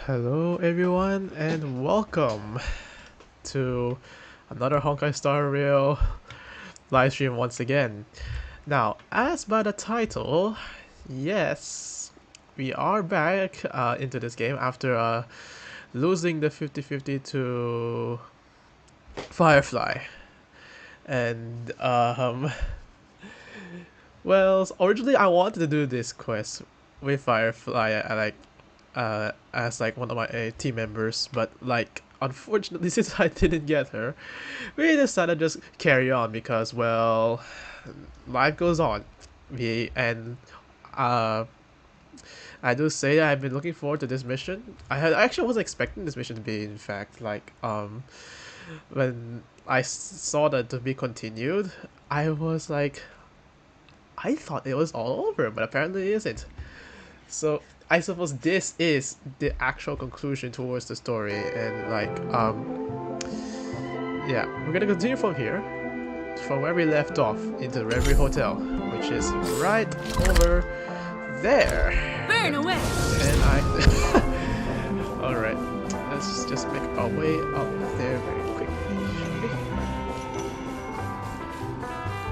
Hello everyone and welcome to another Honkai Star Rail live stream once again. Now, as by the title, yes, we are back into this game after losing the 50-50 to Firefly. And well, originally I wanted to do this quest with Firefly. As like one of my team members, but like unfortunately since I didn't get her, we decided to just carry on because well, life goes on. Uh I do say I've been looking forward to this mission. I actually wasn't expecting this mission to be, in fact, like when I saw that to be continued, I was like, I thought it was all over, but apparently it isn't. So I suppose this is the actual conclusion towards the story, and like yeah, we're gonna continue from here, from where we left off, into the Reverie Hotel, which is right over there. Burn away! And I alright, let's just make our way up there very quickly.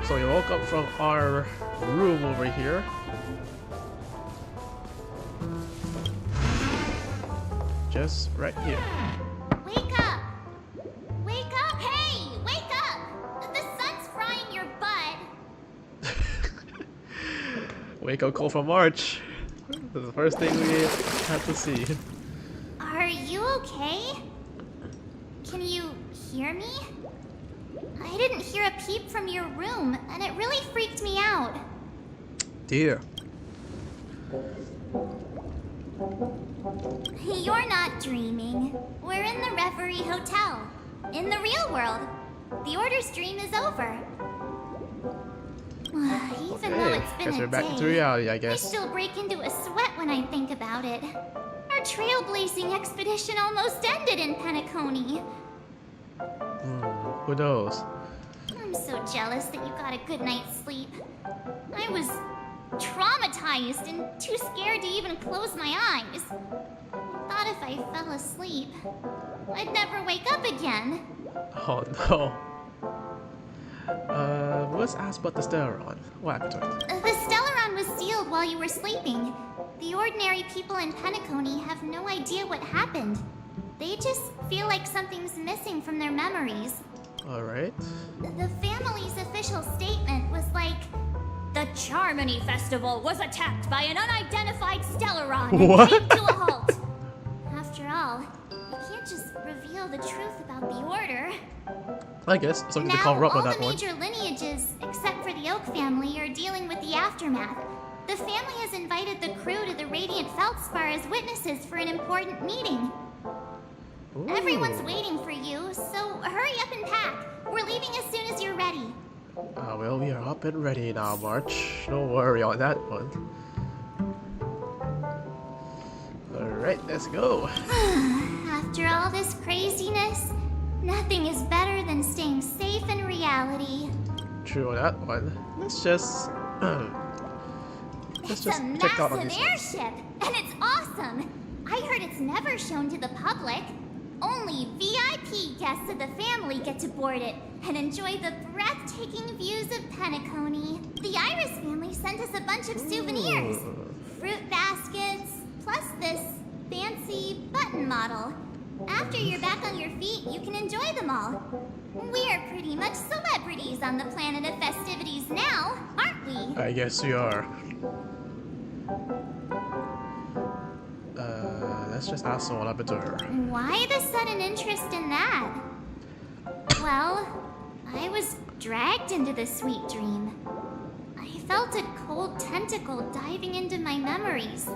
So we woke up from our room over here. Just right here. Wake up! Wake up! Hey! Wake up! The sun's frying your butt! Wake up call from March. That's the first thing we had to see. Are you okay? Can you hear me? I didn't hear a peep from your room, and it really freaked me out. Dear. You're not dreaming. We're in the Reverie Hotel. In the real world. The Order's dream is over. Even though it's been guess a we're back day, into reality, I guess. I still break into a sweat when I think about it. Our trailblazing expedition almost ended in Penacony. Who knows? I'm so jealous that you got a good night's sleep. I was traumatized and too scared to even close my eyes. I thought if I fell asleep, I'd never wake up again. Oh no. Let's ask about the Stellaron. What happened to it? The Stellaron was sealed while you were sleeping. The ordinary people in Penacony have no idea what happened. They just feel like something's missing from their memories. Alright. The family's official statement was like, The Charmony Festival was attacked by an unidentified Stellaron and What? came to a halt. after all, you can't just reveal the truth about the Order. I guess something to Now, cover up all on that the one. major lineages, except for the Oak family, are dealing with the aftermath. The family has invited the crew to the Radiant Feldspar as witnesses for an important meeting. Ooh. Everyone's waiting for you, so hurry up and pack. We're leaving as soon as you're ready. Well, we are up and ready now, March. Don't worry on that one. Alright, let's go. After all this craziness, nothing is better than staying safe in reality. True on that one. Let's just It's a check out on massive these ones. airship, and it's awesome. I heard it's never shown to the public. Only VIP guests of the family get to board it and enjoy the breathtaking views of Penacony. The Iris family sent us a bunch of souvenirs. Fruit baskets, plus this fancy button model. After you're back on your feet, you can enjoy them all. We are pretty much celebrities on the planet of festivities now, aren't we? I guess we are. Let's just ask what happened to her. Why the sudden interest in that? Well, I was dragged into the sweet dream. I felt a cold tentacle diving into my memories.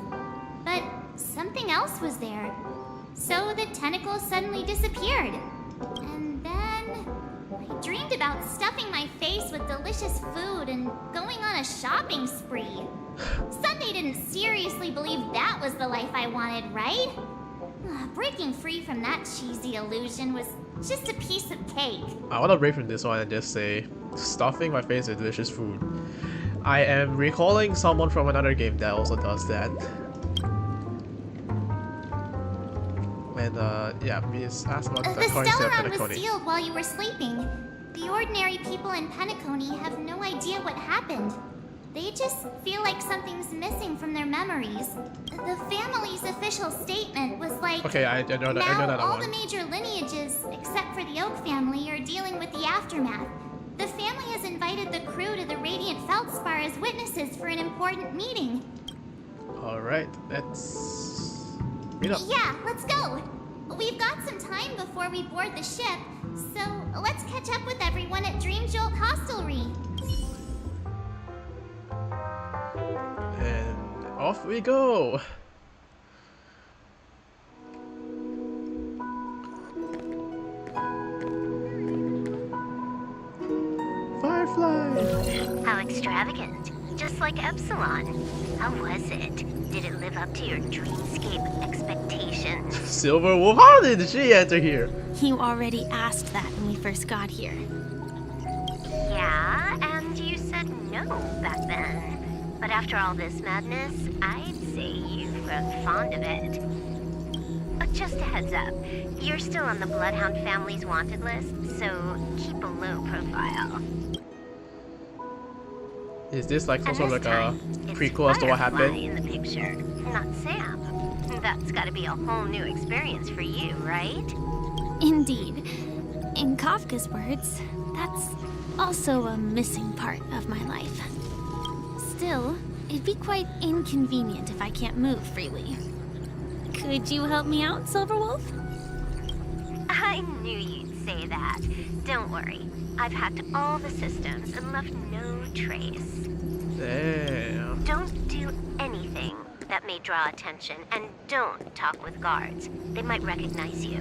But something else was there. So the tentacle suddenly disappeared. And then I dreamed about stuffing my face with delicious food and going on a shopping spree. Sunday didn't seriously believe that was the life I wanted, right? Breaking free from that cheesy illusion was just a piece of cake. I want to break from this one and just say, stuffing my face with delicious food. I am recalling someone from another game that also does that. And yeah, we just asked about the The currency of Stellaron was Penacony. sealed while you were sleeping. The ordinary people in Penacony have no idea what happened. They just feel like something's missing from their memories. The family's official statement was like, Okay, I know that. I know now that all one. the major lineages, except for the Oak family, are dealing with the aftermath. The family has invited the crew to the Radiant Feldspar as witnesses for an important meeting. All right, let's meet up. Yeah, let's go. We've got some time before we board the ship, so let's catch up with everyone at Dream Jolt Hostelry. And off we go. Firefly. How extravagant. Just like Epsilon. How was it? Did it live up to your dreamscape expectations? Silver Wolf. How did she enter here? You already asked that when we first got here. Yeah, and you said no back then. But after all this madness, I'd say you've grown fond of it. Just a heads up, you're still on the Bloodhound family's wanted list, so keep a low profile. Is this like some And sort of this like a time, it's prequel as to what Firefly happened? in the picture, not Sam. That's gotta be a whole new experience for you, right? Indeed. In Kafka's words, that's also a missing part of my life. Still, it'd be quite inconvenient if I can't move freely. Could you help me out, Silverwolf? I knew you'd say that. Don't worry. I've hacked all the systems and left no trace. Damn. Don't do anything that may draw attention, and don't talk with guards. They might recognize you.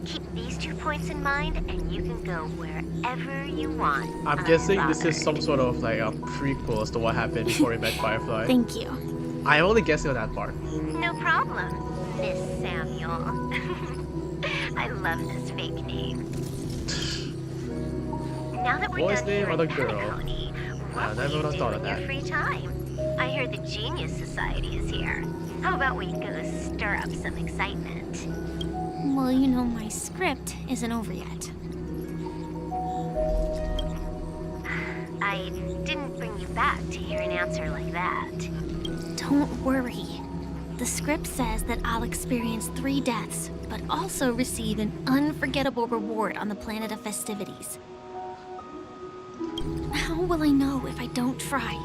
Keep these 2 points in mind, and you can go wherever you want. I'm guessing this is unbothered. some sort of like a prequel as to what happened before we met Firefly. Thank you. I'm only guessing on that part. No problem, Miss Samuel. I love this fake name. Now that we're Boy's done name here or in the girl? Penacony, I what never will would've you thought do of in your that. free time? I heard the Genius Society is here. How about we go stir up some excitement? Well, you know my script isn't over yet. I didn't bring you back to hear an answer like that. Don't worry. The script says that I'll experience 3 deaths, but also receive an unforgettable reward on the planet of festivities. How will I know if I don't try?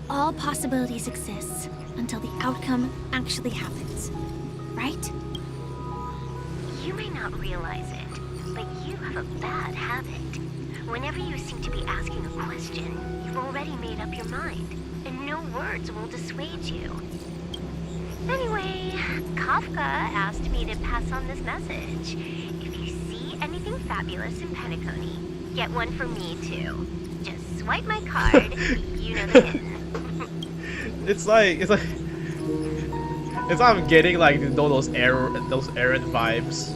All possibilities exist until the outcome actually happens, right? You may not realize it, but you have a bad habit. Whenever you seem to be asking a question, you've already made up your mind, and no words will dissuade you. Anyway, Kafka asked me to pass on this message. If you see anything fabulous in Penacony, get one for me too. Just swipe my card, you know the hint. It's like I'm getting like those errand vibes,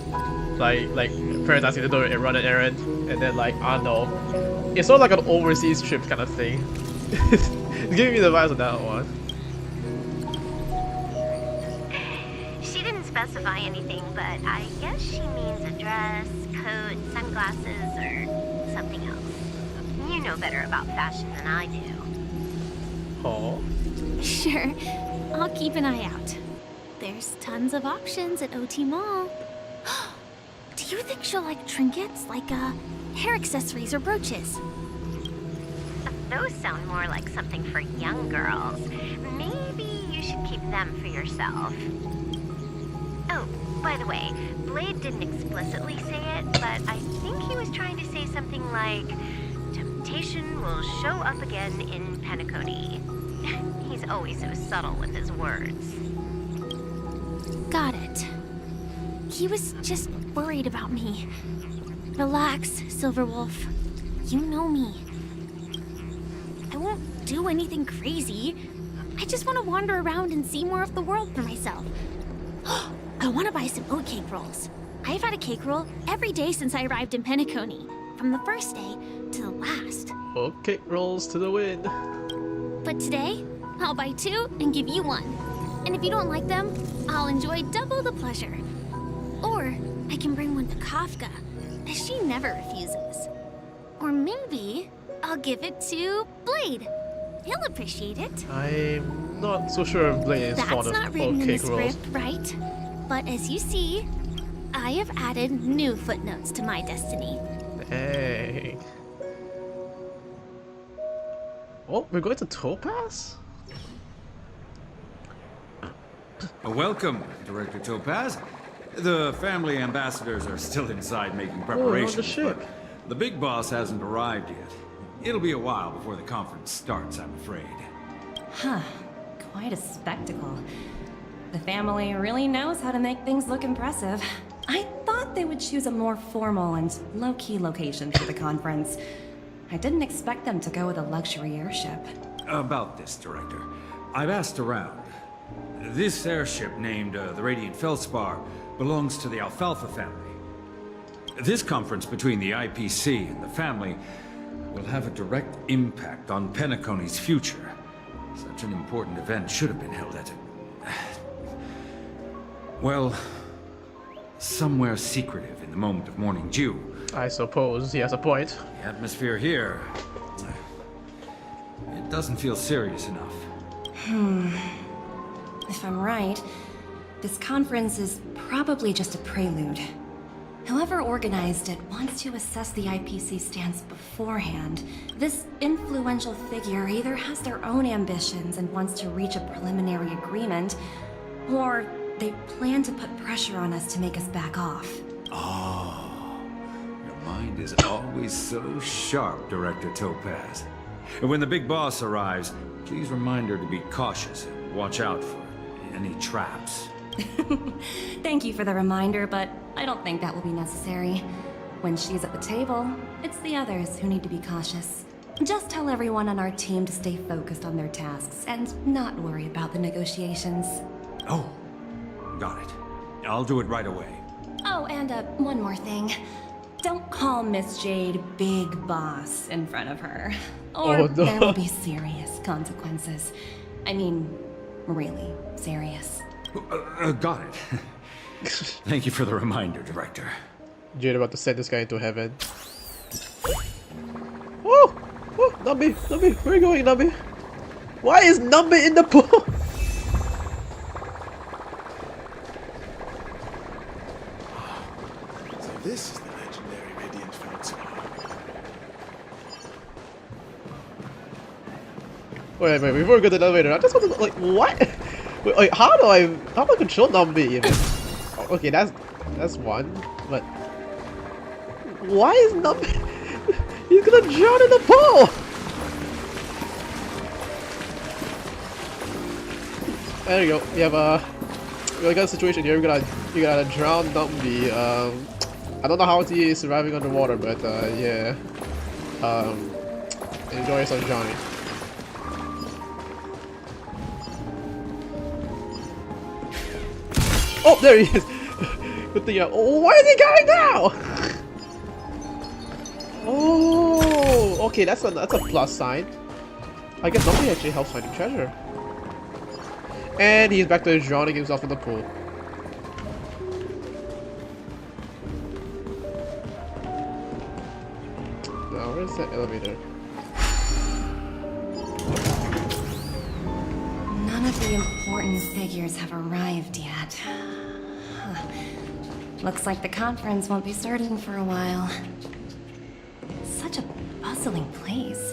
like parents asking to do run an errand, and then like I don't know, it's sort of like an overseas trip kind of thing. It's giving me the vibes of that one. She didn't specify anything, but I guess she means a dress, coat, sunglasses, or something else. You know better about fashion than I do. Oh, Sure, I'll keep an eye out. There's tons of options at OT Mall. Do you think she'll like trinkets, like hair accessories or brooches? Those sound more like something for young girls. Maybe you should keep them for yourself. Oh, by the way, Blade didn't explicitly say it, but I think he was trying to say something like, temptation will show up again in Penacony. He's always so subtle with his words. Got it. He was just worried about me. Relax, Silverwolf. You know me. I won't do anything crazy. I just want to wander around and see more of the world for myself. I want to buy some oatcake rolls. I've had a cake roll every day since I arrived in Penacony, from the first day to the last. okay, rolls to the wind. But today, I'll buy 2 and give you 1. And if you don't like them, I'll enjoy double the pleasure. Or I can bring one to Kafka. She never refuses. Or maybe I'll give it to Blade. He'll appreciate it. I'm not so sure if Blade is That's fond not of written in the cake rolls. script, right? But as you see, I have added new footnotes to my destiny. Hey. Oh, we're going to Topaz? Welcome, Director Topaz. The family ambassadors are still inside making Oh, preparations. on the ship. But the big boss hasn't arrived yet. It'll be a while before the conference starts, I'm afraid. Huh. Quite a spectacle. The family really knows how to make things look impressive. I thought they would choose a more formal and low-key location for the conference. I didn't expect them to go with a luxury airship. About this, Director. I've asked around. This airship, named the Radiant Feldspar, belongs to the Alfalfa family. This conference between the IPC and the family will have a direct impact on Penacony's future. Such an important event should have been held at well, somewhere secretive in the moment of morning dew. I suppose he has a point. The atmosphere here, it doesn't feel serious enough. If I'm right, this conference is probably just a prelude. Whoever organized it wants to assess the IPC stance beforehand. This influential figure either has their own ambitions and wants to reach a preliminary agreement, or they plan to put pressure on us to make us back off. Oh, your mind is always so sharp, Director Topaz. And when the big boss arrives, please remind her to be cautious and watch out for any traps. Thank you for the reminder, but I don't think that will be necessary. When she's at the table, it's the others who need to be cautious. Just tell everyone on our team to stay focused on their tasks and not worry about the negotiations. Oh, got it. I'll do it right away. Oh, and one more thing. Don't call Miss Jade Big Boss in front of her, or Oh, no. there will be serious consequences. I mean, really serious. Got it. Thank you for the reminder, Director. Jade about to send this guy into heaven. Woo! Woo! Numby! Numby! Where are you going, Numby? Why is Numby in the pool? So this is the legendary Radiant Feldspar. Wait, before we go to the elevator, I just want to, like, what? Wait, how do I control Numby even? Oh, okay, that's one, but why is Numby? He's gonna drown in the pool! There you go. We got a situation here. You gotta drown Numby. I don't know how he is surviving underwater, but yeah. Enjoy yourself, Johnny. Oh, there he is! Good thing. Oh, where is he going now? Oh, okay, that's a plus sign. I guess nobody actually helps finding treasure. And he's back to drowning himself in the pool. Now, where's that elevator? None of the important figures have arrived yet. Looks like the conference won't be starting for a while. Such a bustling place.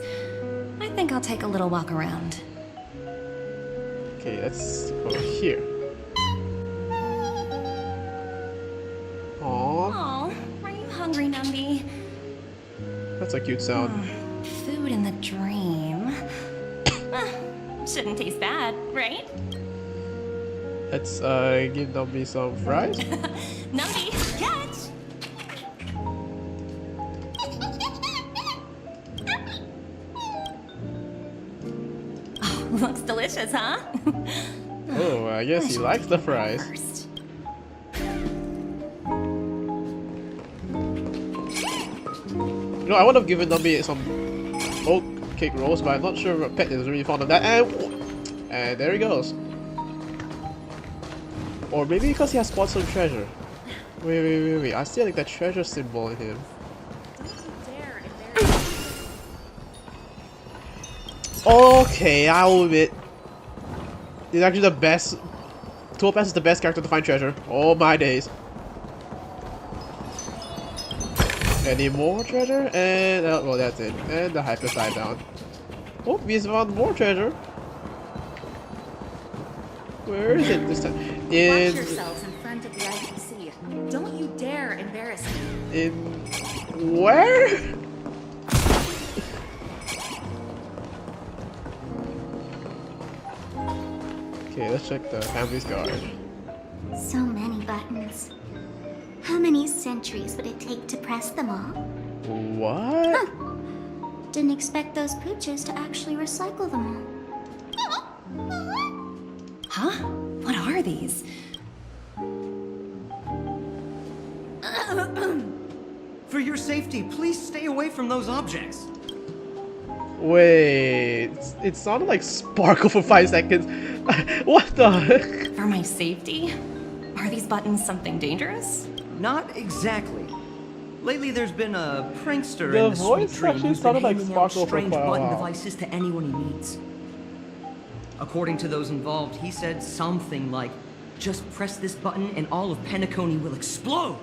I think I'll take a little walk around. Okay, let's go here. Aww, Oh, are you hungry, Numby? that's a cute sound. Food in the dream. Shouldn't taste bad, right? Let's give Numby some fries. Numby, catch! Oh, looks delicious, huh? Oh, I guess he likes the fries. First. You know, I would have given Numby some oat cake rolls, but I'm not sure if Pet is really fond of that. And there he goes. Or maybe because he has spotted some treasure. Wait. I see like that treasure symbol in him. Okay, I'll admit. He's actually the best. Topaz is the best character to find treasure. Oh my days. Any more treasure? And well, that's it. And the hype has died down. Oh, we found more treasure. Where is it this time? Watch yourselves in front of the IPC. Don't you dare embarrass me. In where? Okay, let's check the family's guard. So many buttons. How many centuries would it take to press them all? What? Didn't expect those pooches to actually recycle them all. Huh? What are these? For your safety, please stay away from those objects. Wait, it sounded like sparkle for 5 seconds. What the heck? For my safety? Are these buttons something dangerous? Not exactly. Lately, there's been a prankster The in the Sweet voice Dream actually who's been sounded like handing out Sparkle for strange quite a button while. devices to anyone he meets. According to those involved, he said something like, "Just press this button and all of Penacony will explode."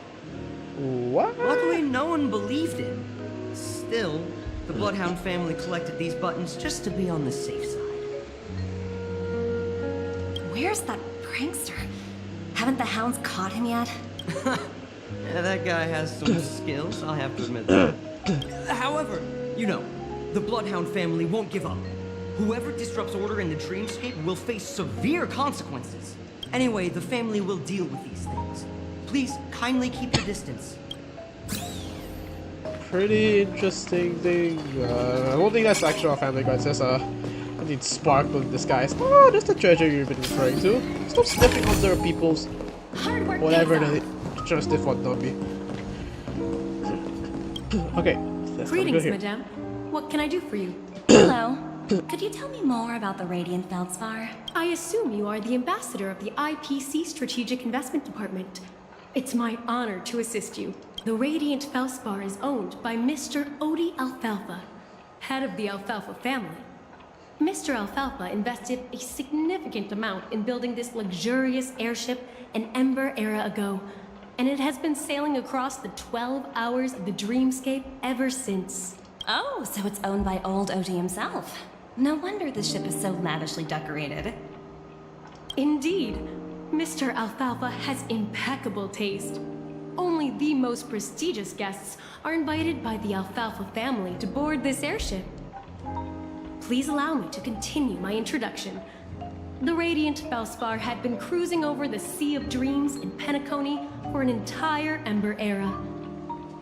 What? Luckily, no one believed him. Still, the Bloodhound family collected these buttons just to be on the safe side. Where's that prankster? Haven't the hounds caught him yet? Yeah, that guy has some skills, I'll have to admit that. However, you know, the Bloodhound family won't give up. Whoever disrupts order in the dreamscape will face severe consequences. Anyway, the family will deal with these things. Please, kindly keep your distance. Pretty interesting thing. I don't think that's actually our family guy. It says, I need sparkle in disguise. Oh, that's the treasure you've been referring to. Stop sniffing under people's Hard work whatever pays they off. just sniff on Dumby. Okay, let's go Greetings, here. madame. What can I do for you? Hello. Could you tell me more about the Radiant Feldspar? I assume you are the ambassador of the IPC Strategic Investment Department. It's my honor to assist you. The Radiant Felspar is owned by Mr. Odie Alfalfa, head of the Alfalfa family. Mr. Alfalfa invested a significant amount in building this luxurious airship an Ember era ago, and it has been sailing across the 12 hours of the dreamscape ever since. Oh, so it's owned by old Odie himself. No wonder the ship is so lavishly decorated. Indeed, Mr. Alfalfa has impeccable taste. Only the most prestigious guests are invited by the Alfalfa family to board this airship. Please allow me to continue my introduction. The Radiant Felspar had been cruising over the Sea of Dreams in Penacony for an entire Ember era.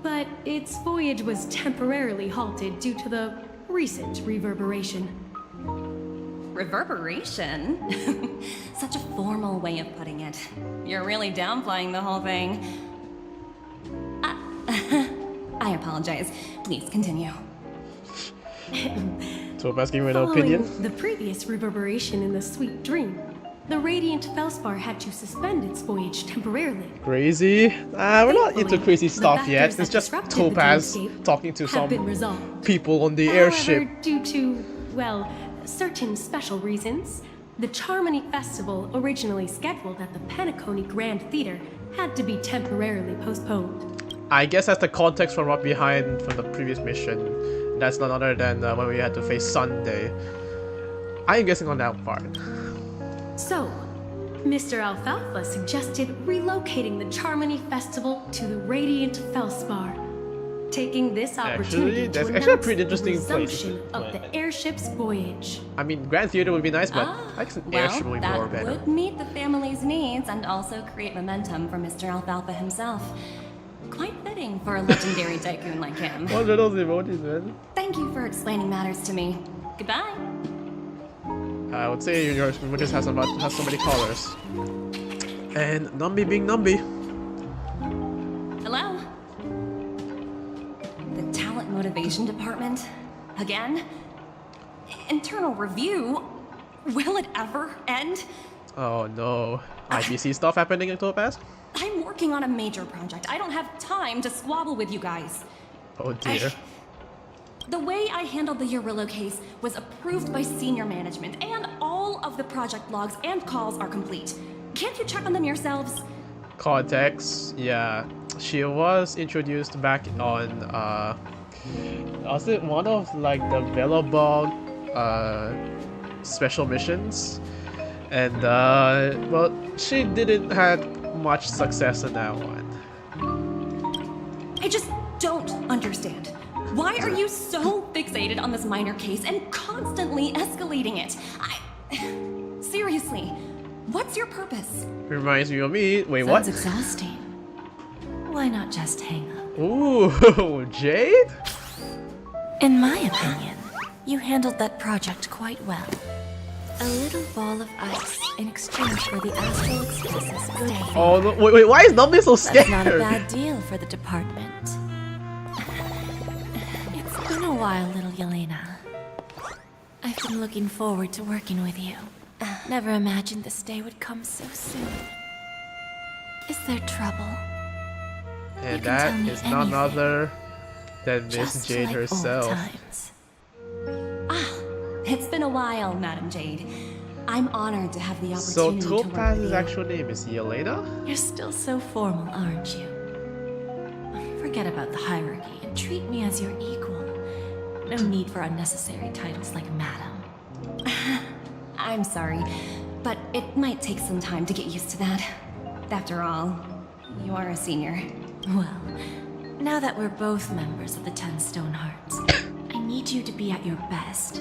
But its voyage was temporarily halted due to the recent reverberation. Reverberation? Such a formal way of putting it. You're really downplaying the whole thing. I apologize. Please continue. Topaz giving an Following opinion. the previous reverberation in the Sweet Dream, the Radiant Felspar had to suspend its voyage temporarily. Crazy? We're not into Thankfully, crazy the stuff yet. factors It's that just disrupted the Topaz dreamscape talking to have been some resolved. people on the However, airship. due to, well, certain special reasons, the Charmony Festival, originally scheduled at the Penacony Grand Theater, had to be temporarily postponed. I guess that's the context from what behind from the previous mission. That's none other than when we had to face Sunday. I am guessing on that part. So, Mr. Alfalfa suggested relocating the Charmony Festival to the Radiant Felspar, taking this opportunity that's to actually a announce pretty interesting the place. resumption of the airship's voyage. I mean, Grand Theater would be nice, but I guess an airship would be more that better. would meet the family's needs and also create momentum for Mr. Alfalfa himself. Quite fitting for a legendary tycoon like him. What are those emojis, man? Thank you for explaining matters to me. Goodbye. I would say your emojis has so many colors. And Numby being Numby. Hello? The talent motivation department? Again? Internal review? Will it ever end? Oh no. IPC stuff happening in Topaz? I'm working on a major project. I don't have time to squabble with you guys. Oh dear. The way I handled the Urillo case was approved by senior management, and all of the project logs and calls are complete. Can't you check on them yourselves? Context, yeah. She was introduced back on, was it one of like the Velobog special missions? And, well, she didn't have much success in that one. I just don't understand. Why are you so fixated on this minor case and constantly escalating it? Seriously, what's your purpose? Reminds me of me. Wait, Sounds what? exhausting. Why not just hang up? Ooh, Jade? In my opinion, you handled that project quite well. A little ball of ice in exchange for the Astral Express's good aim. Oh, no, wait, why is Numbly so scared? That's not a bad deal for the department. It's been a while, little Yelena. I've been looking forward to working with you. Never imagined this day would come so soon. Is there trouble? And You can tell that me is none anything. other than Miss Just Jade like old herself. times. It's been a while, Madam Jade. I'm honored to have the So opportunity to work Topaz's with you. actual name is Yelena? You're still so formal, aren't you? Forget about the hierarchy and treat me as your equal. No need for unnecessary titles like Madam. I'm sorry, but it might take some time to get used to that. After all, you are a senior. Well, now that we're both members of the 10 Stone Hearts, I need you to be at your best.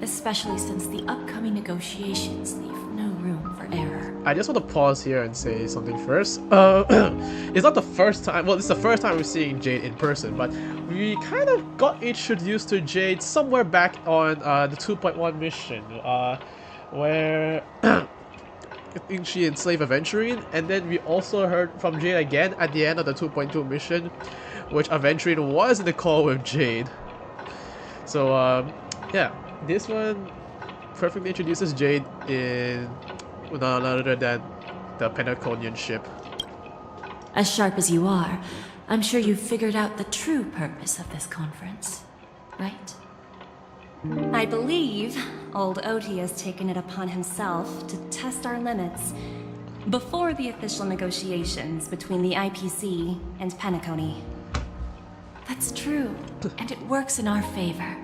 Especially since the upcoming negotiations leave no room for error. I just want to pause here and say something first. It's not the first time, well, it's the first time we're seeing Jade in person, but we kind of got introduced to Jade somewhere back on the 2.1 mission, where I think she enslaved Aventurine, and then we also heard from Jade again at the end of the 2.2 mission, which Aventurine was in the call with Jade. So, yeah. This one perfectly introduces Jade in none other than the Penaconian ship. As sharp as you are, I'm sure you've figured out the true purpose of this conference, right? I believe old Oti has taken it upon himself to test our limits before the official negotiations between the IPC and Penacony. That's true, and it works in our favor.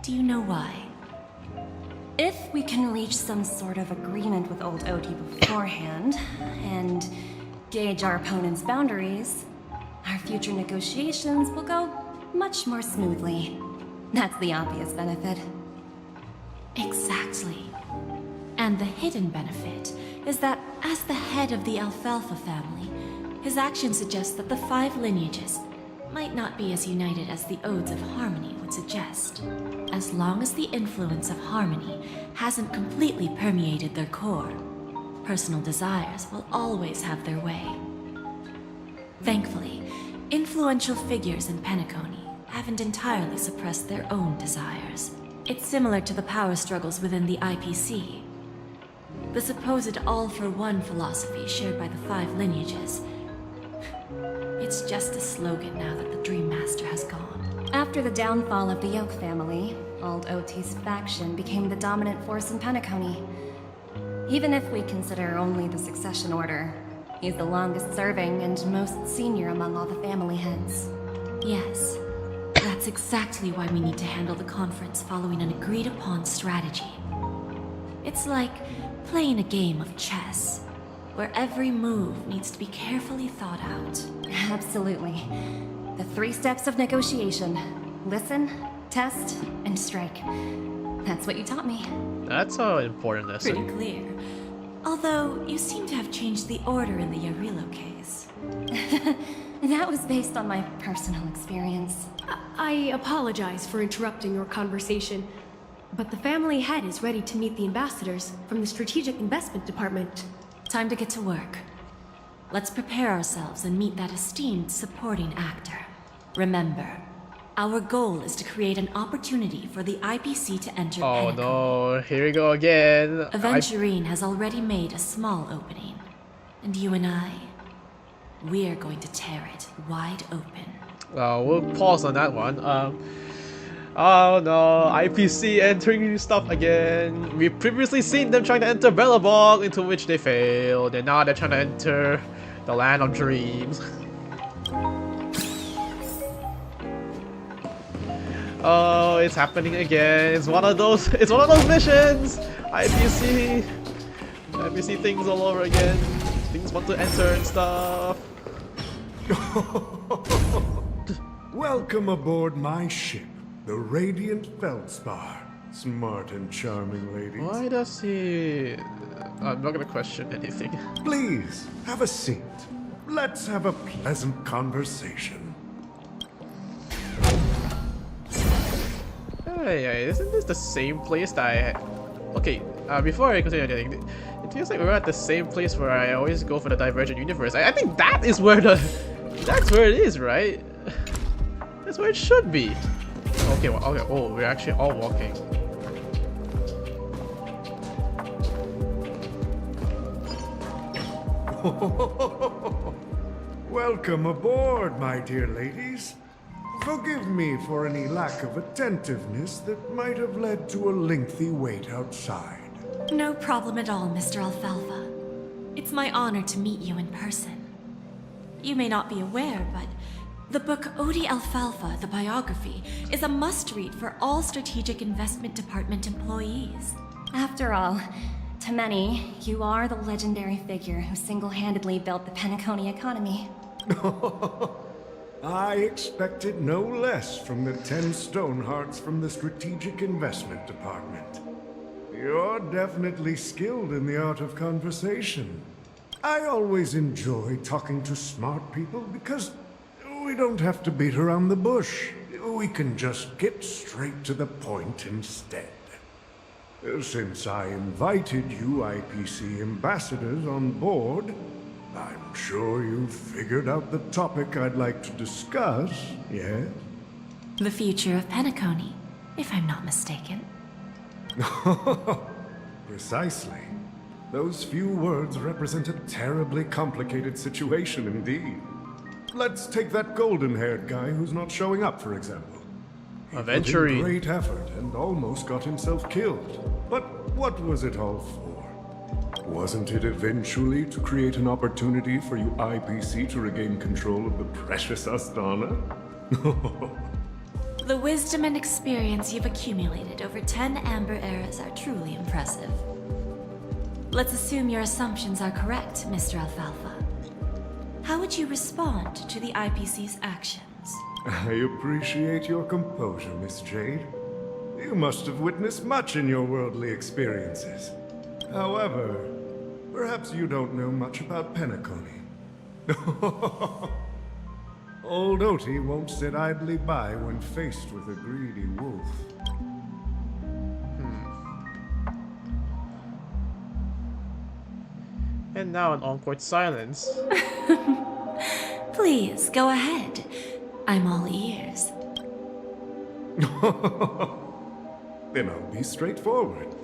Do you know why? If we can reach some sort of agreement with old Oti beforehand, and gauge our opponent's boundaries, our future negotiations will go much more smoothly. That's the obvious benefit. Exactly. And the hidden benefit is that as the head of the Alfalfa family, his actions suggest that the 5 lineages might not be as united as the Odes of Harmony would suggest. As long as the influence of Harmony hasn't completely permeated their core, personal desires will always have their way. Thankfully, influential figures in Penacony haven't entirely suppressed their own desires. It's similar to the power struggles within the IPC. The supposed all-for-one philosophy shared by the 5 lineages. It's just a slogan now that the Dream Master has gone. After the downfall of the Yoke family, old Oti's faction became the dominant force in Penacony. Even if we consider only the succession order, he's the longest serving and most senior among all the family heads. Yes, that's exactly why we need to handle the conference following an agreed-upon strategy. It's like playing a game of chess, where every move needs to be carefully thought out. Absolutely. The 3 steps of negotiation. Listen, test, and strike. That's what you taught me. That's an important lesson. Pretty clear. Although, you seem to have changed the order in the Yarillo case. That was based on my personal experience. I apologize for interrupting your conversation, but the family head is ready to meet the ambassadors from the Strategic Investment Department. Time to get to work. Let's prepare ourselves and meet that esteemed supporting actor. Remember, our goal is to create an opportunity for the IPC to enter Oh Penacony. no, here we go again. Aventurine has already made a small opening, and you and I we're going to tear it wide open. We'll pause on that one. Oh no, IPC entering stuff again. We've previously seen them trying to enter Bellabog, into which they failed, and now they're trying to enter the Land of Dreams. Oh, it's happening again. It's one of those missions. IPC things all over again. Things want to enter and stuff. Welcome aboard my ship, the Radiant Feldspar. Smart and charming ladies. Why does he... I'm not gonna question anything. Please, have a seat. Let's have a pleasant conversation. Hey, isn't this the same place that I... Okay, before I continue anything, it feels like we're at the same place where I always go for the Divergent Universe. I think that is where the... That's where it is, right? That's where it should be. Okay, well, okay. Oh, we're actually all walking. Welcome aboard, my dear ladies. Forgive me for any lack of attentiveness that might have led to a lengthy wait outside. No problem at all, Mr. Alfalfa. It's my honor to meet you in person. You may not be aware, but the book Odi Alfalfa, the biography, is a must-read for all Strategic Investment Department employees. After all, to many, you are the legendary figure who single-handedly built the Penacony economy. I expected no less from the 10 Stonehearts from the Strategic Investment Department. You're definitely skilled in the art of conversation. I always enjoy talking to smart people because we don't have to beat around the bush. We can just get straight to the point instead. Since I invited you IPC ambassadors on board, I'm sure you've figured out the topic I'd like to discuss, yes? The future of Penacony, if I'm not mistaken. Precisely. Those few words represent a terribly complicated situation indeed. Let's take that golden-haired guy who's not showing up, for example. He put in great effort and almost got himself killed. But what was it all for? Wasn't it eventually to create an opportunity for you IPC to regain control of the precious Astana? The wisdom and experience you've accumulated over 10 Amber Eras are truly impressive. Let's assume your assumptions are correct, Mr. Alfalfa. How would you respond to the IPC's actions? I appreciate your composure, Miss Jade. You must have witnessed much in your worldly experiences. However, perhaps you don't know much about Penacony. Old Oti won't sit idly by when faced with a greedy wolf. And now an awkward silence. Please, go ahead. I'm all ears. Then I'll be straightforward.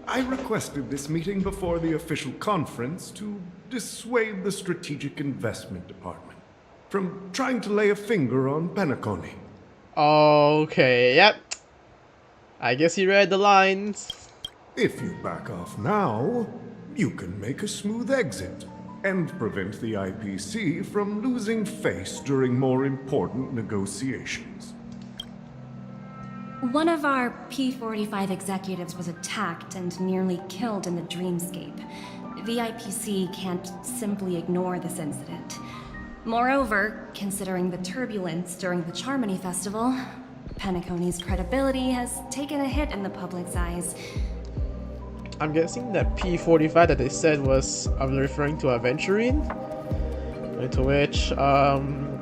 I requested this meeting before the official conference to dissuade the Strategic Investment Department from trying to lay a finger on Penacony. Okay, yep. I guess he read the lines. If you back off now, you can make a smooth exit and prevent the IPC from losing face during more important negotiations. One of our P-45 executives was attacked and nearly killed in the dreamscape. The IPC can't simply ignore this incident. Moreover, considering the turbulence during the Charmony Festival, Penacony's credibility has taken a hit in the public's eyes. I'm guessing that P-45 that they said was referring to Aventurine. To which,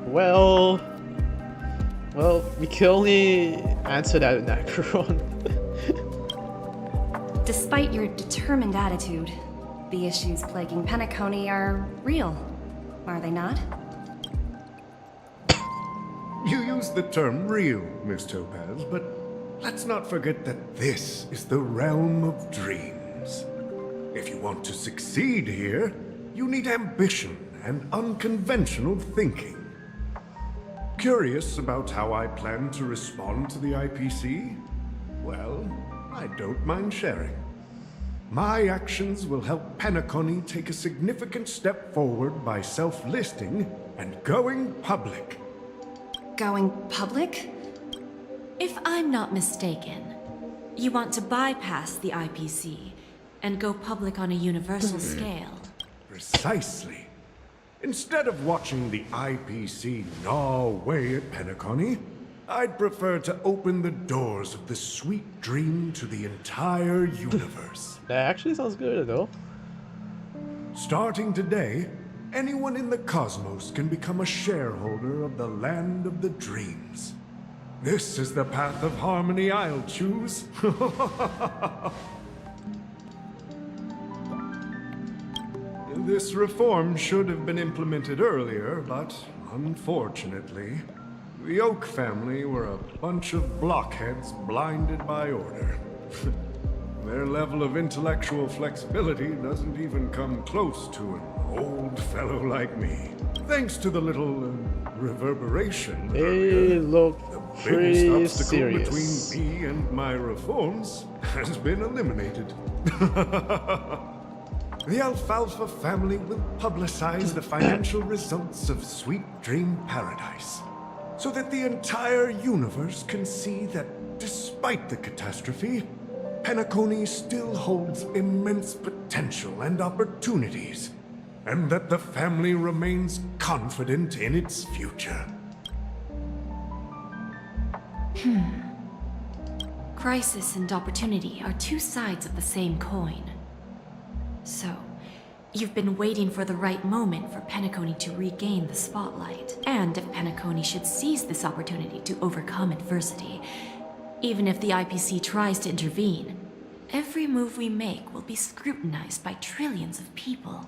well, we can only answer that in Acheron. Despite your determined attitude, the issues plaguing Penacony are real, are they not? You used the term real, Miss Topaz, but let's not forget that this is the realm of dreams. If you want to succeed here, you need ambition and unconventional thinking. Curious about how I plan to respond to the IPC? Well, I don't mind sharing. My actions will help Penacony take a significant step forward by self-listing and going public. Going public? If I'm not mistaken, you want to bypass the IPC and go public on a universal scale. Precisely. Instead of watching the IPC gnaw away at Penacony, I'd prefer to open the doors of the sweet dream to the entire universe. That actually sounds good, though. Starting today, anyone in the cosmos can become a shareholder of the land of the dreams. This is the path of harmony I'll choose. This reform should have been implemented earlier, but unfortunately, the Oak family were a bunch of blockheads blinded by order. Their level of intellectual flexibility doesn't even come close to an old fellow like me. Thanks to the little reverberation They earlier, look the pretty biggest obstacle serious. between me and my reforms has been eliminated. The Alfalfa family will publicize the financial results of Sweet Dream Paradise, so that the entire universe can see that despite the catastrophe, Penacony still holds immense potential and opportunities, and that the family remains confident in its future. Crisis and opportunity are two sides of the same coin. So, you've been waiting for the right moment for Penacony to regain the spotlight. And if Penacony should seize this opportunity to overcome adversity, even if the IPC tries to intervene, every move we make will be scrutinized by trillions of people.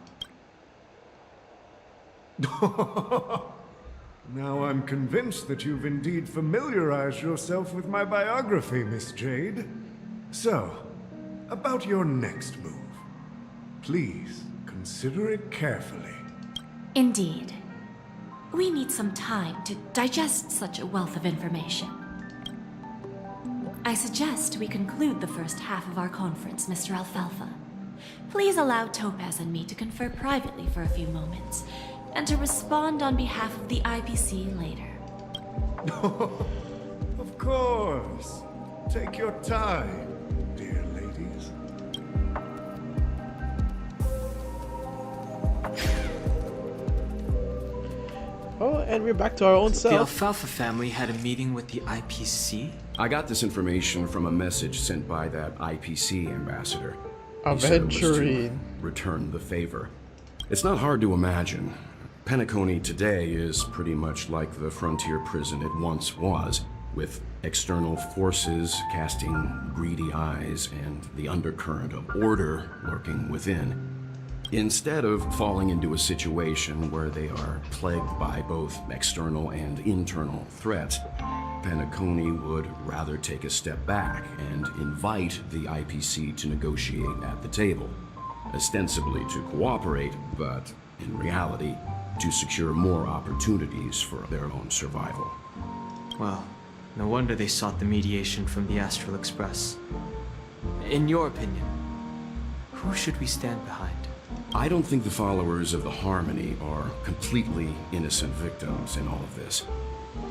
Now I'm convinced that you've indeed familiarized yourself with my biography, Miss Jade. So, about your next move. Please, consider it carefully. Indeed. We need some time to digest such a wealth of information. I suggest we conclude the first half of our conference, Mr. Alfalfa. Please allow Topaz and me to confer privately for a few moments, and to respond on behalf of the IPC later. Of course. Take your time, dear ladies. Oh, and we're back to our own The self. Alfalfa family had a meeting with the IPC? I got this information from a message sent by that IPC ambassador. He said it was to Aventurine. return the favor. It's not hard to imagine. Penacony today is pretty much like the frontier prison it once was, with external forces casting greedy eyes and the undercurrent of order lurking within. Instead of falling into a situation where they are plagued by both external and internal threats, Penacony would rather take a step back and invite the IPC to negotiate at the table, ostensibly to cooperate, but in reality, to secure more opportunities for their own survival. Well, no wonder they sought the mediation from the Astral Express. In your opinion, who should we stand behind? I don't think the followers of the Harmony are completely innocent victims in all of this.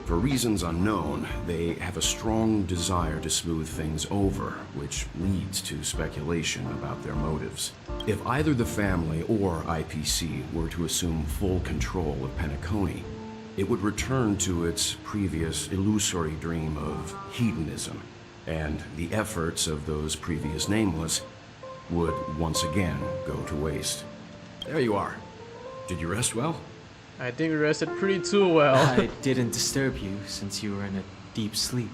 For reasons unknown, they have a strong desire to smooth things over, which leads to speculation about their motives. If either the family or IPC were to assume full control of Penacony, it would return to its previous illusory dream of hedonism, and the efforts of those previous nameless would once again go to waste. There you are. Did you rest well? I think we rested pretty too well. I didn't disturb you since you were in a deep sleep.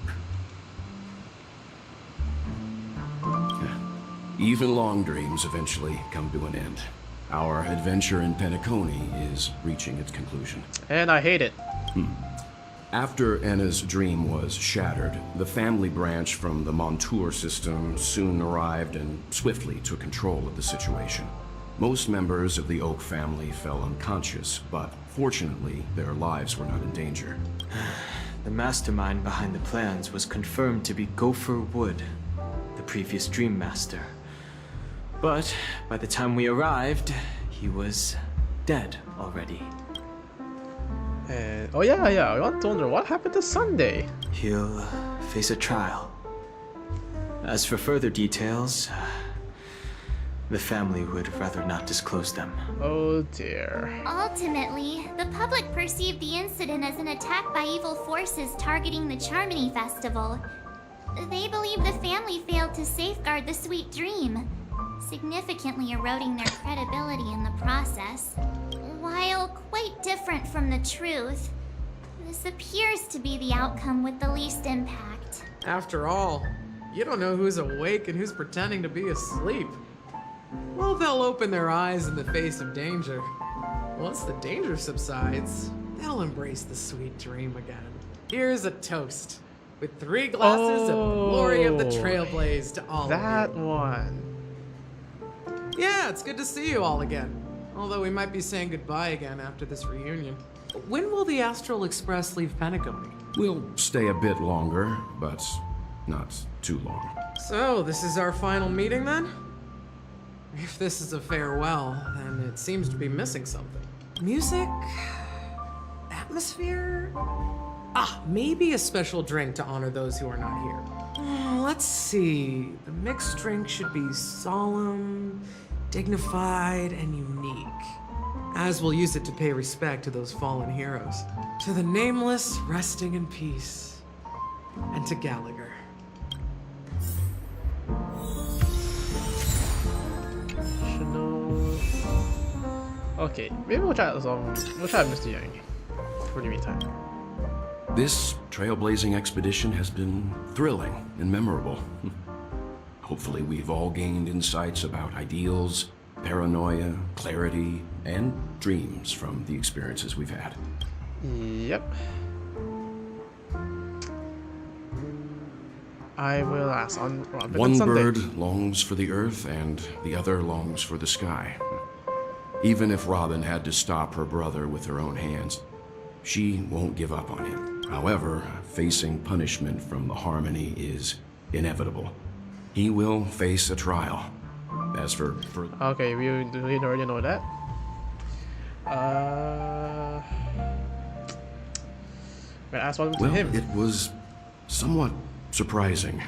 Even long dreams eventually come to an end. Our adventure in Penacony is reaching its conclusion. And I hate it. After Enna's dream was shattered, the family branch from the Montour system soon arrived and swiftly took control of the situation. Most members of the Oak family fell unconscious, but fortunately, their lives were not in danger. The mastermind behind the plans was confirmed to be Gopher Wood, the previous Dream Master. But by the time we arrived, he was dead already. And oh yeah, I want to wonder what happened to Sunday. He'll face a trial. As for further details, the family would rather not disclose them. Oh dear. Ultimately, the public perceived the incident as an attack by evil forces targeting the Charmony Festival. They believe the family failed to safeguard the Sweet Dream, significantly eroding their credibility in the process. While quite different from the truth, this appears to be the outcome with the least impact. After all, you don't know who's awake and who's pretending to be asleep. Well, they'll open their eyes in the face of danger. Once the danger subsides, they'll embrace the sweet dream again. Here's a toast, with 3 glasses of glory of the Trailblaze to all of you. That one. Yeah, it's good to see you all again. Although we might be saying goodbye again after this reunion. When will the Astral Express leave Penacony? We'll stay a bit longer, but not too long. So, this is our final meeting then? If this is a farewell, then it seems to be missing something. Music? Atmosphere? Ah, maybe a special drink to honor those who are not here. Let's see. The mixed drink should be solemn, dignified, and unique. As we'll use it to pay respect to those fallen heroes. To the nameless, resting in peace. And to Gallagher. Okay, maybe we'll try Mr. Young for the meantime. This trailblazing expedition has been thrilling and memorable. Hopefully we've all gained insights about ideals, paranoia, clarity, and dreams from the experiences we've had. Yep. I will ask on One Sunday. bird longs for the earth and the other longs for the sky. Even if Robin had to stop her brother with her own hands, she won't give up on him. However, facing punishment from the Harmony is inevitable. He will face a trial. As for okay, we already know that. But ask what well, to him. It was somewhat surprising.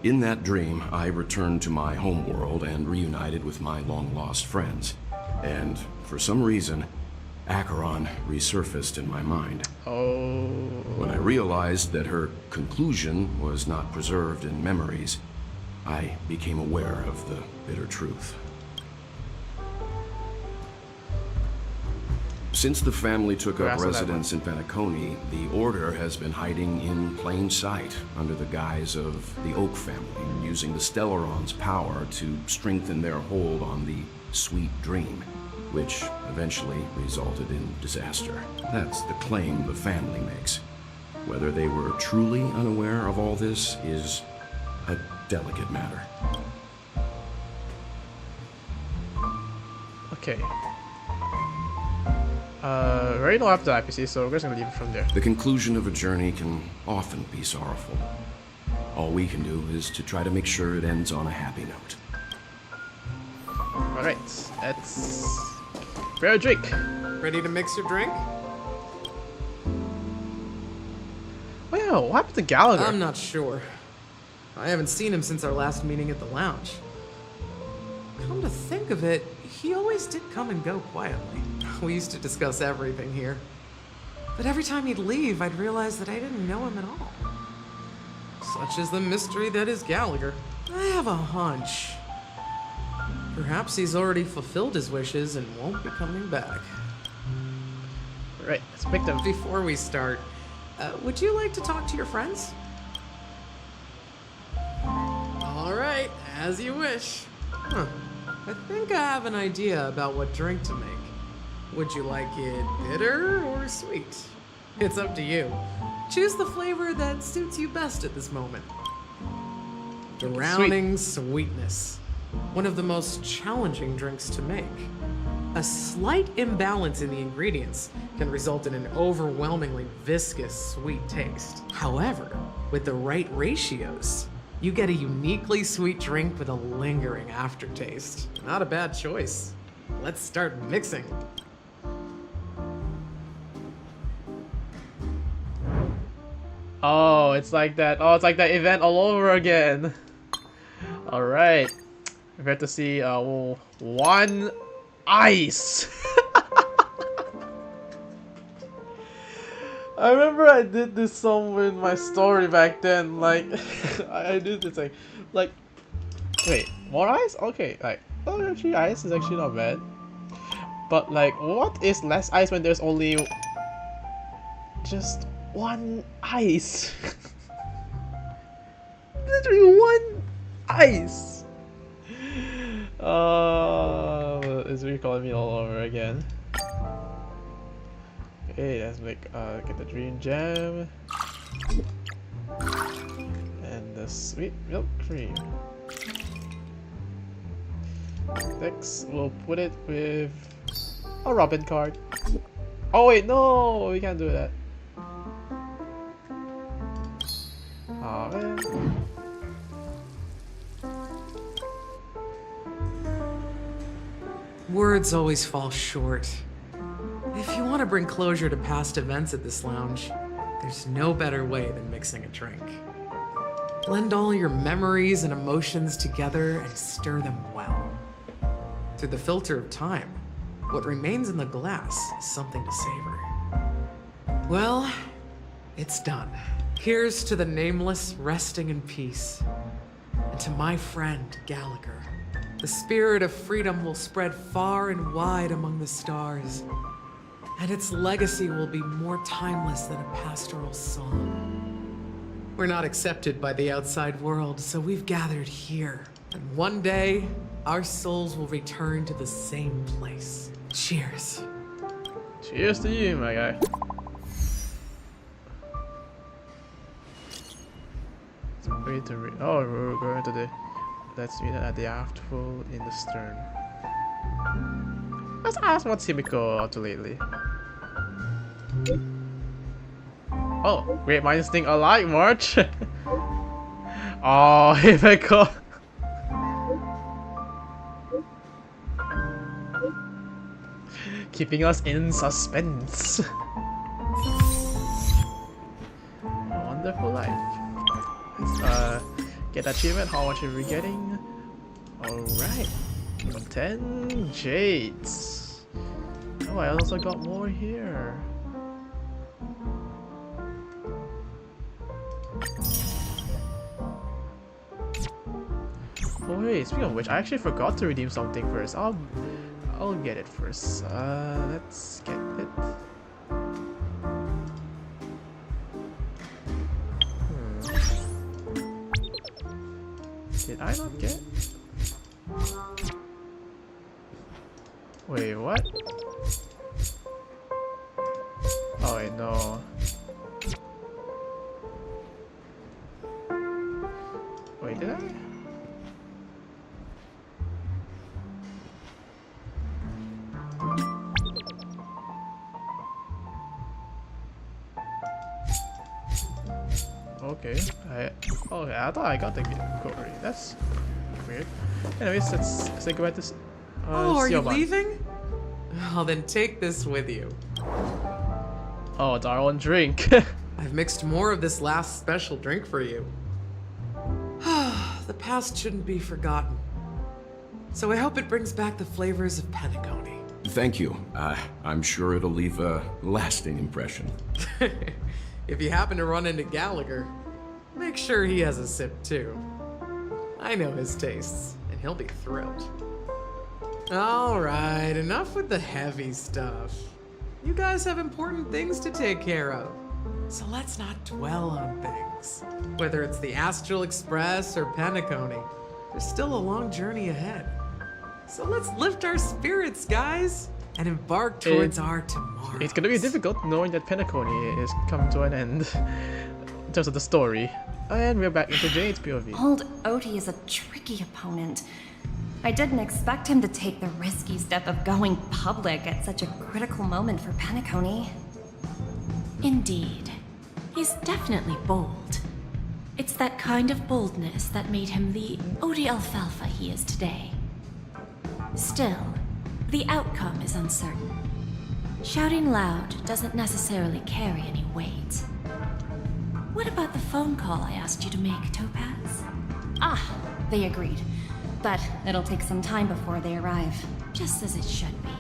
In that dream, I returned to my homeworld and reunited with my long-lost friends. And for some reason, Acheron resurfaced in my mind. Oh. When I realized that her conclusion was not preserved in memories, I became aware of the bitter truth. Since the family took up residence in Penacony, the Order has been hiding in plain sight under the guise of the Oak family, using the Stellaron's power to strengthen their hold on the Sweet Dream, which eventually resulted in disaster. That's the claim the family makes. Whether they were truly unaware of all this is a delicate matter. Okay. We already know after the IPC, so we're just gonna leave it from there. The conclusion of a journey can often be sorrowful. All we can do is to try to make sure it ends on a happy note. Alright, let's prepare a drink. Ready to mix your drink? Oh yeah, what happened to Gallagher? I'm not sure. I haven't seen him since our last meeting at the lounge. Come to think of it, he always did come and go quietly. We used to discuss everything here. But every time he'd leave, I'd realize that I didn't know him at all. Such is the mystery that is Gallagher. I have a hunch. Perhaps he's already fulfilled his wishes and won't be coming back. Right, let's pick them. Before we start, would you like to talk to your friends? All right, as you wish. Huh. I think I have an idea about what drink to make. Would you like it bitter or sweet? It's up to you. Choose the flavor that suits you best at this moment. Drowning sweetness. one of the most challenging drinks to make. A slight imbalance in the ingredients can result in an overwhelmingly viscous, sweet taste. However, with the right ratios, you get a uniquely sweet drink with a lingering aftertaste. Not a bad choice. Let's start mixing. Oh, it's like that. Oh, it's like that event all over again. Alright. We have to see one ice. I remember I did this somewhere in my story back then. Like, I did this like, wait, more ice? Okay, like, oh, actually, ice is actually not bad. But like, what is less ice when there's only just one ice? Literally one ice. It's recalling me all over again. Okay, let's make get the dream jam and the sweet milk cream. Next, we'll put it with a Robin card. Oh wait, no, we can't do that. Aw, man. Words always fall short. If you want to bring closure to past events at this lounge, there's no better way than mixing a drink. Blend all your memories and emotions together and stir them well. Through the filter of time, what remains in the glass is something to savor. Well, it's done. Here's to the nameless resting in peace. And to my friend, Gallagher. The spirit of freedom will spread far and wide among the stars. And its legacy will be more timeless than a pastoral song. We're not accepted by the outside world, so we've gathered here. And one day, our souls will return to the same place. Cheers. Cheers to you, my guy. It's a way to read. Oh, we're going to the. Let's meet at the afterful in the stern. Let's ask what's Himiko up to lately. Oh, great minds think alike, March. Oh, Himiko. Keeping us in suspense. Wonderful life. Let's get achievement. How much are we getting? Alright. 10 jades. Oh, I also got more here. Oh wait, speaking of which, I actually forgot to redeem something first. I'll get it first. Let's get it. Did I not get? Wait, what? Oh wait, no. Wait, did I? Okay, I thought I got the gift already. That's weird. Anyways, let's say goodbye to oh, are you Siobhan. leaving? Oh, then take this with you. Oh, it's our own drink. I've mixed more of this last special drink for you. The past shouldn't be forgotten. So I hope it brings back the flavors of Penacony. Thank you. I'm sure it'll leave a lasting impression. If you happen to run into Gallagher, make sure he has a sip too. I know his tastes, and he'll be thrilled. Alright, enough with the heavy stuff. You guys have important things to take care of, so let's not dwell on things. Whether it's the Astral Express or Penacony, there's still a long journey ahead. So let's lift our spirits, guys, and embark towards our tomorrow. It's gonna be difficult knowing that Penacony is coming to an end in terms of the story. And we're back into Jade's POV. Old Odie is a tricky opponent. I didn't expect him to take the risky step of going public at such a critical moment for Penacony. Indeed. He's definitely bold. It's that kind of boldness that made him the Odie Alfalfa he is today. Still, the outcome is uncertain. Shouting loud doesn't necessarily carry any weight. What about the phone call I asked you to make, Topaz? Ah, they agreed. But it'll take some time before they arrive. Just as it should be.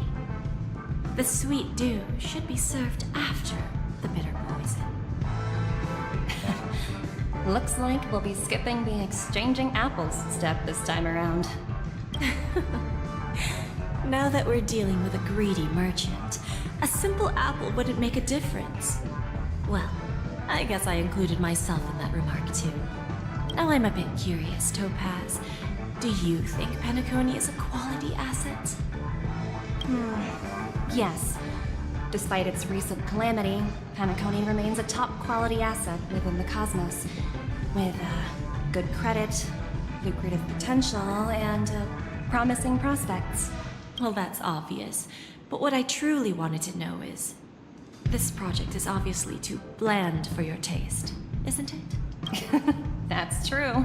The sweet dew should be served after the bitter poison. Looks like we'll be skipping the exchanging apples step this time around. Now that we're dealing with a greedy merchant, a simple apple wouldn't make a difference. Well, I guess I included myself in that remark too. Now I'm a bit curious, Topaz. Do you think Penacony is a quality asset? Yes. Despite its recent calamity, Penacony remains a top quality asset within the cosmos. With good credit, lucrative potential, and promising prospects. Well, that's obvious. But what I truly wanted to know is... this project is obviously too bland for your taste, isn't it? That's true.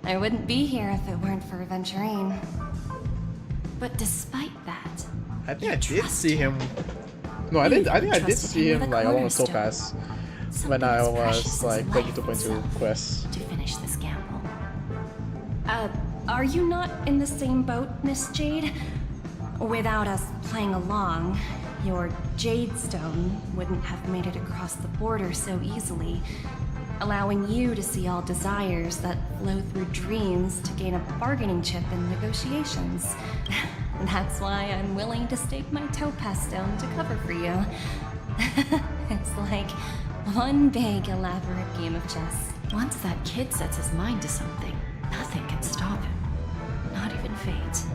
I wouldn't be here if it weren't for Venturine. But despite that... I think I did see him... No, I think I did see him like along with Topaz when I was like playing 2.2 quests. To finish this gamble. Are you not in the same boat, Miss Jade? Without us playing along, your Jade Stone wouldn't have made it across the border so easily, allowing you to see all desires that flow through dreams to gain a bargaining chip in negotiations. That's why I'm willing to stake my Topaz Stone to cover for you. It's like one big elaborate game of chess. Once that kid sets his mind to something, nothing can stop him. Not even fate.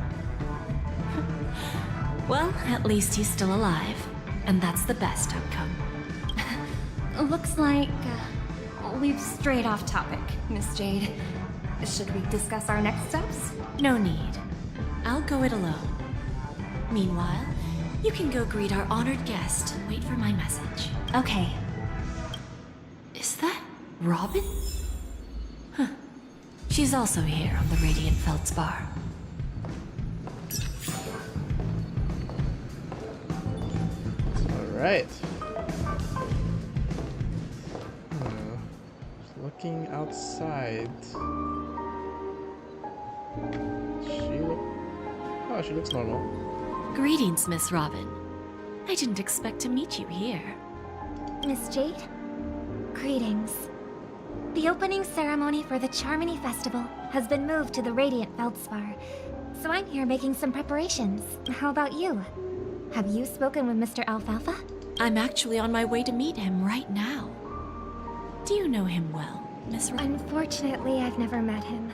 Well, at least he's still alive, and that's the best outcome. Looks like we've strayed off topic, Miss Jade. Should we discuss our next steps? No need. I'll go it alone. Meanwhile, you can go greet our honored guest and wait for my message. Okay. Is that Robin? Huh. She's also here on the Radiant Feldspar. Alright. Looking outside. She looks normal. Greetings, Miss Robin. I didn't expect to meet you here. Miss Jade? Greetings. The opening ceremony for the Charmony Festival has been moved to the Radiant Feldspar, so I'm here making some preparations. How about you? Have you spoken with Mr. Alfalfa? I'm actually on my way to meet him right now. Do you know him well, Miss Robin? Unfortunately, I've never met him.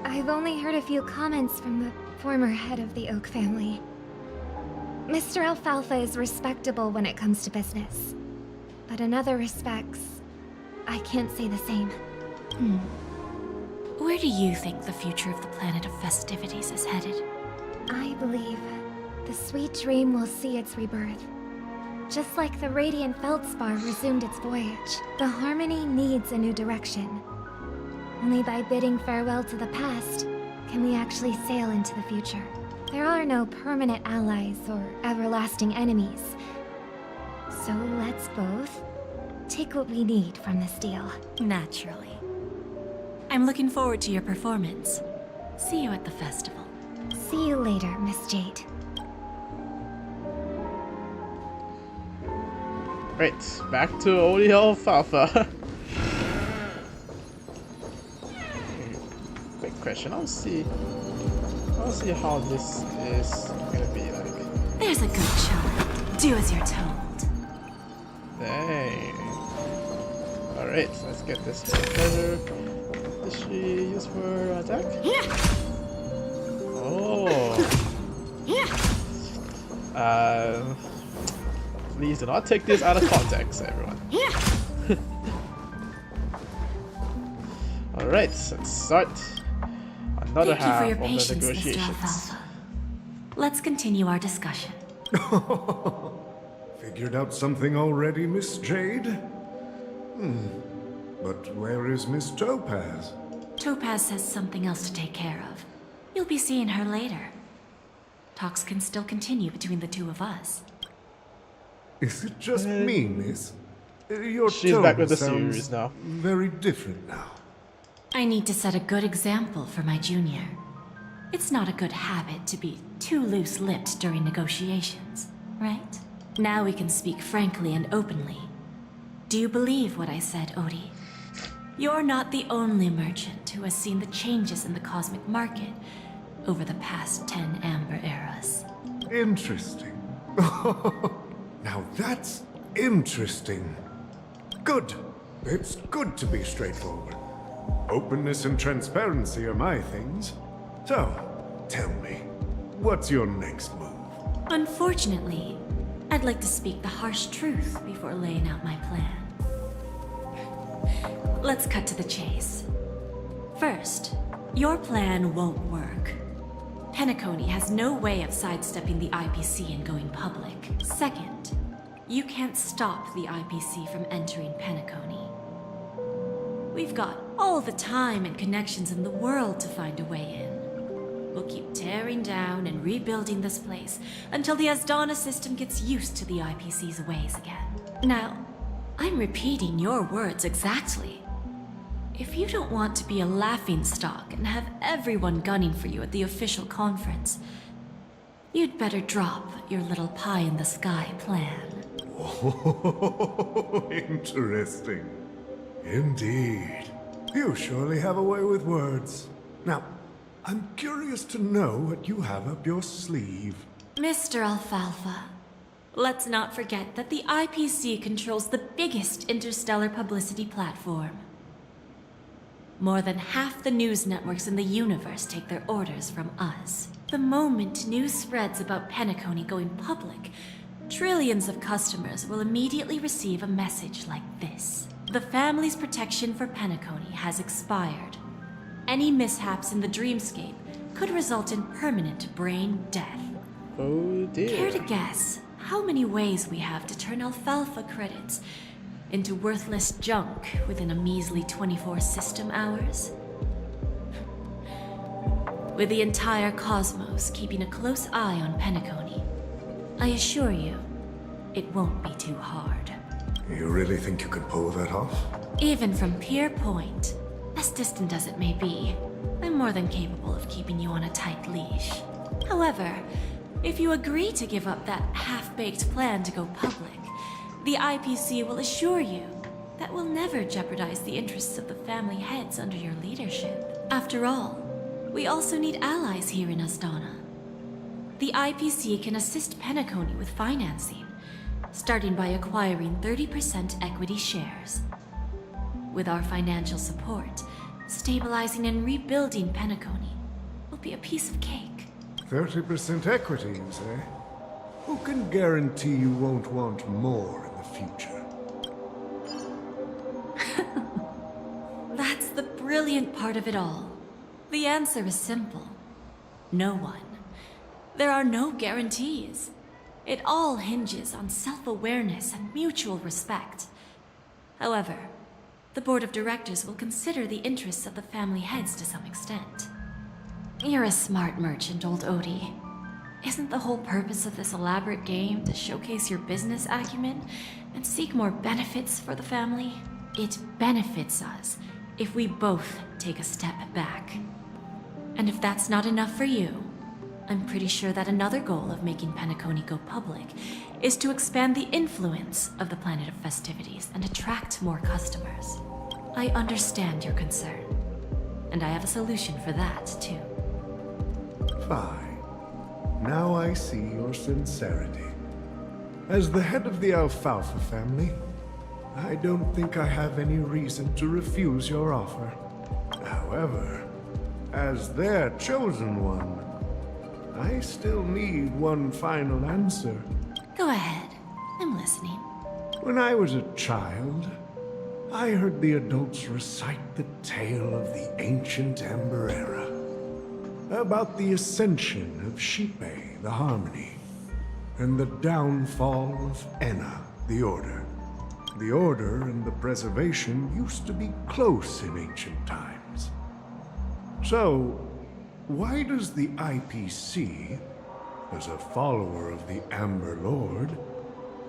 I've only heard a few comments from the former head of the Oak family. Mr. Alfalfa is respectable when it comes to business, but in other respects, I can't say the same. Where do you think the future of the planet of festivities is headed? I believe the sweet dream will see its rebirth. Just like the Radiant Feldspar resumed its voyage, the Harmony needs a new direction. Only by bidding farewell to the past can we actually sail into the future. There are no permanent allies or everlasting enemies. So let's both take what we need from this deal. Naturally. I'm looking forward to your performance. See you at the festival. See you later, Miss Jade. Right, back to Odie Alfalfa. Quick question, I'll see how this is gonna be like. There's a good child. Do as you're told. Dang. Alright, so let's get this treasure. What does she use for attack? Oh. Please do not take this out of context, everyone. Alright, let's start on another Thank you for half your of the patience, Mr. negotiations. Alfalfa. Let's continue our discussion. Figured out something already, Miss Jade? But where is Miss Topaz? Topaz has something else to take care of. You'll be seeing her later. Talks can still continue between the two of us. Is it just me, miss? Your She's tone back with the sounds series now. very different now. I need to set a good example for my junior. It's not a good habit to be too loose-lipped during negotiations, right? Now we can speak frankly and openly. Do you believe what I said, Odie? You're not the only merchant who has seen the changes in the cosmic market over the past 10 Amber Eras. Interesting. Now that's interesting. Good. It's good to be straightforward. Openness and transparency are my things. So, tell me, what's your next move? Unfortunately, I'd like to speak the harsh truth before laying out my plan. Let's cut to the chase. First, your plan won't work. Penacony has no way of sidestepping the IPC and going public. Second, you can't stop the IPC from entering Penacony. We've got all the time and connections in the world to find a way in. We'll keep tearing down and rebuilding this place until the Asdana system gets used to the IPC's ways again. Now, I'm repeating your words exactly. If you don't want to be a laughingstock and have everyone gunning for you at the official conference, you'd better drop your little pie-in-the-sky plan. Oh, interesting. Indeed. You surely have a way with words. Now, I'm curious to know what you have up your sleeve. Mr. Alfalfa, let's not forget that the IPC controls the biggest interstellar publicity platform. More than half the news networks in the universe take their orders from us. The moment news spreads about Penacony going public, trillions of customers will immediately receive a message like this. The family's protection for Penacony has expired. Any mishaps in the dreamscape could result in permanent brain death. Oh dear. Care to guess how many ways we have to turn Alfalfa credits into worthless junk within a measly 24 system hours? With the entire cosmos keeping a close eye on Penacony, I assure you, it won't be too hard. You really think you could pull that off? Even from Pier Point, as distant as it may be, I'm more than capable of keeping you on a tight leash. However, if you agree to give up that half-baked plan to go public, the IPC will assure you that we'll never jeopardize the interests of the family heads under your leadership. After all, we also need allies here in Asdana. The IPC can assist Penacony with financing, starting by acquiring 30% equity shares. With our financial support, stabilizing and rebuilding Penacony will be a piece of cake. 30% equity, you say? Who can guarantee you won't want more in the future? That's the brilliant part of it all. The answer is simple. No one. There are no guarantees. It all hinges on self-awareness and mutual respect. However, the board of directors will consider the interests of the family heads to some extent. You're a smart merchant, old Odie. Isn't the whole purpose of this elaborate game to showcase your business acumen and seek more benefits for the family? It benefits us if we both take a step back. And if that's not enough for you, I'm pretty sure that another goal of making Penacony go public is to expand the influence of the Planet of Festivities and attract more customers. I understand your concern, and I have a solution for that, too. Fine. Now I see your sincerity. As the head of the Alfalfa family, I don't think I have any reason to refuse your offer. However, as their chosen one, I still need one final answer. Go ahead. I'm listening. When I was a child, I heard the adults recite the tale of the ancient Amber Era. about the ascension of Shipe, the Harmony, and the downfall of Enna, the Order. The Order and the Preservation used to be close in ancient times. So, why does the IPC, as a follower of the Amber Lord,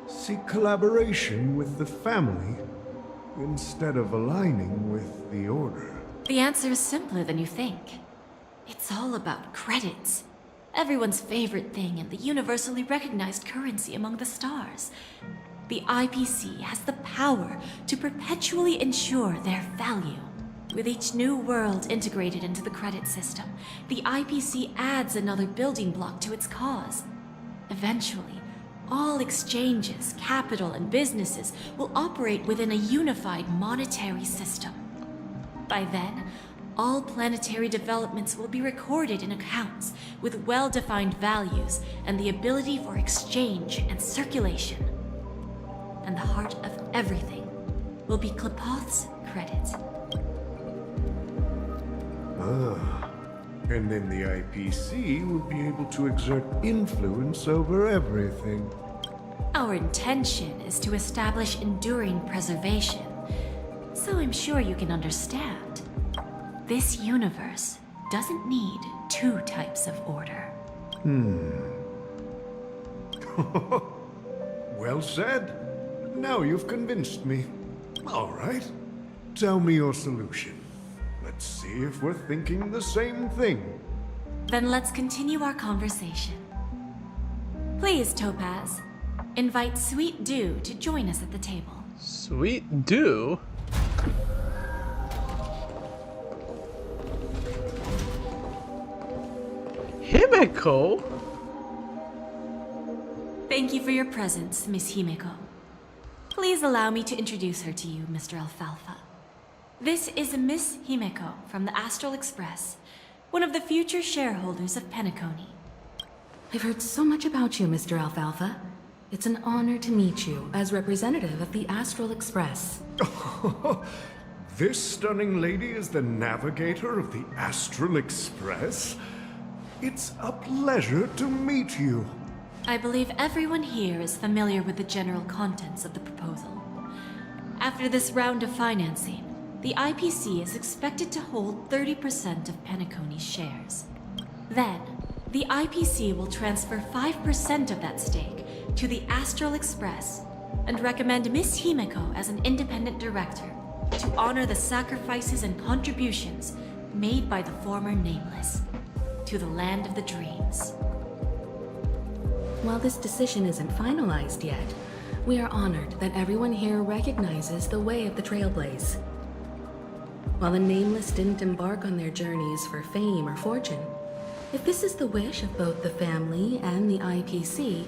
seek collaboration with the family instead of aligning with the Order? The answer is simpler than you think. It's all about credits. Everyone's favorite thing and the universally recognized currency among the stars. The IPC has the power to perpetually ensure their value. With each new world integrated into the credit system, the IPC adds another building block to its cause. Eventually, all exchanges, capital, and businesses will operate within a unified monetary system. By then, all planetary developments will be recorded in accounts with well-defined values and the ability for exchange and circulation. And the heart of everything will be Klepoth's credit. Ah, and then the IPC will be able to exert influence over everything. Our intention is to establish enduring preservation, so I'm sure you can understand. This universe doesn't need two types of order. Well said. Now you've convinced me. All right. Tell me your solution. Let's see if we're thinking the same thing. Then let's continue our conversation. Please, Topaz, invite Sweet Dew to join us at the table. Sweet Dew? Himeko? Thank you for your presence, Miss Himeko. Please allow me to introduce her to you, Mr. Alfalfa. This is Miss Himeko from the Astral Express, one of the future shareholders of Penacony. I've heard so much about you, Mr. Alfalfa. It's an honor to meet you as representative of the Astral Express. This stunning lady is the navigator of the Astral Express? It's a pleasure to meet you. I believe everyone here is familiar with the general contents of the proposal. After this round of financing, the IPC is expected to hold 30% of Penacony's shares. Then, the IPC will transfer 5% of that stake to the Astral Express and recommend Miss Himeko as an independent director to honor the sacrifices and contributions made by the former Nameless to the land of the dreams. While this decision isn't finalized yet, we are honored that everyone here recognizes the way of the Trailblaze. While the Nameless didn't embark on their journeys for fame or fortune, if this is the wish of both the family and the IPC,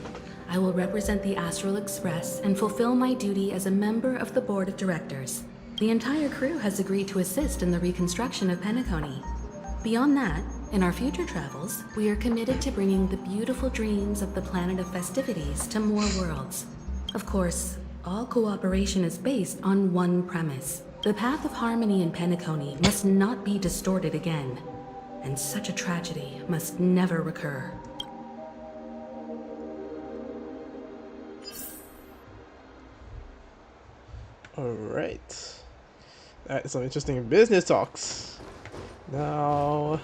I will represent the Astral Express and fulfill my duty as a member of the board of directors. The entire crew has agreed to assist in the reconstruction of Penacony. Beyond that, in our future travels, we are committed to bringing the beautiful dreams of the planet of festivities to more worlds. Of course, all cooperation is based on one premise. The path of harmony in Penacony must not be distorted again, and such a tragedy must never recur. Alright. That's some interesting business talks. Now,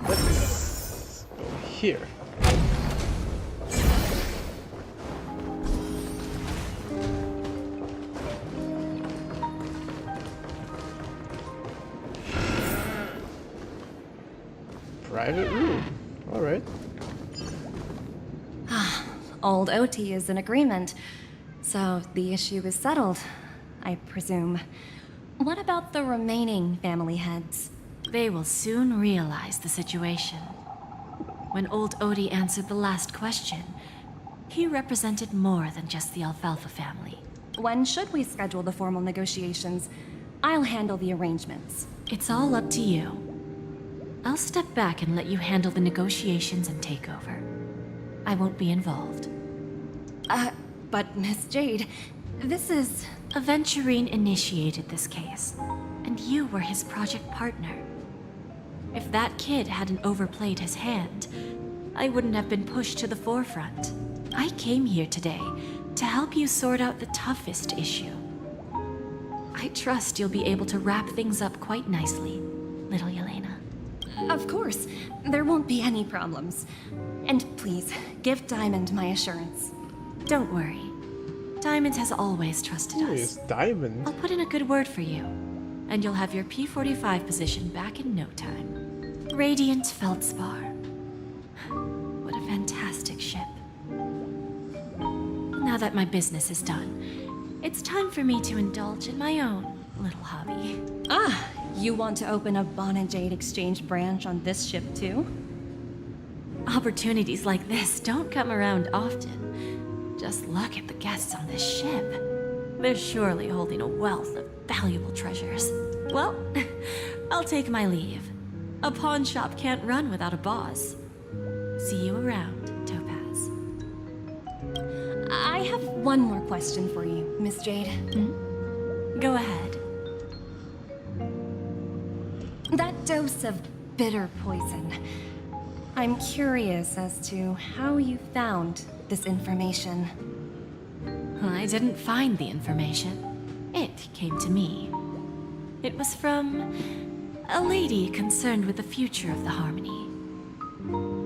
let's go here. Private room. Alright. Old OT is in agreement, so the issue is settled, I presume. What about the remaining family heads? They will soon realize the situation. When old Odie answered the last question, he represented more than just the Alfalfa family. When should we schedule the formal negotiations? I'll handle the arrangements. It's all up to you. I'll step back and let you handle the negotiations and takeover. I won't be involved. But Miss Jade, this is... Aventurine initiated this case, and you were his project partner. If that kid hadn't overplayed his hand, I wouldn't have been pushed to the forefront. I came here today to help you sort out the toughest issue. I trust you'll be able to wrap things up quite nicely, little Yelena. Of course, there won't be any problems. And please, give Diamond my assurance. Don't worry. Diamond has always trusted Who us. is Diamond? I'll put in a good word for you, and you'll have your P-45 position back in no time. Radiant Feldspar. What a fantastic ship. Now that my business is done, it's time for me to indulge in my own little hobby. Ah, you want to open a Bon and Jade exchange branch on this ship too? Opportunities like this don't come around often. Just look at the guests on this ship. They're surely holding a wealth of valuable treasures. Well, I'll take my leave. A pawn shop can't run without a boss. See you around, Topaz. I have one more question for you, Miss Jade. Go ahead. That dose of bitter poison. I'm curious as to how you found this information. I didn't find the information. It came to me. It was from a lady concerned with the future of the Harmony.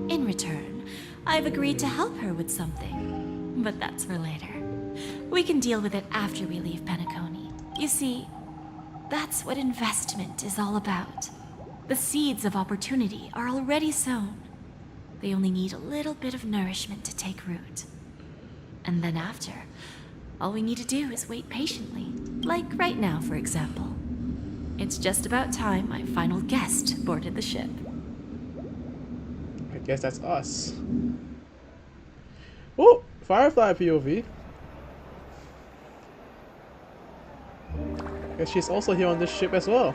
In return, I've agreed to help her with something, but that's for later. We can deal with it after we leave Penacony. You see, that's what investment is all about. The seeds of opportunity are already sown. They only need a little bit of nourishment to take root. And then after, all we need to do is wait patiently. Like right now, for example. It's just about time my final guest boarded the ship. I guess that's us. Oh, Firefly POV. Guess she's also here on this ship as well.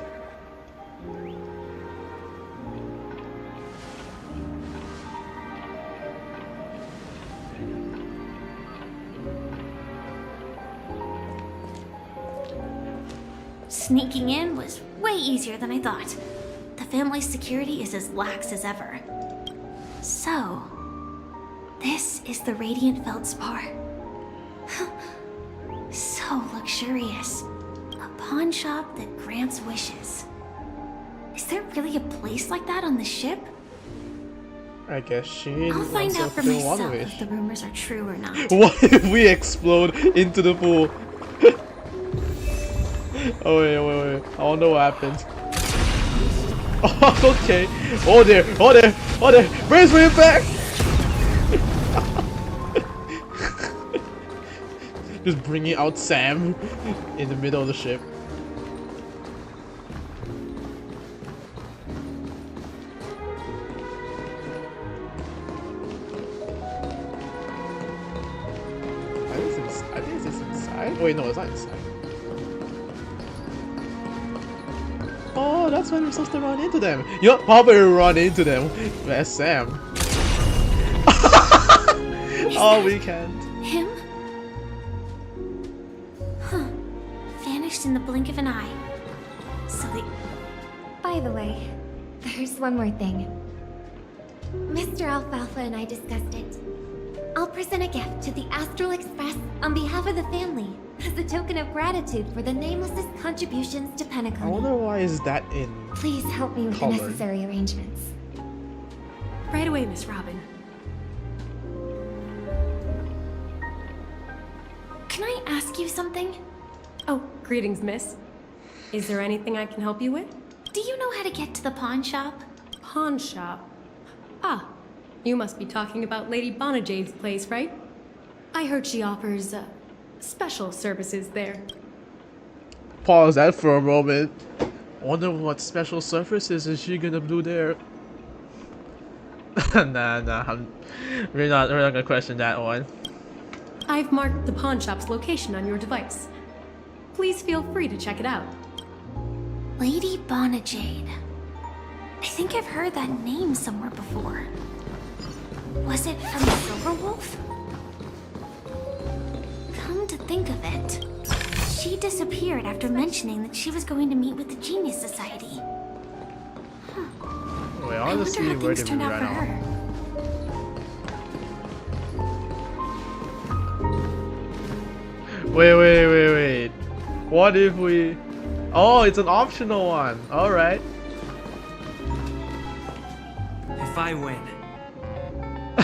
Sneaking in was way easier than I thought. The family's security is as lax as ever. So, this is the Radiant Feldspar. So luxurious. A pawn shop that grants wishes. Is there really a place like that on the ship? I guess she I'll find wants out to for fill one myself wish. if the rumors are true or not. What if we explode into the pool? Oh wait. I wonder what happens. Oh, okay. Oh there. Brace for impact! Just bringing out Sam in the middle of the ship. I think it's inside. Oh, wait, no, it's not inside. Oh, that's when we're supposed to run into them. You'll probably run into them. That's Sam. Oh, we can't. Him? Huh. Vanished in the blink of an eye. So they... By the way, there's one more thing. Mr. Alfalfa and I discussed it. I'll present a gift to the Astral Express on behalf of the family as a token of gratitude for the Nameless's contributions to I Penacony. wonder why is that in Please help me with colored. the necessary arrangements. Right away, Miss Robin. Can I ask you something? Oh, greetings, miss. Is there anything I can help you with? Do you know how to get to the pawn shop? Pawn shop? Ah, you must be talking about Lady Bonajade's place, right? I heard she offers, special services there. Pause that for a moment. Wonder what special surfaces is she gonna do there? Nah, we're not gonna question that one. I've marked the pawn shop's location on your device. Please feel free to check it out. Lady Bonajade. I think I've heard that name somewhere before. Was it from Silverwolf? Come to think of it, she disappeared after mentioning that she was going to meet with the Genius Society. Huh. Wait, I I want to wonder see how where things did we turned out run for off. her. Wait. What if we... Oh, it's an optional one. Alright. If I win,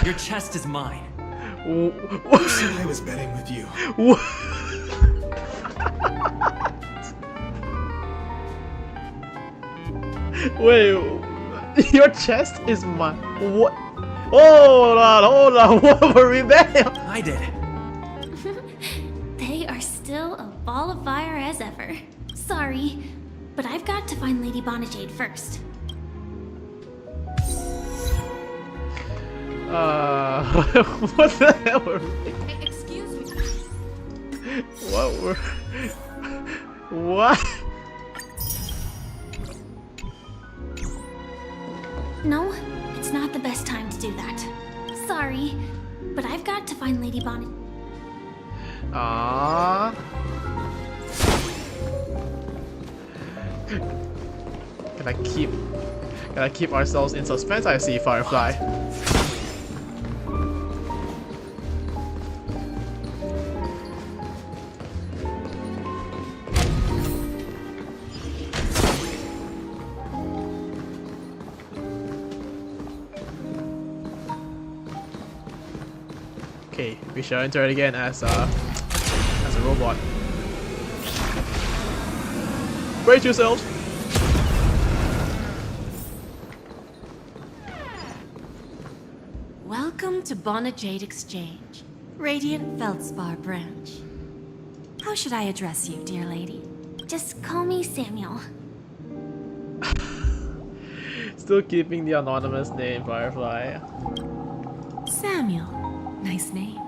your chest is mine. Who said I was betting with you? Wait, your chest is mine. What? Hold on. What were we betting? I did. They are still a ball of fire as ever. Sorry, but I've got to find Lady Bonajade first. What the hell were we? Excuse me. What were... What? No, it's not the best time to do that. Sorry, but I've got to find Lady Bonnet. Ah. Can I keep ourselves in suspense? I see Firefly. Okay, we shall enter it again as a robot. Brace yourselves! Welcome to Bonajade Exchange, Radiant Feldspar branch. How should I address you, dear lady? Just call me Samuel. Still keeping the anonymous name, Firefly. Samuel. Nice name.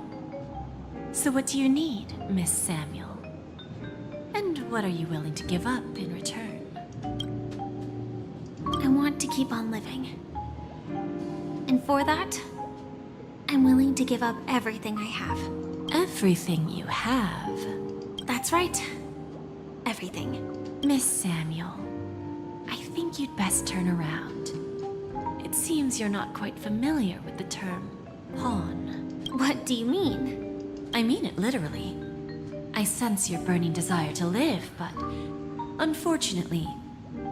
So what do you need, Miss Samuel? And what are you willing to give up in return? I want to keep on living. And for that, I'm willing to give up everything I have. Everything you have? That's right. Everything. Miss Samuel, I think you'd best turn around. It seems you're not quite familiar with the term pawn. What do you mean? I mean it literally. I sense your burning desire to live, but unfortunately,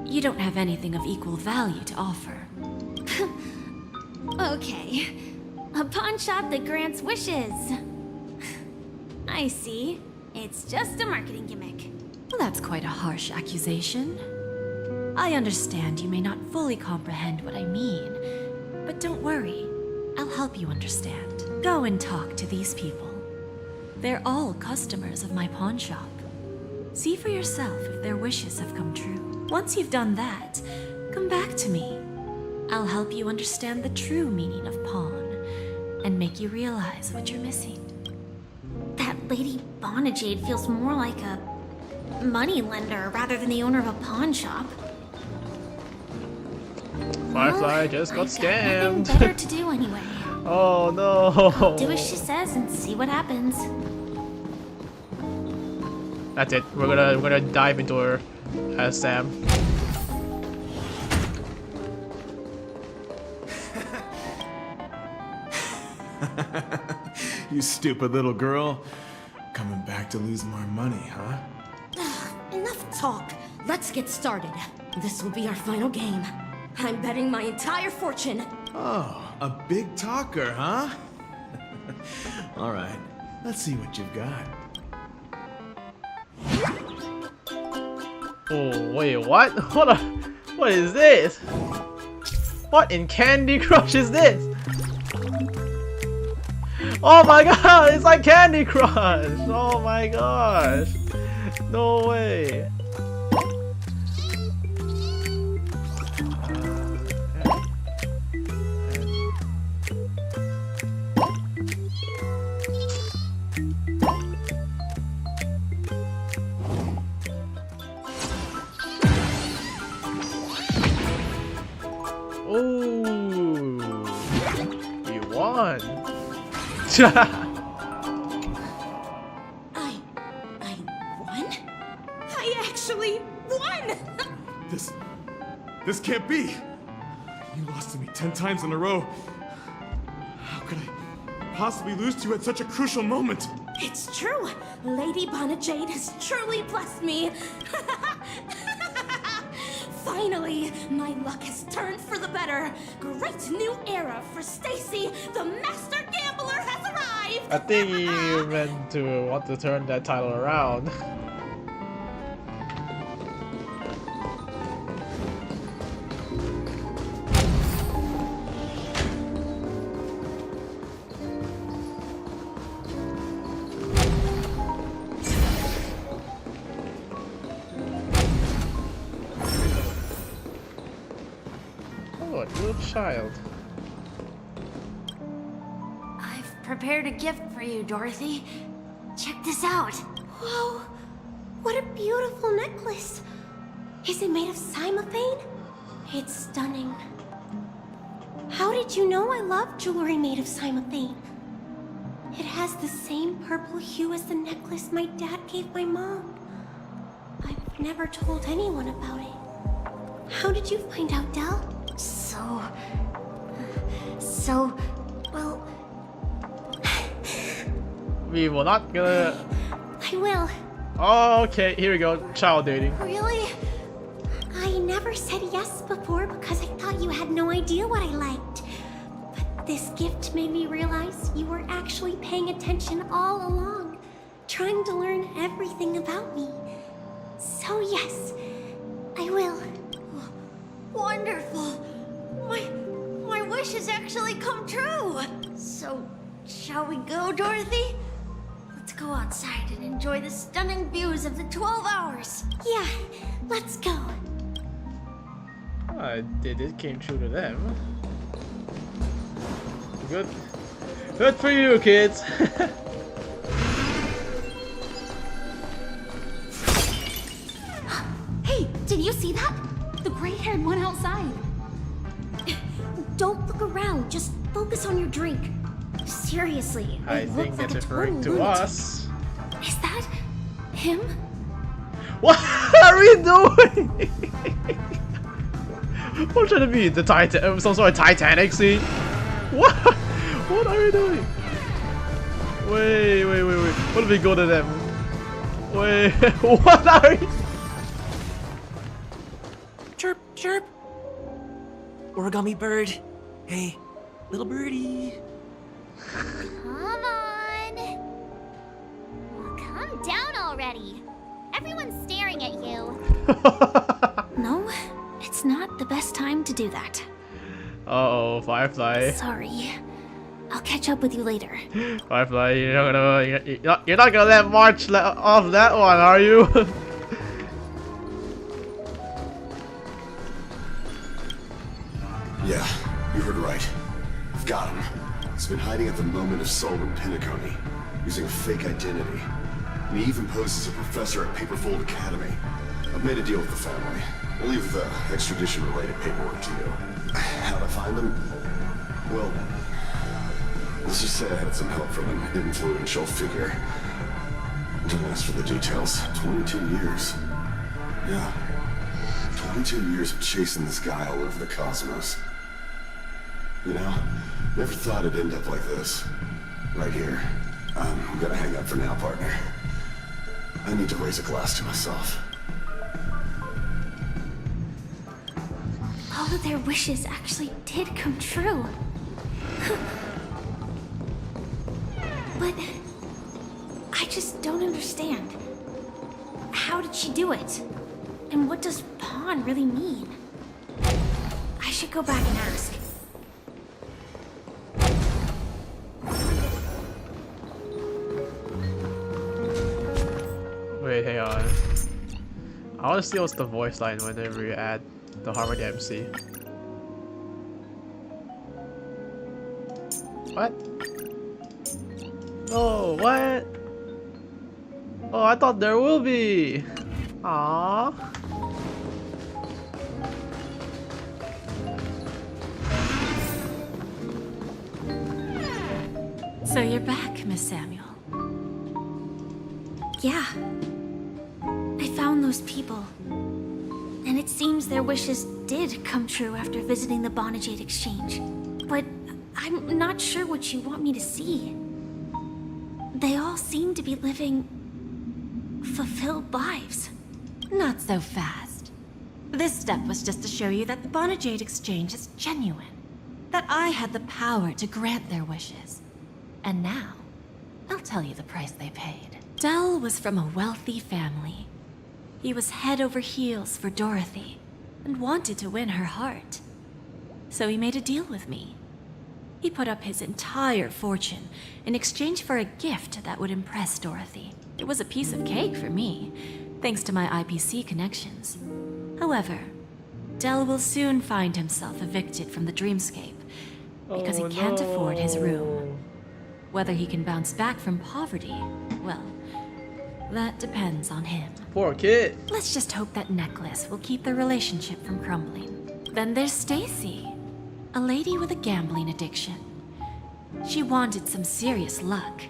you don't have anything of equal value to offer. Okay. A pawn shop that grants wishes. I see. It's just a marketing gimmick. Well, that's quite a harsh accusation. I understand you may not fully comprehend what I mean, but don't worry. I'll help you understand. Go and talk to these people. They're all customers of my pawn shop. See for yourself if their wishes have come true. Once you've done that, come back to me. I'll help you understand the true meaning of pawn and make you realize what you're missing. That Lady Bonajade feels more like a money lender rather than the owner of a pawn shop. Firefly just got scammed. Nothing better to do anyway. Oh no. I'll do as she says and see what happens. That's it. We're gonna dive into her as Sam. You stupid little girl. Coming back to lose more money, huh? Enough talk. Let's get started. This will be our final game. I'm betting my entire fortune. Oh, a big talker, huh? All right, let's see what you've got. Oh wait, what? What is this? What in Candy Crush is this? Oh my god, it's like Candy Crush! Oh my gosh! No way! Ooh, you won. I won? I actually won! This can't be. You lost 10 times in a row. How could I possibly lose to you at such a crucial moment? It's true. Lady Bonajade has truly blessed me. Finally, my luck has turned for the better. Great new era for Stacy. The master gambler has arrived. I think you meant to want to turn that title around. Oh, a little child. I've prepared a gift for you, Dorothy. Check this out. Whoa! What a beautiful necklace! Is it made of cymophane? It's stunning. How did you know I love jewelry made of cymophane? It has the same purple hue as the necklace my dad gave my mom. I've never told anyone about it. How did you find out, Del? Well... We will not gonna... I will. Oh, okay, here we go. Child dating. Really? I never said yes before because I thought you had no idea what I liked. But this gift made me realize you were actually paying attention all along, trying to learn everything about me. So yes, I will. Wonderful! My wish has actually come true! So, shall we go, Dorothy? Let's go outside and enjoy the stunning views of the 12 hours! Yeah, let's go. It came true to them. Good. Good for you, kids! Hey, did you see that? The gray-haired one outside. Don't look around, just focus on your drink. Seriously, I it think looks like that's a total referring to lunatic. us. Is that him? What are we doing? What should it be? The Titan, some sort of Titanic scene? What? What are we doing? Wait. What if we go to them? Wait, what are we? Chirp, chirp. Origami bird. Hey, little birdie. Come on! Well, calm down already. Everyone's staring at you. No, it's not the best time to do that. Uh-oh, Firefly. Sorry. I'll catch up with you later. Firefly, you're not gonna let March off that one, are you? Yeah, you heard right. I've got him. He's been hiding at the moment of soul in Penacony, using a fake identity. And he even poses as a professor at Paperfold Academy. I've made a deal with the family. I'll leave the extradition-related paperwork to you. How'd I find him? Well, let's just say I had some help from an influential figure. Don't ask for the details. 22 years. Yeah. 22 years of chasing this guy all over the cosmos. You know, never thought it'd end up like this. Right here. I'm gonna hang up for now, partner. I need to raise a glass to myself. All of their wishes actually did come true. But I just don't understand. How did she do it? And what does pawn really mean? I should go back and ask. Wait, hang on. I want to see what's the voice line whenever you add the Harmony MC. What? Oh, what? Oh, I thought there will be. Aww. So you're back, Miss Samuel. Yeah. I found those people. And it seems their wishes did come true after visiting the Bonajade Exchange. But I'm not sure what you want me to see. They all seem to be living fulfilled lives. Not so fast. This step was just to show you that the Bonajade Exchange is genuine. That I had the power to grant their wishes. And now, I'll tell you the price they paid. Dell was from a wealthy family. He was head over heels for Dorothy, and wanted to win her heart. So he made a deal with me. He put up his entire fortune in exchange for a gift that would impress Dorothy. It was a piece of cake for me, thanks to my IPC connections. However, Dell will soon find himself evicted from the dreamscape because he can't afford his room. Whether he can bounce back from poverty, well, that depends on him. Poor kid. Let's just hope that necklace will keep their relationship from crumbling. Then there's Stacy, a lady with a gambling addiction. She wanted some serious luck,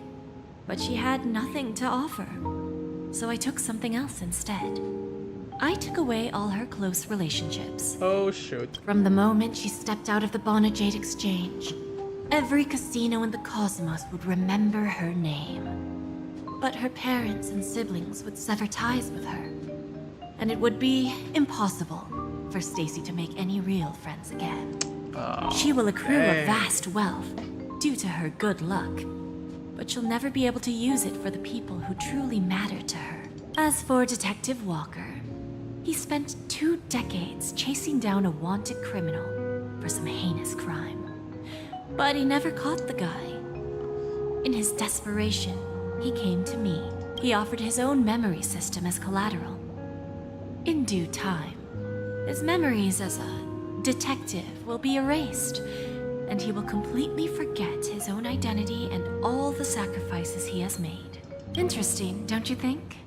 but she had nothing to offer. So I took something else instead. I took away all her close relationships. Oh shoot. From the moment she stepped out of the Bonajade Exchange, every casino in the cosmos would remember her name. But her parents and siblings would sever ties with her, and it would be impossible for Stacy to make any real friends again. She will accrue a vast wealth due to her good luck, but she'll never be able to use it for the people who truly matter to her. As for Detective Walker, he spent 2 decades chasing down a wanted criminal for some heinous crime. But he never caught the guy. In his desperation, he came to me. He offered his own memory system as collateral. In due time, his memories as a detective will be erased, and he will completely forget his own identity and all the sacrifices he has made. Interesting, don't you think?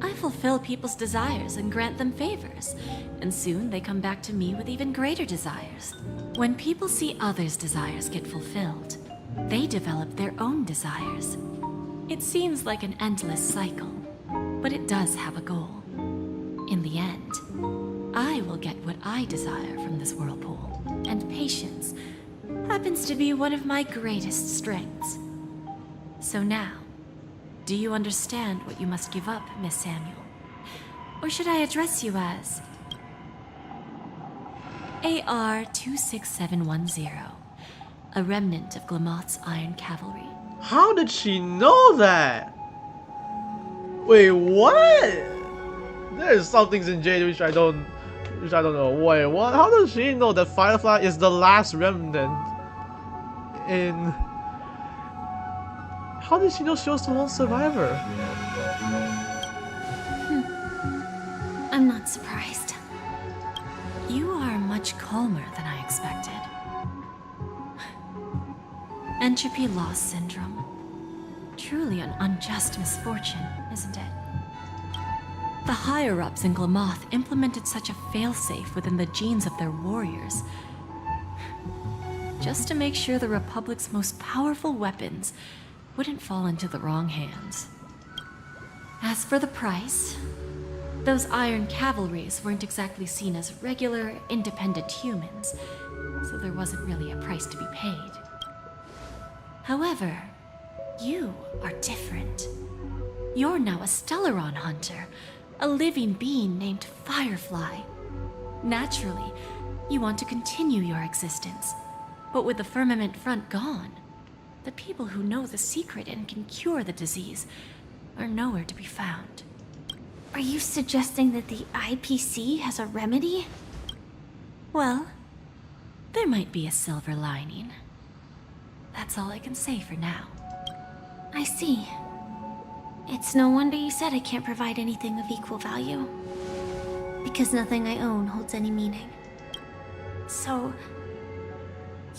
I fulfill people's desires and grant them favors, and soon they come back to me with even greater desires. When people see others' desires get fulfilled, they develop their own desires. It seems like an endless cycle, but it does have a goal. In the end, I will get what I desire from this whirlpool, and patience happens to be one of my greatest strengths. So now, do you understand what you must give up, Miss Samuel? Or should I address you as AR-26710, a remnant of Glamoth's Iron Cavalry? How did she know that? Wait, what? There's some things in Jade which I don't know. Wait, what? How does she know that Firefly is the last remnant in... How did she know she was the lone survivor? I'm not surprised. You are much calmer than I expected. Entropy loss syndrome. Truly an unjust misfortune, isn't it? The higher-ups in Glamoth implemented such a failsafe within the genes of their warriors, just to make sure the Republic's most powerful weapons wouldn't fall into the wrong hands. As for the price, those Iron Cavalries weren't exactly seen as regular, independent humans, so there wasn't really a price to be paid. However, you are different. You're now a Stellaron hunter, a living being named Firefly. Naturally, you want to continue your existence, but with the Firmament Front gone, the people who know the secret and can cure the disease are nowhere to be found. Are you suggesting that the IPC has a remedy? Well, there might be a silver lining. That's all I can say for now. I see. It's no wonder you said I can't provide anything of equal value. Because nothing I own holds any meaning. So,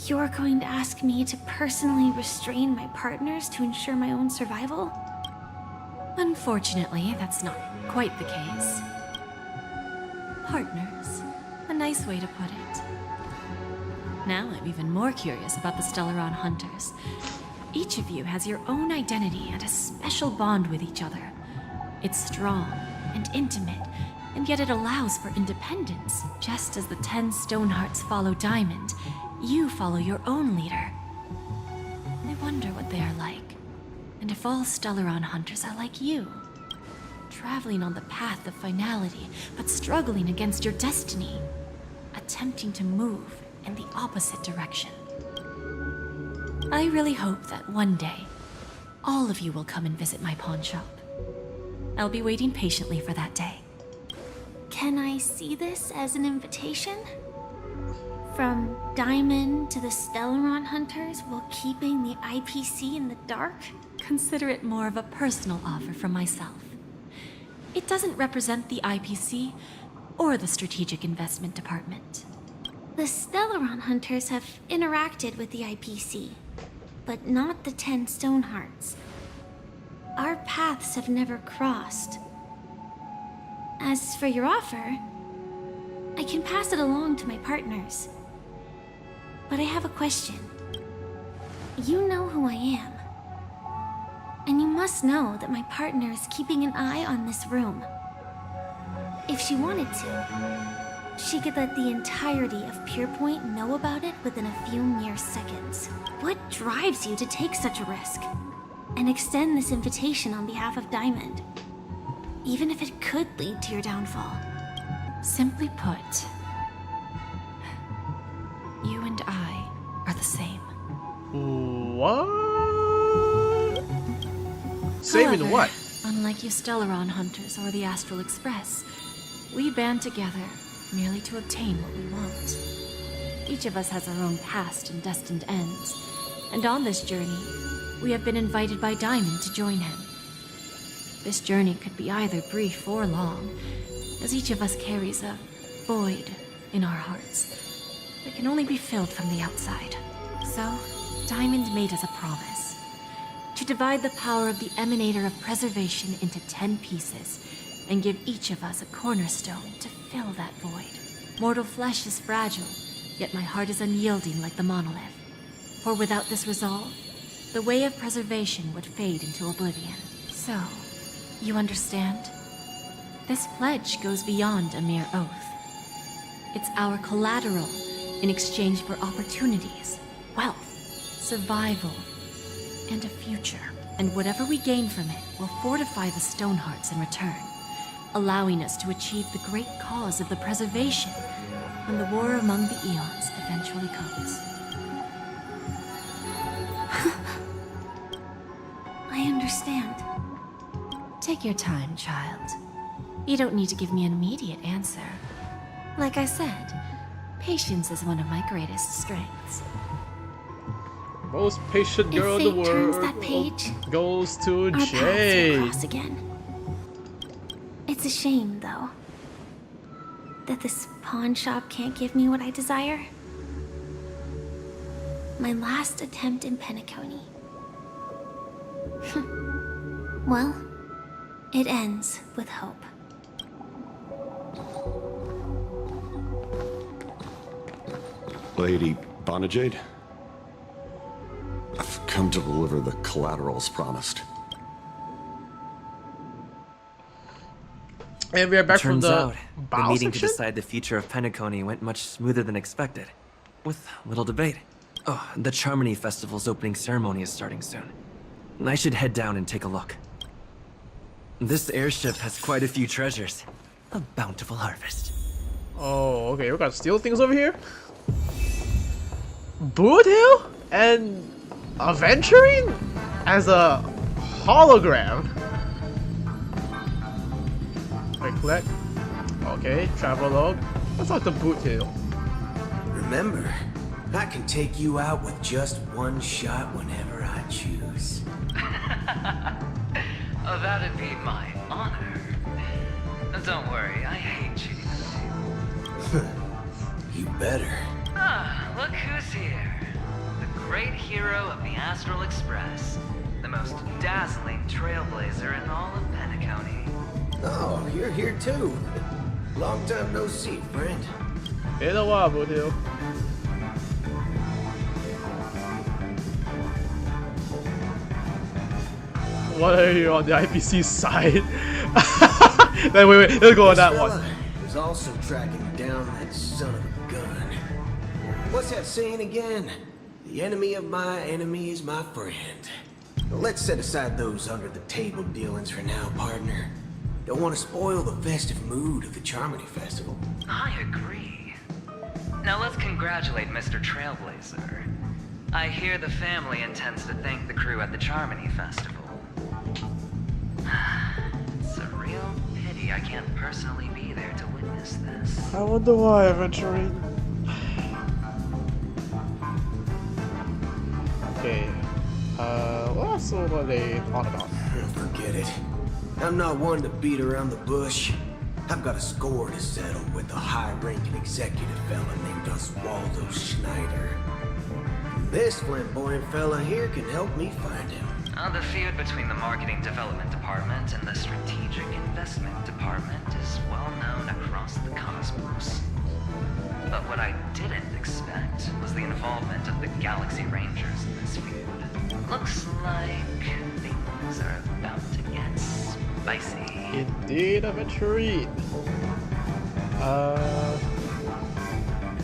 you're going to ask me to personally restrain my partners to ensure my own survival? Unfortunately, that's not quite the case. Partners. A nice way to put it. Now I'm even more curious about the Stellaron Hunters. Each of you has your own identity and a special bond with each other. It's strong and intimate, and yet it allows for independence. Just as the 10 Stonehearts follow Diamond, you follow your own leader. I wonder what they are like, and if all Stellaron hunters are like you. Traveling on the path of finality, but struggling against your destiny. Attempting to move in the opposite direction. I really hope that one day, all of you will come and visit my pawn shop. I'll be waiting patiently for that day. Can I see this as an invitation? From Diamond to the Stellaron hunters while keeping the IPC in the dark? Consider it more of a personal offer from myself. It doesn't represent the IPC or the Strategic Investment Department. The Stellaron hunters have interacted with the IPC, but not the 10 Stonehearts. Our paths have never crossed. As for your offer, I can pass it along to my partners. But I have a question. You know who I am. And you must know that my partner is keeping an eye on this room. If she wanted to, she could let the entirety of Purepoint know about it within a few mere seconds. What drives you to take such a risk? And extend this invitation on behalf of Diamond? Even if it could lead to your downfall. Simply put, you and I are the same. What? Same in what? Unlike you Stellaron hunters or the Astral Express, we band together merely to obtain what we want. Each of us has our own past and destined ends, and on this journey, we have been invited by Diamond to join him. This journey could be either brief or long, as each of us carries a void in our hearts that can only be filled from the outside. So, Diamond made us a promise to divide the power of the Emanator of Preservation into 10 pieces and give each of us a cornerstone to fill that void. Mortal flesh is fragile, yet my heart is unyielding like the monolith. For without this resolve, the way of preservation would fade into oblivion. So, you understand? This pledge goes beyond a mere oath. It's our collateral in exchange for opportunities, wealth, survival, and a future. And whatever we gain from it will fortify the Stonehearts in return, allowing us to achieve the great cause of the preservation when the war among the eons eventually comes. I understand. Take your time, child. You don't need to give me an immediate answer. Like I said, patience is one of my greatest strengths. Most patient girl in the world turns that page, goes to our paths will Jade. cross again. It's a shame, though, that this pawn shop can't give me what I desire. My last attempt in Penacony. Well, it ends with hope. Lady Bonajade? I've come to deliver the collaterals promised. And we are back from Turns the out, the bow meeting section? to decide the future of Penacony went much smoother than expected, with little debate. Oh, the Charmony Festival's opening ceremony is starting soon. I should head down and take a look. This airship has quite a few treasures. A bountiful harvest. Oh, okay, we got steal things over here. Boot Hill and Aventurine as a hologram. Wait, collect. Okay, travel log. Let's talk to Boot Hill. Remember, I can take you out with just one shot whenever I choose. Oh, that'd be my honor. Don't worry, I hate cheating. You better. Ah, look who's here. The great hero of the Astral Express. The most dazzling trailblazer in all of Penacony. Oh, you're here too. Long time no see, friend. Been a while, Boot Hill. What are you on the IPC side? Wait, let's go on that This one. fella is also tracking down that son of a gun. What's that saying again? The enemy of my enemy is my friend. Let's set aside those under-the-table dealings for now, partner. Don't want to spoil the festive mood of the Charmony Festival. I agree. Now let's congratulate Mr. Trailblazer. I hear the family intends to thank the crew at the Charmony Festival. It's a real pity I can't personally be there to witness this. I wonder why, Aventurine. Okay. What are they on about? Forget it. I'm not one to beat around the bush. I've got a score to settle with a high-ranking executive fella named Oswaldo Schneider. This flamboyant fella here can help me find him. The feud between the Marketing Development Department and the Strategic Investment Department is well known across the cosmos. But what I didn't expect was the involvement of the Galaxy Rangers in this feud. Looks like things are about to get spicy. Indeed, Aventurine.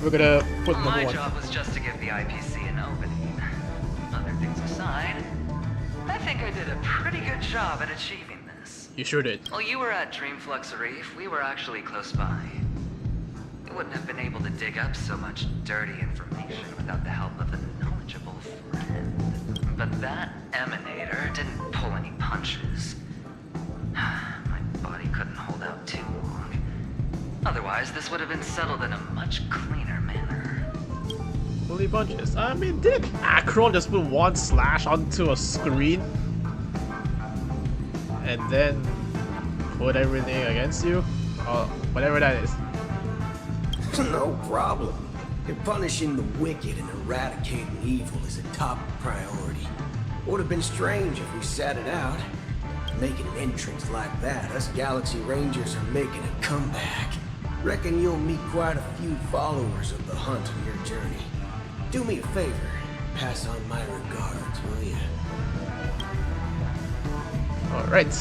We're gonna put number My one. job was just to give the IPC an opening. Other things aside, I think I did a pretty good job at achieving this. You sure did. While you were at Dreamflux Reef, we were actually close by. You wouldn't have been able to dig up so much dirty information without the help of a knowledgeable friend. But that emanator didn't pull any punches. My body couldn't hold out too long. Otherwise, this would have been settled in a much cleaner manner. Holy bunches. I mean, did Akron just put one slash onto a screen? And then put everything against you? Or whatever that is. No problem. If punishing the wicked and eradicating evil is a top priority. Would have been strange if we sat it out. Making an entrance like that, us Galaxy Rangers are making a comeback. Reckon you'll meet quite a few followers of the hunt on your journey. Do me a favor, pass on my regards, will you? Alright.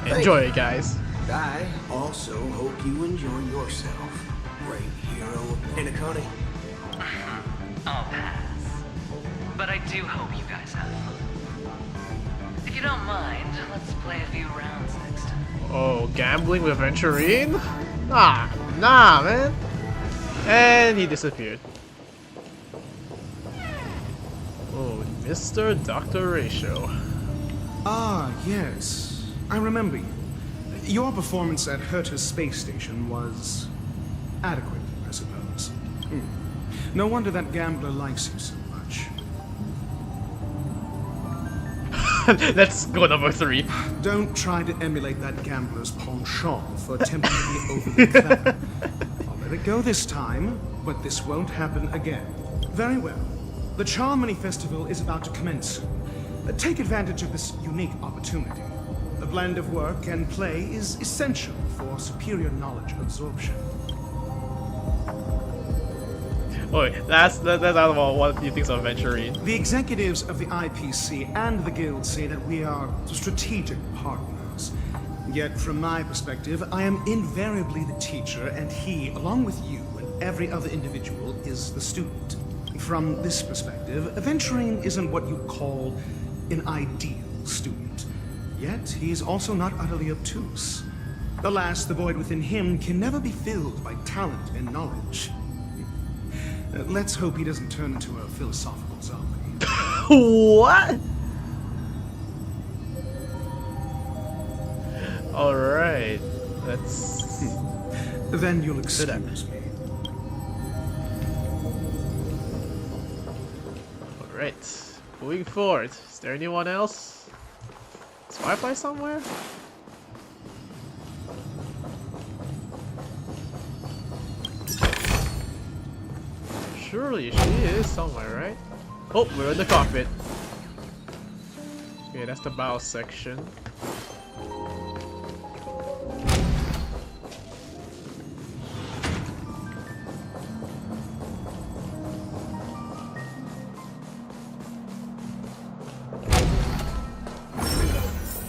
Enjoy it, guys. I also hope you enjoy yourself, great hero of Penacony. I'll pass. But I do hope you guys have fun. If you don't mind, let's play a few rounds next time. Oh, gambling with Aventurine? Nah, man. And he disappeared. Oh, Mr. Dr. Ratio. Ah, yes. I remember you. Your performance at Herta's space station was adequate, I suppose. No wonder that gambler likes you so much. Let's go number 3. Don't try to emulate that gambler's penchant for attempting to be overly clever. I'll let it go this time, but this won't happen again. Very well. The Charmony Festival is about to commence. Take advantage of this unique opportunity. The blend of work and play is essential for superior knowledge absorption. Oh, that's not about what you think of Aventurine. The executives of the IPC and the Guild say that we are strategic partners. Yet, from my perspective, I am invariably the teacher, and he, along with you and every other individual, is the student. From this perspective, Aventurine isn't what you'd call an ideal student. Yet, he is also not utterly obtuse. Alas, the void within him can never be filled by talent and knowledge. Let's hope he doesn't turn into a philosophical zombie. What? Alright, let's... Then you'll excuse me. Alright, moving forward. Is there anyone else? Is Firefly somewhere? Surely she is somewhere, right? Oh, we're in the cockpit. Okay, that's the bow section.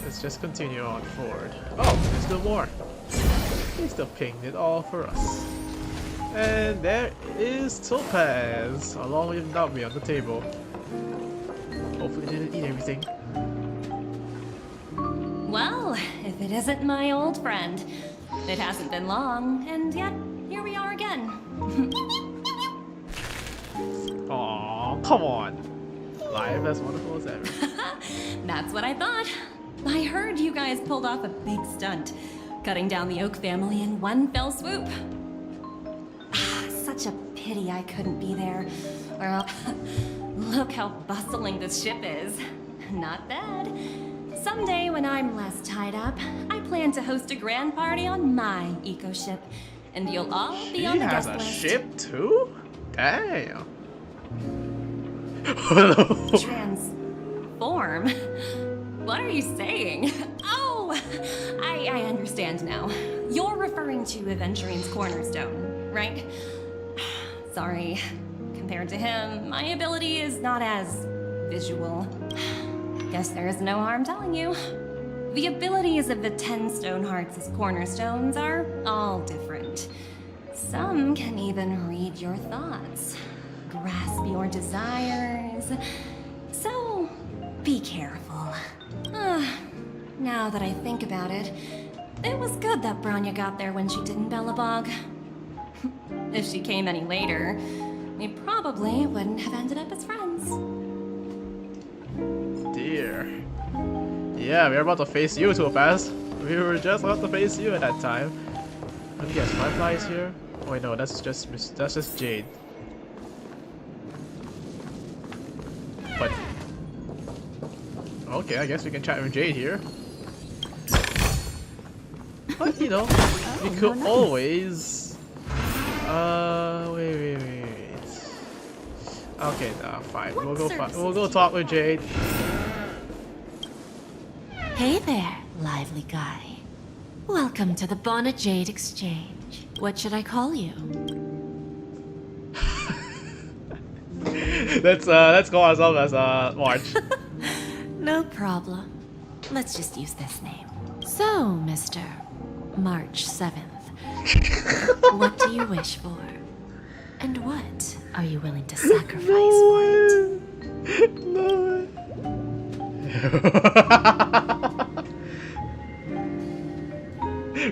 Let's just continue on forward. Oh, there's still more. They still pinged it all for us. And there is Topaz, along with Naomi on the table. Hopefully they didn't eat everything. Well, if it isn't my old friend. It hasn't been long, and yet, here we are again. Aw, come on. Life as wonderful as ever. That's what I thought. I heard you guys pulled off a big stunt, cutting down the Oak family in one fell swoop. Such a pity I couldn't be there. Well, look how bustling this ship is. Not bad. Someday when I'm less tied up, I plan to host a grand party on my eco-ship. And you'll all be on the guest list. She has a ship too? Damn. Transform? What are you saying? Oh, I understand now. You're referring to Aventurine's cornerstone, right? Sorry. Compared to him, my ability is not as visual. Guess there's no harm telling you. The abilities of the 10 Stonehearts' cornerstones are all different. Some can even read your thoughts, grasp your desires. So, be careful. Now that I think about it, it was good that Branya got there when she didn't, Bellabog. If she came any later, we probably wouldn't have ended up as friends. Dear. Yeah, we're about to face you, Topaz. We were just about to face you at that time. Let me guess, Firefly is here? Oh wait, no, that's just Jade. But okay, I guess we can chat with Jade here. But you know, we could always. Wait. Okay, fine. We'll go talk with Jade. Hey there, lively guy. Welcome to the Bonnet Jade Exchange. What should I call you? Let's call ourselves as March. No problem. Let's just use this name. So, Mr. March 7th, what do you wish for? And what are you willing to sacrifice for it? No.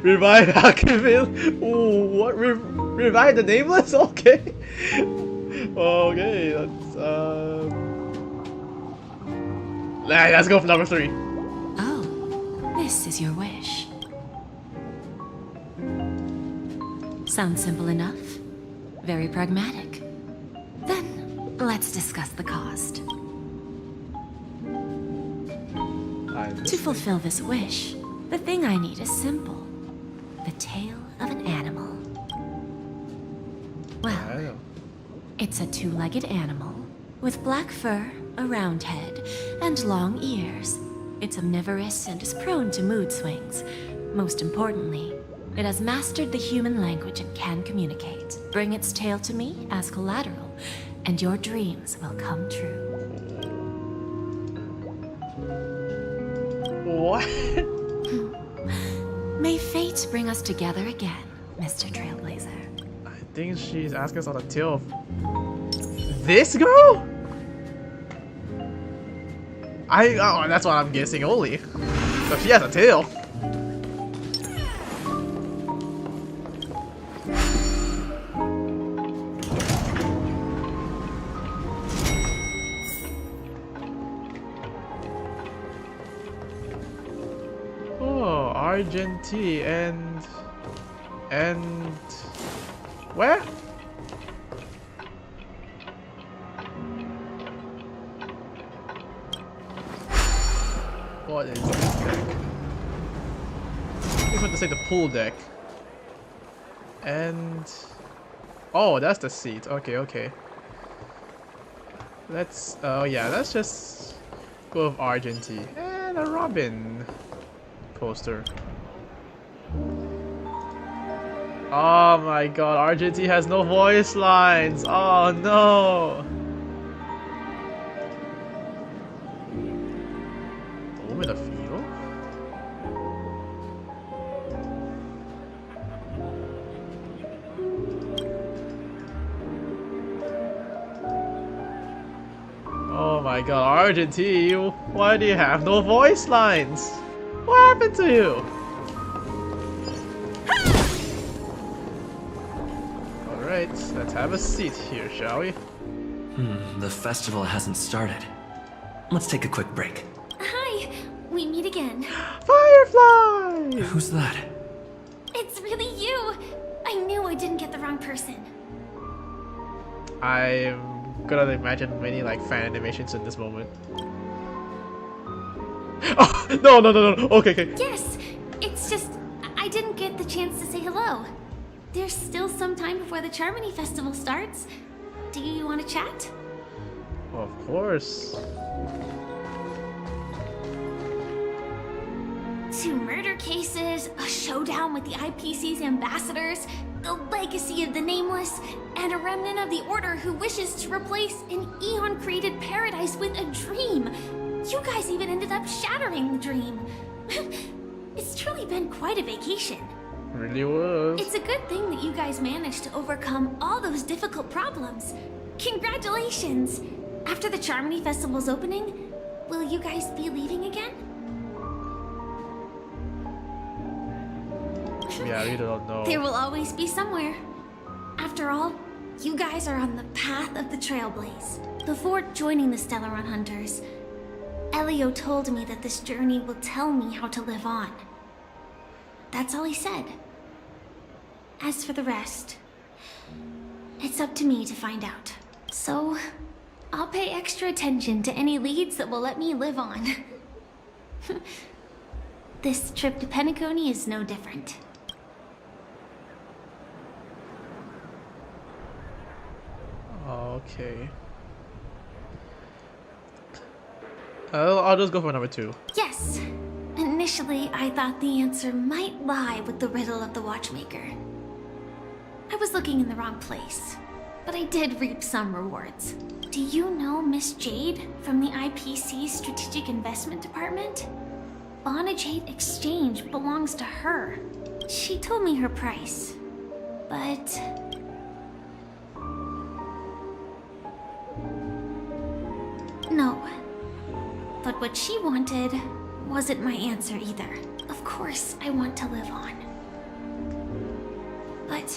Revive Alchemist? Ooh, what? Revive the Nameless? Okay. Okay, let's go for number 3. Oh, this is your wish. Sounds simple enough. Very pragmatic. Then, let's discuss the cost. To fulfill this wish, the thing I need is simple. The tail of an animal. Well, it's a 2-legged animal with black fur, a round head, and long ears. It's omnivorous and is prone to mood swings. Most importantly, it has mastered the human language and can communicate. Bring its tail to me as collateral, and your dreams will come true. What? May fate bring us together again, Mr. Trailblazer. I think she's asking us on the tail of this girl? Oh, that's what I'm guessing only. So she has a tail. Oh, Argentine and where? What is this deck? I want to say the pool deck. And oh, that's the seat. Okay. Let's let's just go with Argentine and a Robin poster. Oh my god, Argentine has no voice lines. Oh no. With a feel? my god, Argentine, why do you have no voice lines? What happened to you? Alright, let's have a seat here, shall we? The festival hasn't started. Let's take a quick break. Hi, we meet again. Firefly! Who's that? It's really you. I knew I didn't get the wrong person. I'm gonna imagine many like fan animations in this moment. Oh no! Okay. Yes, it's just I didn't get the chance to say hello. There's still some time before the Charmony Festival starts. Do you want to chat? Of course. 2 murder cases, a showdown with the IPC's ambassadors, the legacy of the Nameless, and a remnant of the Order who wishes to replace an Eon-created paradise with a dream. You guys even ended up shattering the dream. It's truly been quite a vacation. Really was. It's a good thing that you guys managed to overcome all those difficult problems. Congratulations! After the Charmony Festival's opening, will you guys be leaving again? Yeah, I really don't know. There will always be somewhere. After all, you guys are on the path of the Trailblaze. Before joining the Stellaron Hunters, Elio told me that this journey will tell me how to live on. That's all he said. As for the rest, it's up to me to find out. So, I'll pay extra attention to any leads that will let me live on. This trip to Penacony is no different. Okay. I'll just go for number 2. Yes. Initially, I thought the answer might lie with the riddle of the Watchmaker. I was looking in the wrong place, but I did reap some rewards. Do you know Miss Jade from the IPC's Strategic Investment Department? Bonajade Exchange belongs to her. She told me her price, but... No. But what she wanted wasn't my answer either. Of course, I want to live on. But...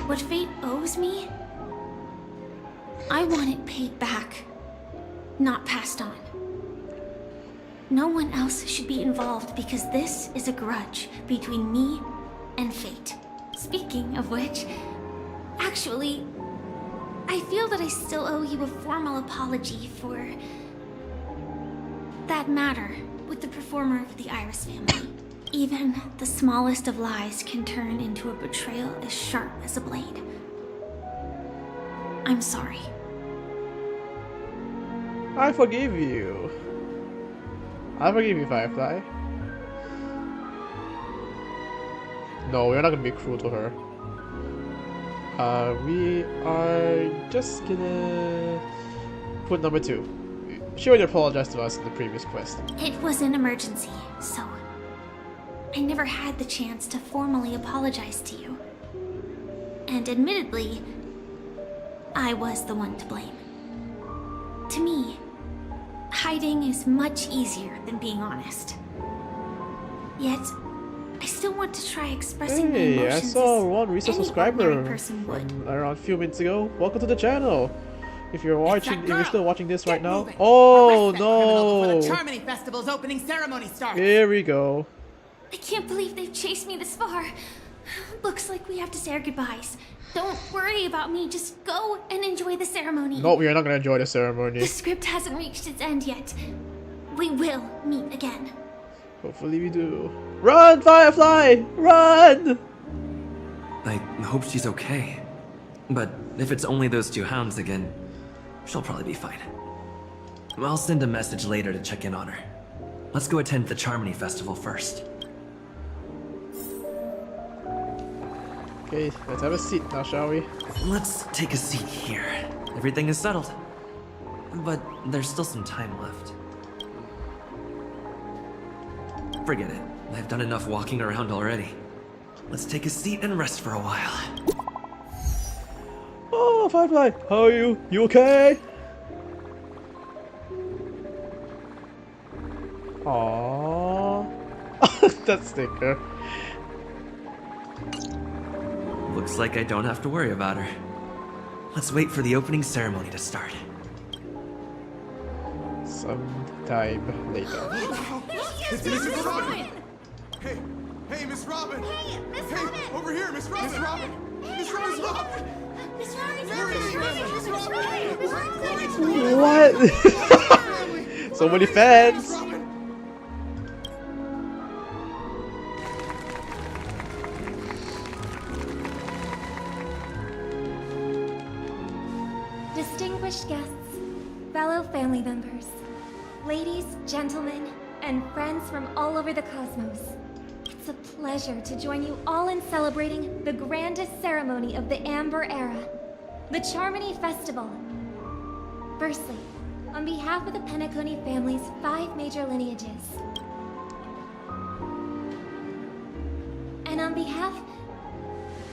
what fate owes me? I want it paid back, not passed on. No one else should be involved because this is a grudge between me and fate. Speaking of which, actually, I feel that I still owe you a formal apology for that matter with the performer of the Iris family. Even the smallest of lies can turn into a betrayal as sharp as a blade. I'm sorry. I forgive you. I forgive you, Firefly. No, we're not gonna be cruel to her. We are just gonna put number 2. She already apologized to us in the previous quest. It was an emergency, so I never had the chance to formally apologize to you. And admittedly, I was the one to blame. To me, hiding is much easier than being honest. Yet, I still want to try expressing my Hey, I emotions saw as one recent any subscriber ordinary person would. around a few minutes ago. Welcome to the channel. If you're watching, if you're still watching this right now. moving. Oh Before the no! Charmony Festival's opening ceremony starts. Here we go. I can't believe they've chased me this far. Looks like we have to say our goodbyes. Don't worry about me, just go and enjoy the ceremony. No, we are not gonna enjoy the ceremony. The script hasn't reached its end yet. We will meet again. Hopefully we do. Run, Firefly! Run! I hope she's okay. But if it's only those 2 hounds again, she'll probably be fine. I'll send a message later to check in on her. Let's go attend the Charmony Festival first. Okay, let's have a seat now, shall we? Let's take a seat here. Everything is settled. But there's still some time left. Forget it. I've done enough walking around already. Let's take a seat and rest for a while. Oh, Firefly, how are you? You okay? Aww. That sticker. Looks like I don't have to worry about her. Let's wait for the opening ceremony to start. Sometime later. It's Miss Robin! Hey, hey, Miss Robin! Hey, Miss Hey, Robin! over here, Miss Robin! Miss Robin! Miss Robin, look! Miss Robin! Miss Robin! What? So many fans! Distinguished guests, fellow family members, ladies, gentlemen, and friends from all over the cosmos. It's a pleasure to join you all in celebrating the grandest ceremony of the Amber Era, the Charmony Festival. Firstly, on behalf of the Penacony family's 5 major lineages, and on behalf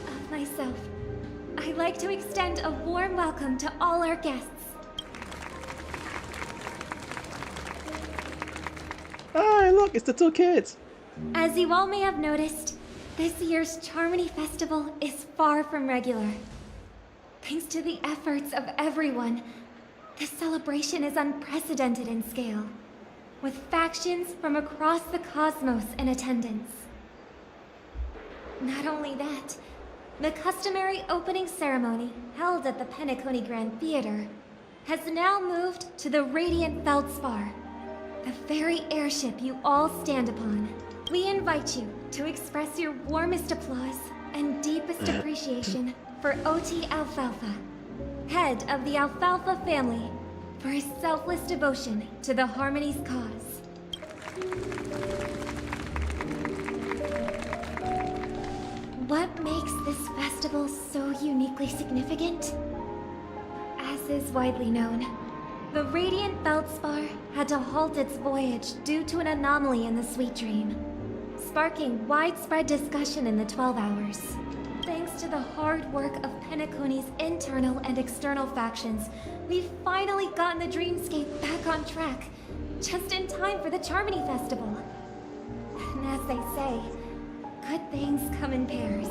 of myself, I'd like to extend a warm welcome to all our guests. Ah, look, it's the 2 kids. As you all may have noticed, this year's Charmony Festival is far from regular. Thanks to the efforts of everyone, this celebration is unprecedented in scale, with factions from across the cosmos in attendance. Not only that, the customary opening ceremony held at the Penacony Grand Theater has now moved to the Radiant Feldspar, the very airship you all stand upon. We invite you to express your warmest applause and deepest appreciation for OT Alfalfa, head of the Alfalfa family, for his selfless devotion to the Harmony's cause. What makes this festival so uniquely significant? As is widely known, the Radiant Feldspar had to halt its voyage due to an anomaly in the Sweet Dream, sparking widespread discussion in the 12 Hours. Thanks to the hard work of Penacony's internal and external factions, we've finally gotten the dreamscape back on track, just in time for the Charmony Festival. And as they say, good things come in pairs.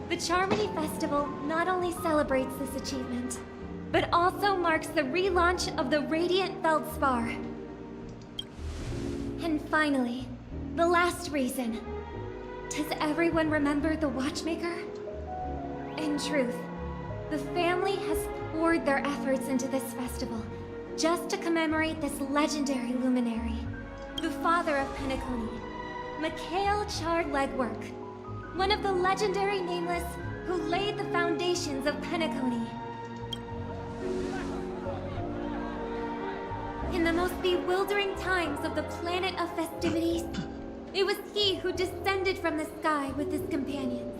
The Charmony Festival not only celebrates this achievement, but also marks the relaunch of the Radiant Feldspar. And finally, the last reason. Does everyone remember the Watchmaker? In truth, the family has poured their efforts into this festival just to commemorate this legendary luminary, the father of Penacony, Mikhail Chard-Legwork, one of the legendary Nameless who laid the foundations of Penacony. In the most bewildering times of the planet of festivities, it was he who descended from the sky with his companions,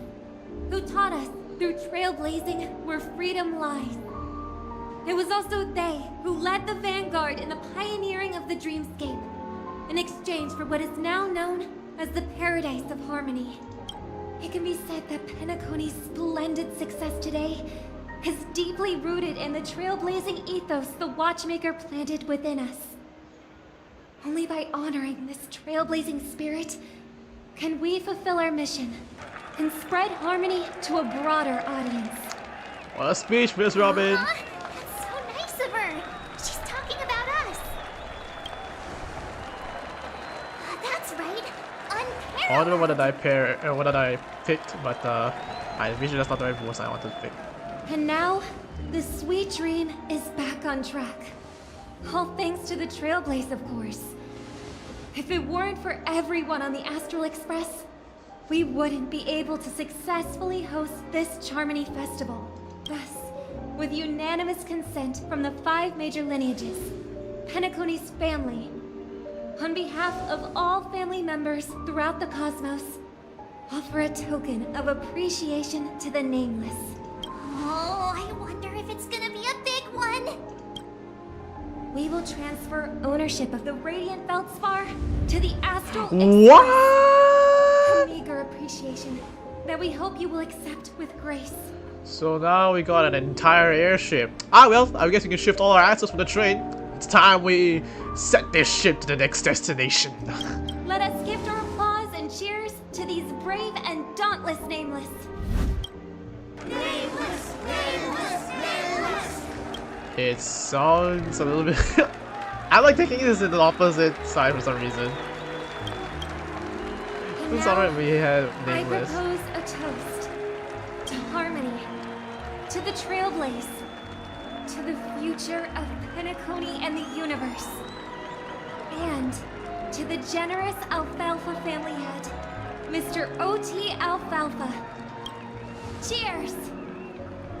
who taught us through trailblazing where freedom lies. It was also they who led the vanguard in the pioneering of the dreamscape, in exchange for what is now known as the Paradise of Harmony. It can be said that Penacony's splendid success today is deeply rooted in the trailblazing ethos the Watchmaker planted within us. Only by honoring this trailblazing spirit can we fulfill our mission and spread harmony to a broader audience. What a speech, Miss Robin! That's so nice of her. She's talking about us. That's right. I don't know what I picked, but I vision that's not the right voice I wanted to pick. And now, the sweet dream is back on track. All thanks to the Trailblaze, of course. If it weren't for everyone on the Astral Express, we wouldn't be able to successfully host this Charmony Festival. Thus, with unanimous consent from the 5 major lineages, Penacony's family, on behalf of all family members throughout the cosmos, offer a token of appreciation to the Nameless. Oh, I wonder if it's gonna be a big one. We will transfer ownership of the Radiant Feldspar to the Astral What? Express. A meager appreciation that we hope you will accept with grace. So now we got an entire airship. Ah well, I guess we can shift all our assets from the train. It's time we set this ship to the next destination. Let us gift our applause and cheers to these brave and dauntless nameless. It sounds a little bit... I like taking this in the opposite side for some reason. It's alright we have I nameless. propose a toast to harmony, to the trailblaze, to the future of Penacony and the universe, and to the generous Alfalfa family head, Mr. O.T. Alfalfa. Cheers!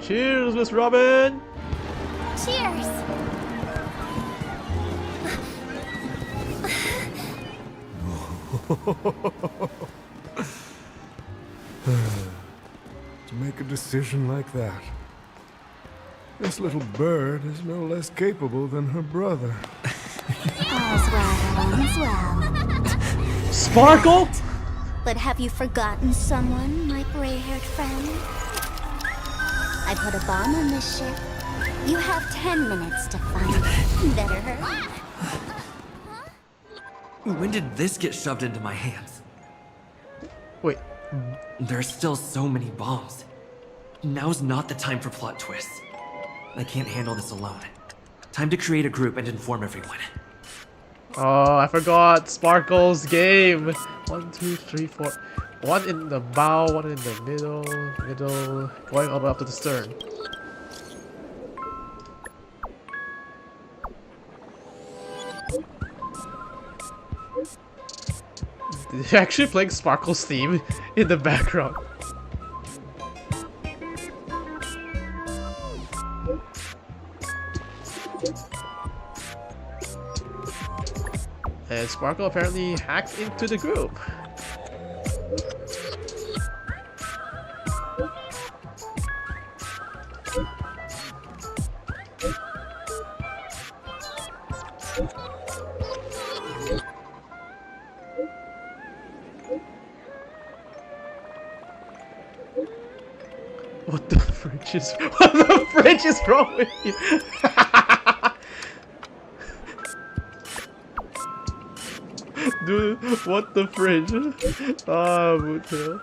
Cheers, Miss Robin! Cheers! To make a decision like that. This little bird is no less capable than her brother. All's well, all's well. Sparkle? But have you forgotten someone, my gray-haired friend? I put a bomb on this ship. You have 10 minutes to find it. Better hurry. When did this get shoved into my hands? Wait. There's still so many bombs. Now's not the time for plot twists. I can't handle this alone. Time to create a group and inform everyone. Oh, I forgot Sparkle's game. 1, 2, 3, 4. One in the bow, one in the middle, going all the way up to the stern. They're actually playing Sparkle's theme in the background. And Sparkle apparently hacked into the group. What the fridge is? What the fridge is wrong with you? Dude, what the fridge? Ah, Boothill.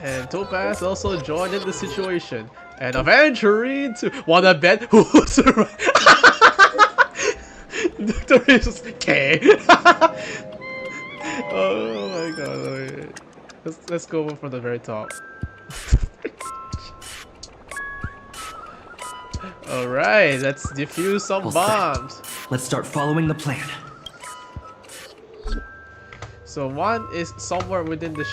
And Topaz also joined in the situation. And eventually to wanna bet who's right. There is K. Oh my god, wait. Let's go from the very top. Alright, let's defuse some All set. bombs. Let's start following the plan. So one is somewhere within the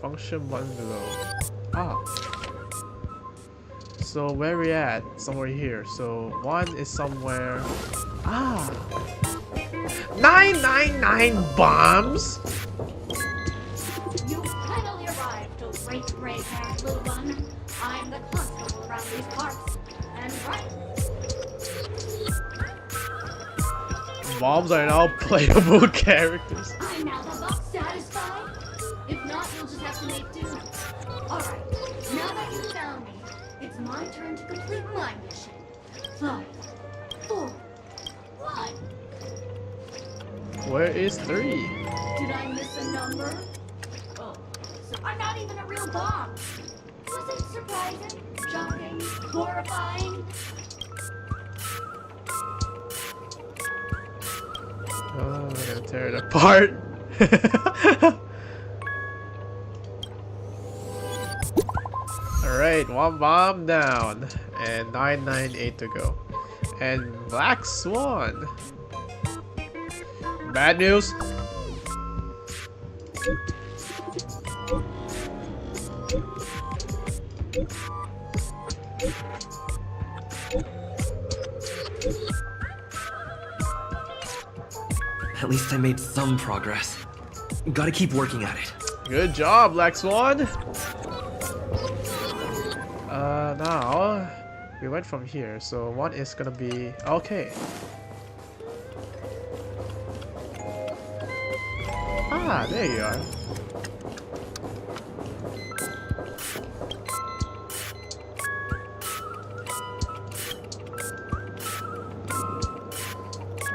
function button below. Ah. So where we at? Somewhere here. So one is somewhere. Ah. 999 bombs. You finally arrived, oh great gray-haired little one. I'm the constable around these parts. And right. Bombs are now playable characters. I'm now the box satisfied. If not, you'll just have to make do. Alright, now that you found me, it's my turn to complete my mission. 5, 4, 1. Where is 3? Did I miss a number? Oh, so I'm not even a real bomb. Was it surprising, shocking, horrifying? Oh, I'm gonna tear it apart. Alright, one bomb down. And 998 to go. And Black Swan. Bad news. At least I made some progress. Gotta keep working at it. Good job, Black Swan! Now we went from here, so one is gonna be okay. Ah, there you are.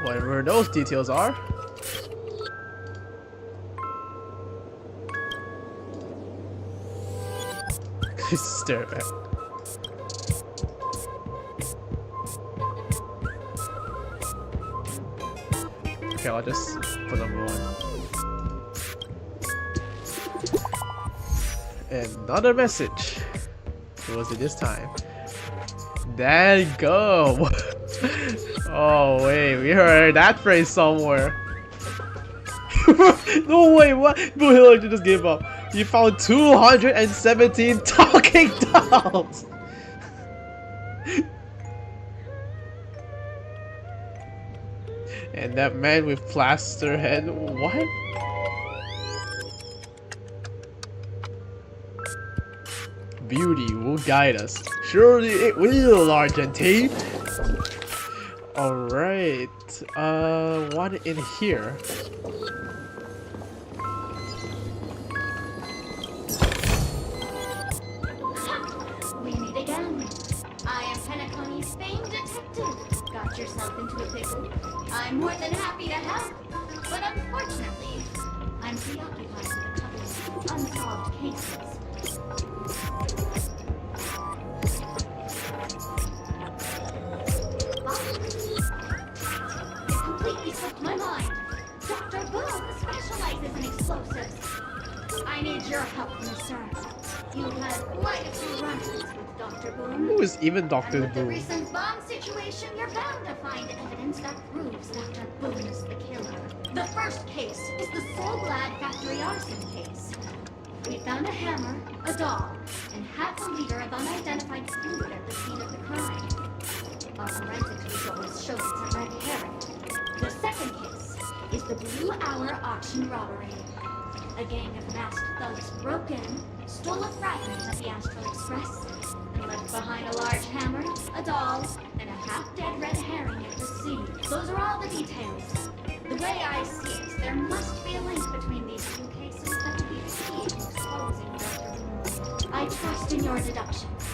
Whatever those details are. Stare back. Okay, I'll just put number one. Another message. Who was it this time? There you go. Oh wait, we heard that phrase somewhere. No way, what? Blue Hill just gave up. You found 217 talking dolls! And that man with plaster head, what? Beauty will guide us. Surely it will, Argentine! Alright, one in here. We meet again. I am Penacony's famed detective. Got yourself into a pickle? I'm more than happy to help. But unfortunately, I'm preoccupied with a couple of unsolved cases. It completely slipped my mind. Dr. Boom specializes in explosives. I need your help, sir. You've had quite a few run-ins with Dr. Boom. Who is even Dr. And with the Boom? recent bomb situation, you're bound to find evidence that proves Dr. Boom is the killer. The first case is the Soulglad factory arson case. We found a hammer, a doll, and half a liter of unidentified fluid at the scene of the crime. Our forensics results show it's a red herring. The second case is the Blue Hour auction robbery. A gang of masked thugs broke in, stole a fragment of the Astral Express, and left behind a large hammer, a doll, and a half-dead red herring at the scene. Those are all the details. The way I see it, there must be a link between these two cases that will be the key to exposing Dr. Boom. I trust in your deductions.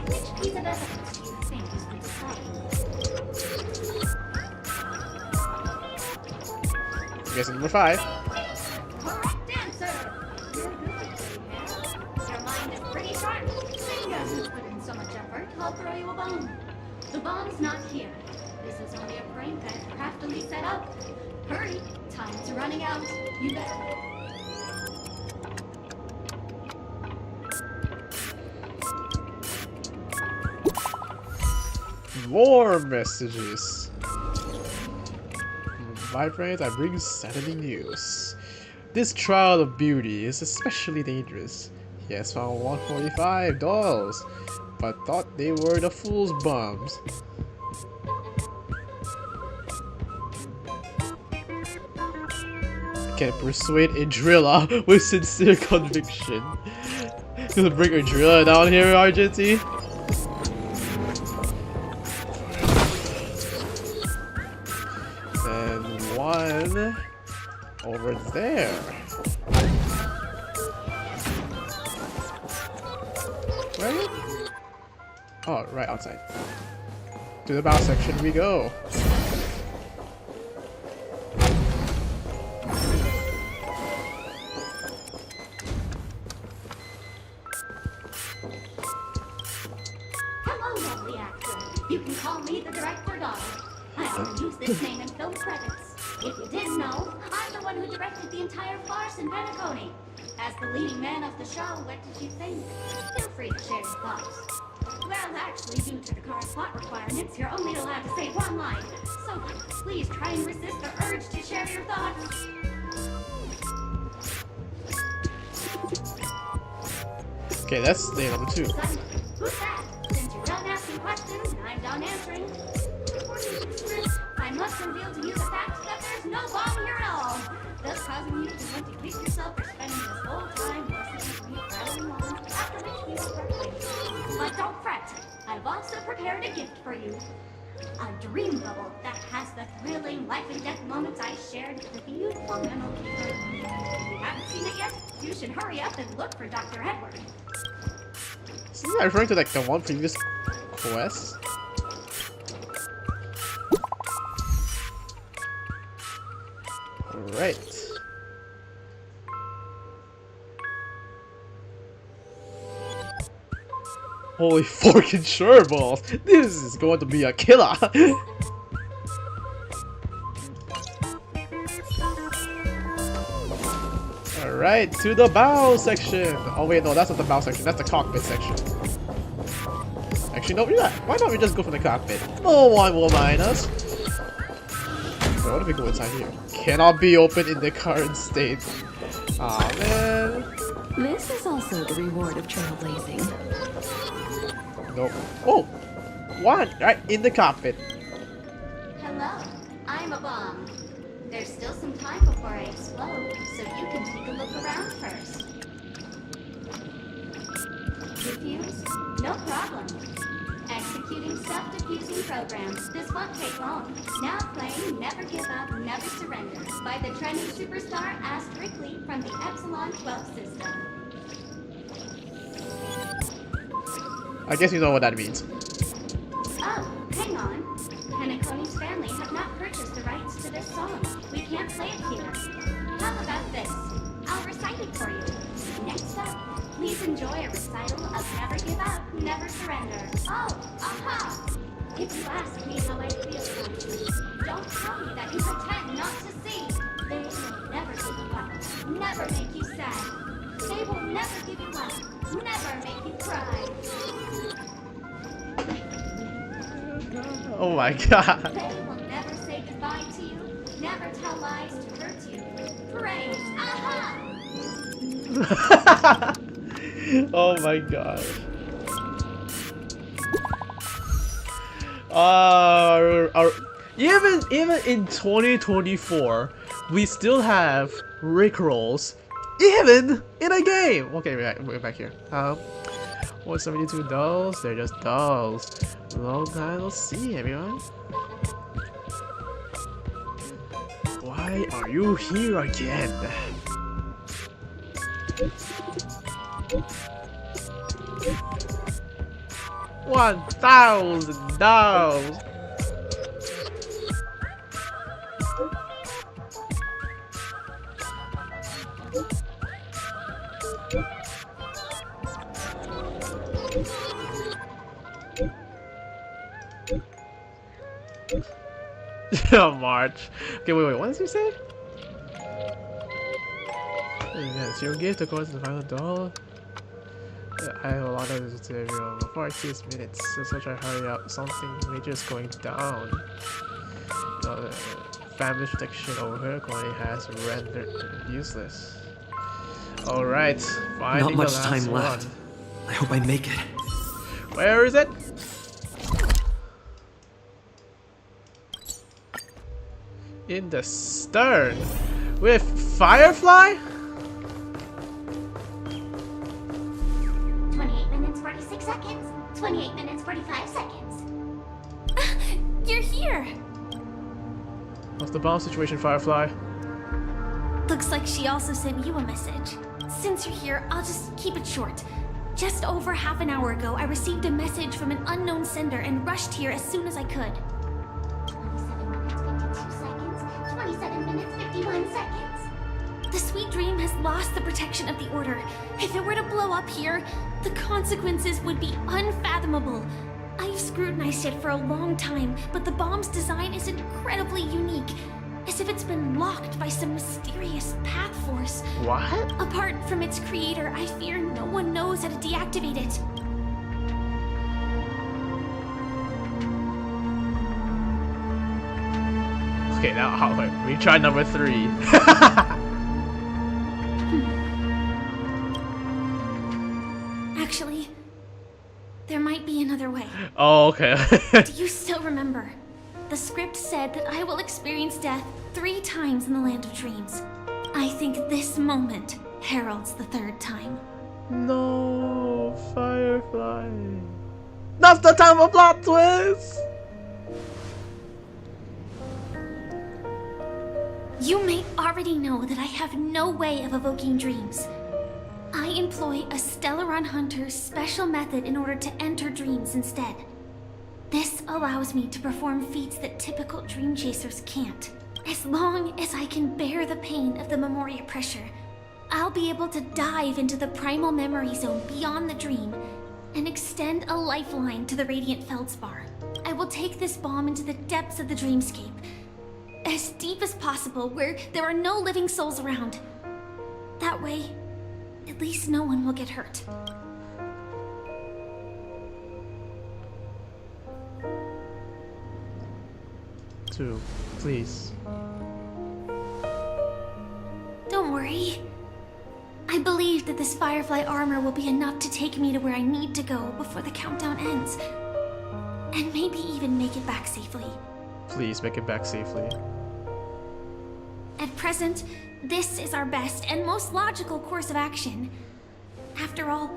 Which piece of evidence do you think is the deciding? Guess number 5. Correct answer! You're good, Greyhair. Your mind is pretty sharp. Seeing as you put in so much effort, I'll throw you a bone. The bomb's not here. This is only a prank I've craftily set up. Hurry, time's running out. You better. More messages. My friends, I bring saddening news. This trial of beauty is especially dangerous. He has found 145 dolls, but thought they were the fool's bombs. Can persuade a driller with sincere conviction. Gonna bring a driller down here, Argentine. And one over there. Right? Oh, right outside. To the bow section we go. Hello, lovely actor. You can call me the director dog. I only use this name in film credits. If you didn't know, I'm the one who directed the entire farce in Penacony. As the leading man of the show, what did you think? Feel free to share your thoughts. Well, actually, due to the current plot requirements, you're only allowed to say one line. So please try and resist the urge to share your thoughts. Okay, that's day number 2. causing you to want to kick yourself for spending this whole time listening to me prattling on, after which we will part ways. But don't fret, I've also prepared a gift for you. A dream bubble that has the thrilling life and death moments I shared with the beautiful Memo Keeper. If you haven't seen it yet, you should hurry up and look for Dr. Edward. Isn't that referring to like the one previous quest? Alright. Holy forking sureballs! This is going to be a killer! Alright, to the bow section! Oh wait, no, that's not the bow section, that's the cockpit section. Actually, no, why don't we just go for the cockpit? No one will mind us! Wait, what if we go inside here? Cannot be opened in the current state. Aw, man. This is also the reward of trailblazing. Nope. Oh! One! Right in the cockpit. Hello, I'm a bomb. There's still some time before I explode, so you can take a look around first. Defuse? No problem. Executing self-defusing programs. This won't take long. Now playing Never Give Up, Never Surrender by the trending superstar Asterically from the Epsilon 12 system. I guess you know what that means. Oh, hang on. Penacony's family have not purchased the rights to this song. We can't play it here. How about this? I'll recite it for you. Next up, please enjoy a recital of Never Give Up, Never Surrender. Oh, aha! If you ask me how I feel, don't tell me that you pretend not to see. They will never give you up, never make you sad. They will never give you up, never make you cry. Oh my god. They will never say goodbye to you, never tell lies to hurt you. Praise, aha! Oh my gosh. Even in 2024, we still have rickrolls, even in a game. Okay, we're back here. 172 dolls. They're just dolls. Long time no see, everyone. Why are you here again? 1,000 dolls. March. Okay, wait, what did you say? Yes, your gift according to the final dollar. I have a lot of this to everyone. Before I see this minutes, so try to hurry up. Something major is going down. Family protection over here currently has rendered useless. Alright, finding Not much the last time one. left. I hope I make it. Where is it? In the stern with Firefly? 28 minutes, 46 seconds. 28 minutes, 45 seconds. You're here! What's the bomb situation, Firefly? Looks like she also sent you a message. Since you're here, I'll just keep it short. Just over half an hour ago, I received a message from an unknown sender and rushed here as soon as I could. 27 minutes, 51 seconds. The Sweet Dream has lost the protection of the Order. If it were to blow up here, the consequences would be unfathomable. I've scrutinized it for a long time, but the bomb's design is incredibly unique. As if it's been locked by some mysterious path force. What? Apart from its creator, I fear no one knows how to deactivate it. Okay, now we try number 3. Actually, there might be another way. Oh, okay. Do you still remember? The script said that I will experience death 3 times in the Land of Dreams. I think this moment heralds the third time. No, Firefly. That's the time of plot twist! You may already know that I have no way of evoking dreams. I employ a Stellaron Hunter's special method in order to enter dreams instead. This allows me to perform feats that typical dream chasers can't. As long as I can bear the pain of the Memoria pressure, I'll be able to dive into the primal memory zone beyond the dream and extend a lifeline to the Radiant Feldspar. I will take this bomb into the depths of the dreamscape, as deep as possible, where there are no living souls around. That way, at least no one will get hurt. Two, please. Don't worry. I believe that this Firefly armor will be enough to take me to where I need to go before the countdown ends. And maybe even make it back safely. Please make it back safely. At present, this is our best and most logical course of action. After all,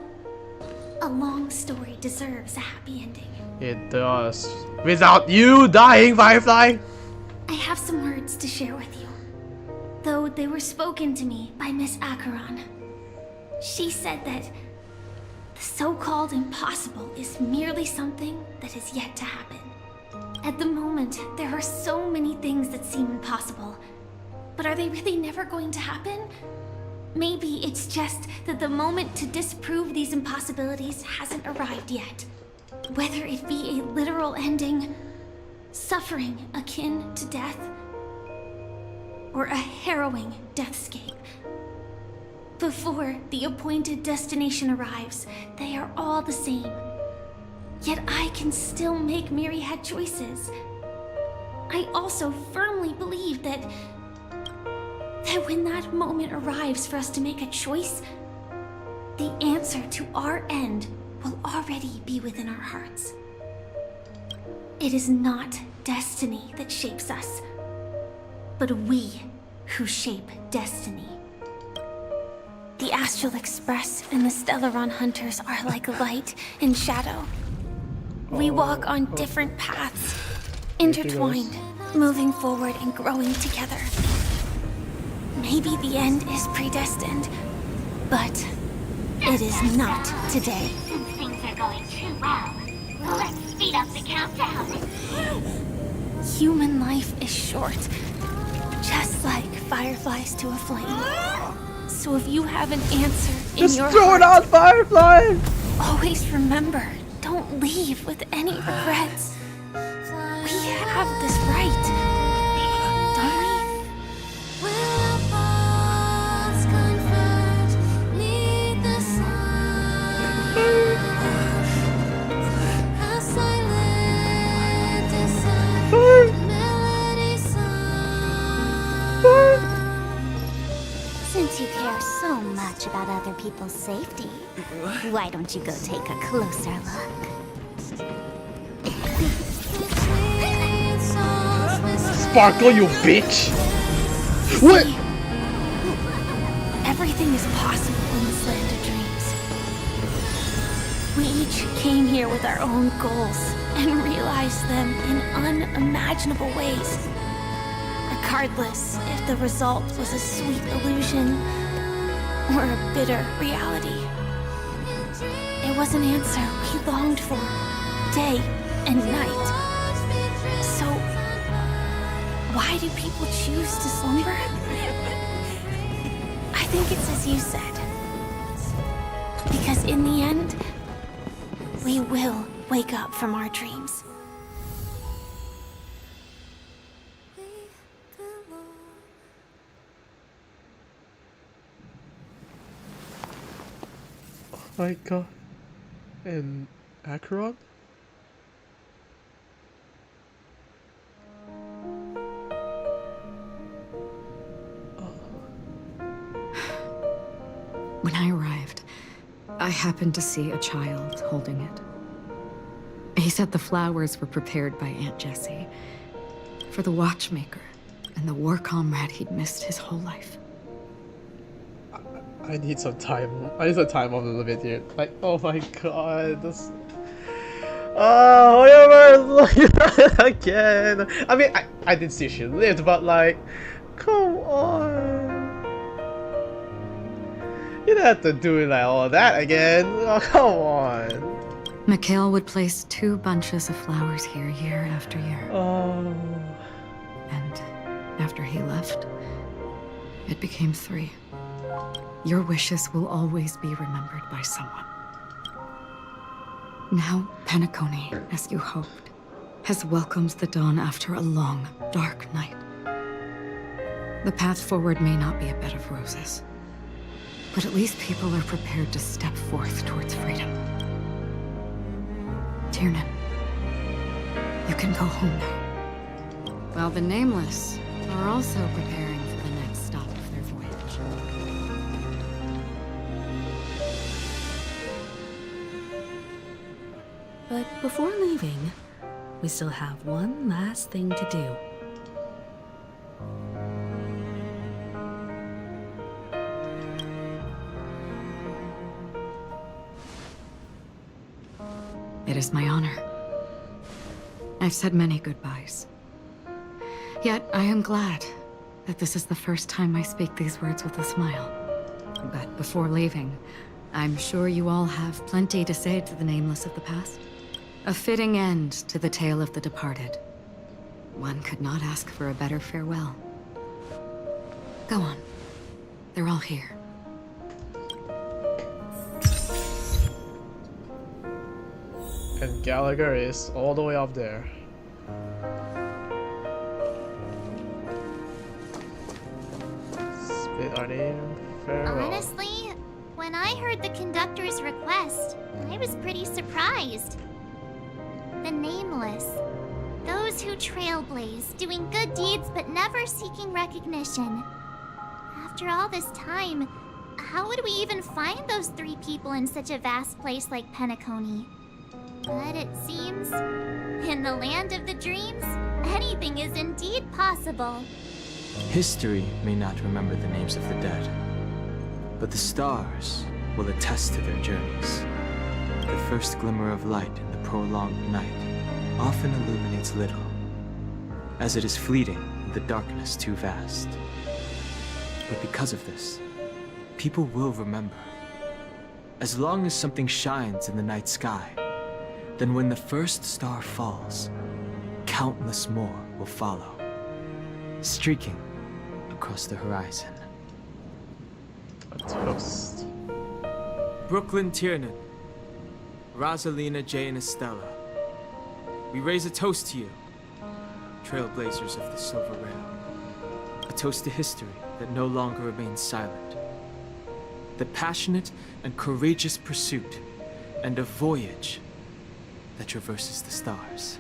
a long story deserves a happy ending. It does. Without you dying, Firefly! I have some words to share with you. Though they were spoken to me by Miss Acheron. She said that the so-called impossible is merely something that is yet to happen. At the moment, there are so many things that seem impossible. But are they really never going to happen? Maybe it's just that the moment to disprove these impossibilities hasn't arrived yet. Whether it be a literal ending, suffering akin to death, or a harrowing deathscape. Before the appointed destination arrives, they are all the same. Yet I can still make myriad choices. I also firmly believe that when that moment arrives for us to make a choice, the answer to our end will already be within our hearts. It is not destiny that shapes us, but we who shape destiny. The Astral Express and the Stellaron Hunters are like light and shadow. We walk on different paths, intertwined, moving forward and growing together. Maybe the end is predestined, but it is not today. Since things are going too well, let's speed up the countdown. Human life is short, just like fireflies to a flame. So if you have an answer in your throw heart, it on, Firefly! Always remember, don't leave with any regrets. We have this right, don't we? Since you care so much about other people's safety, why don't you go take a closer look? Sparkle, you bitch! What? Everything is possible in this land of dreams. We each came here with our own goals and realized them in unimaginable ways. Regardless if the result was a sweet illusion or a bitter reality. It was an answer we longed for, day and night. So, why do people choose to slumber? I think it's as you said. Because in the end, we will wake up from our dreams. My god. And Acheron? When I arrived, I happened to see a child holding it. He said the flowers were prepared by Aunt Jessie for the watchmaker and the war comrade he'd missed his whole life. I need some time. I need some time off a little bit here. Like, oh my god, this. Oh, whoever again. I mean, I did see she lived, but like, come on. You don't have to do like all that again. Oh, come on. Mikhail would place 2 bunches of flowers here year after year. Oh. And after he left, it became 3. Your wishes will always be remembered by someone. Now, Penacony, as you hoped, has welcomed the dawn after a long, dark night. The path forward may not be a bed of roses, but at least people are prepared to step forth towards freedom. Tiernan, you can go home now. While the Nameless are also preparing for the next stop of their voyage. But before leaving, we still have one last thing to do. It is my honor. I've said many goodbyes. Yet I am glad that this is the first time I speak these words with a smile. But before leaving, I'm sure you all have plenty to say to the Nameless of the past. A fitting end to the tale of the departed. One could not ask for a better farewell. Go on. They're all here. And Gallagher is all the way up there. Spit our name. Farewell. Honestly, when I heard the conductor's request, I was pretty surprised. The Nameless. Those who trailblaze, doing good deeds but never seeking recognition. After all this time, how would we even find those 3 people in such a vast place like Penacony? But it seems, in the land of the dreams, anything is indeed possible. History may not remember the names of the dead, but the stars will attest to their journeys. The first glimmer of light in the prolonged night often illuminates little, as it is fleeting and the darkness too vast. But because of this, people will remember. As long as something shines in the night sky, then when the first star falls, countless more will follow, streaking across the horizon. A toast. Brooklyn Tiernan, Rosalina, Jay, and Estella. We raise a toast to you, trailblazers of the Silver Rail. A toast to history that no longer remains silent. The passionate and courageous pursuit, and a voyage that traverses the stars.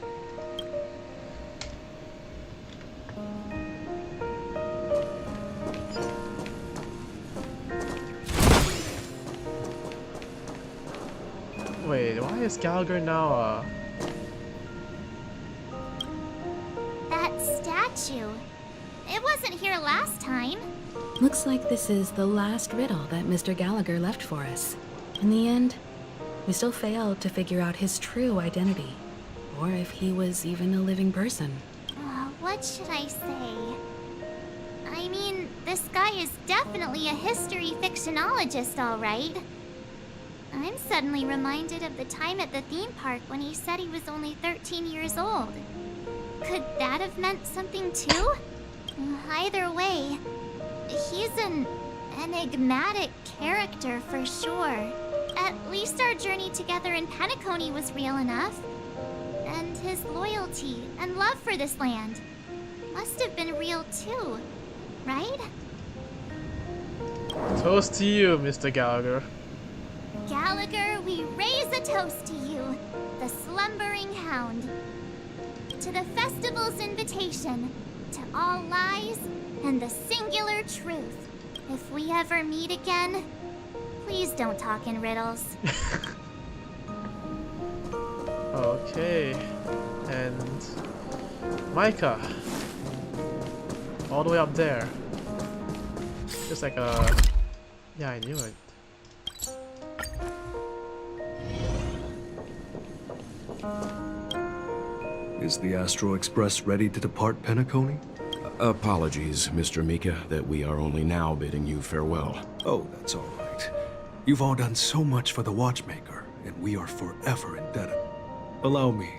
Wait, why is Gallagher now That statue. It wasn't here last time. Looks like this is the last riddle that Mr. Gallagher left for us. In the end, we still failed to figure out his true identity, or if he was even a living person. What should I say? I mean, this guy is definitely a history fictionologist, all right. I'm suddenly reminded of the time at the theme park when he said he was only 13 years old. Could that have meant something too? Either way, he's an enigmatic character for sure. At least our journey together in Penacony was real enough. And his loyalty and love for this land must have been real too, right? toast to you, Mr. Gallagher. Gallagher, we raise a toast to you, the slumbering hound. To the festival's invitation, to all lies and the singular truth. If we ever meet again, please don't talk in riddles. Okay, and Micah, all the way up there. Just like a Yeah, I knew it. Is the Astral Express ready to depart Penacony? Apologies, Mr. Mika, that we are only now bidding you farewell. Oh, that's all right. You've all done so much for the Watchmaker, and we are forever indebted. Allow me,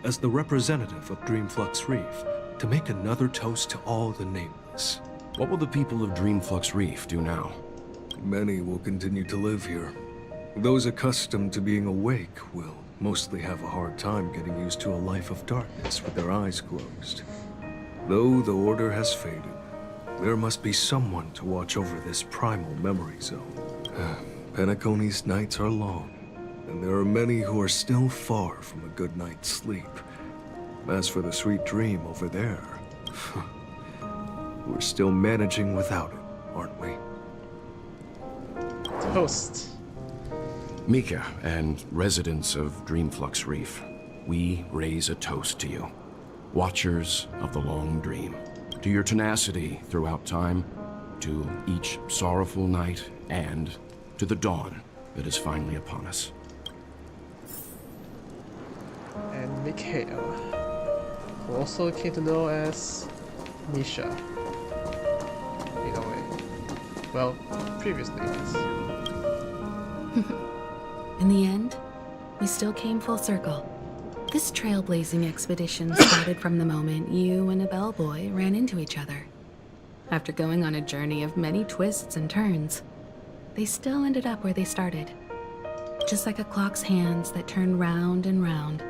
as the representative of Dreamflux Reef, to make another toast to all the nameless. What will the people of Dreamflux Reef do now? Many will continue to live here. Those accustomed to being awake will mostly have a hard time getting used to a life of darkness with their eyes closed. Though the order has faded, there must be someone to watch over this primal memory zone. Penacony's nights are long, and there are many who are still far from a good night's sleep. As for the sweet dream over there, we're still managing without it, aren't we? Toast. Mika and residents of Dreamflux Reef, we raise a toast to you. Watchers of the long dream. To your tenacity throughout time, to each sorrowful night, and to the dawn that is finally upon us. And Mikhail, who also came to know as Misha, in a way. Well, previously, yes. In the end, we still came full circle. This trailblazing expedition started from the moment you and a bellboy ran into each other. After going on a journey of many twists and turns, they still ended up where they started. Just like a clock's hands that turn round and round,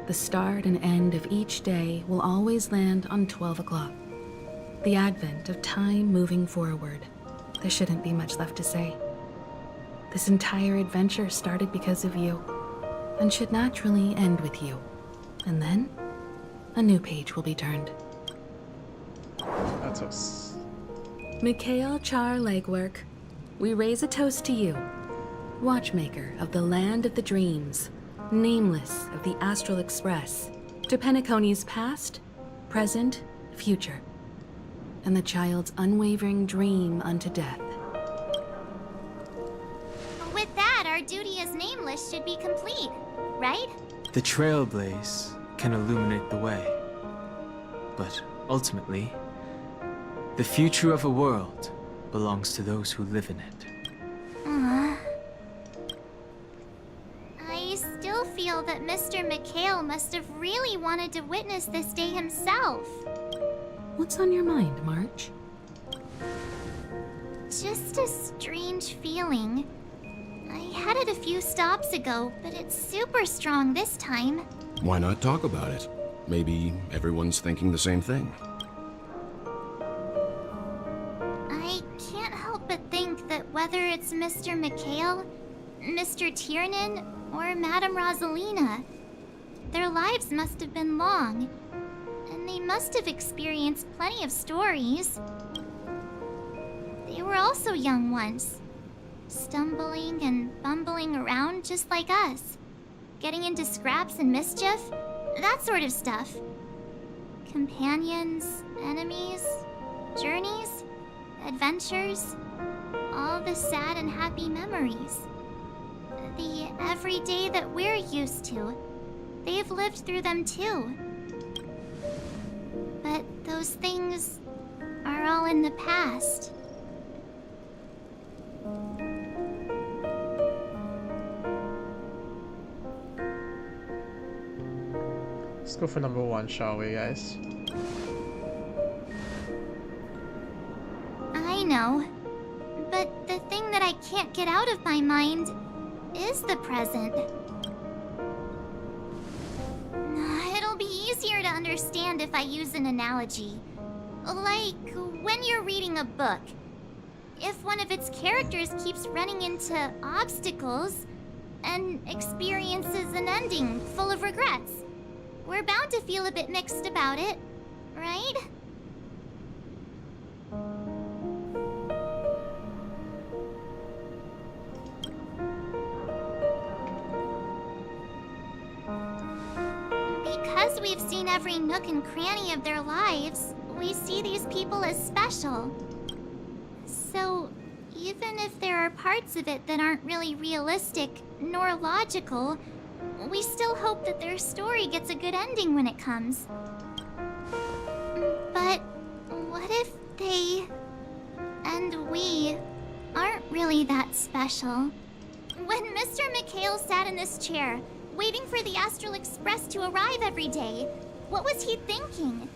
the start and end of each day will always land on 12 o'clock. The advent of time moving forward. There shouldn't be much left to say. This entire adventure started because of you, and should naturally end with you. And then, a new page will be turned. That's us. Mikhail Char Legwork, we raise a toast to you, Watchmaker of the Land of the Dreams, Nameless of the Astral Express, to Penacony's past, present, future, and the child's unwavering dream unto death. With that, our duty as Nameless should be complete, right? The trailblaze can illuminate the way. But ultimately, the future of a world belongs to those who live in it. I still feel that Mr. Mikhail must have really wanted to witness this day himself. What's on your mind, March? Just a strange feeling. I had it a few stops ago, but it's super strong this time. Why not talk about it? Maybe everyone's thinking the same thing. I can't help but think that whether it's Mr. Mikhail, Mr. Tiernan, or Madame Rosalina, their lives must have been long, and they must have experienced plenty of stories. They were also young once, stumbling and bumbling around just like us, getting into scraps and mischief, that sort of stuff. Companions, enemies, journeys, adventures, all the sad and happy memories. The everyday that we're used to, they've lived through them too. But those things are all in the past. Let's go for number one, shall we, guys? I know. But the thing that I can't get out of my mind is the present. It'll be easier to understand if I use an analogy. Like when you're reading a book. If one of its characters keeps running into obstacles and experiences an ending full of regrets, we're bound to feel a bit mixed about it, right? Because we've seen every nook and cranny of their lives, we see these people as special. So, you even if there are parts of it that aren't really realistic nor logical, we still hope that their story gets a good ending when it comes. But what if they and we aren't really that special? When Mr. McHale sat in this chair, waiting for the Astral Express to arrive every day, what was he thinking?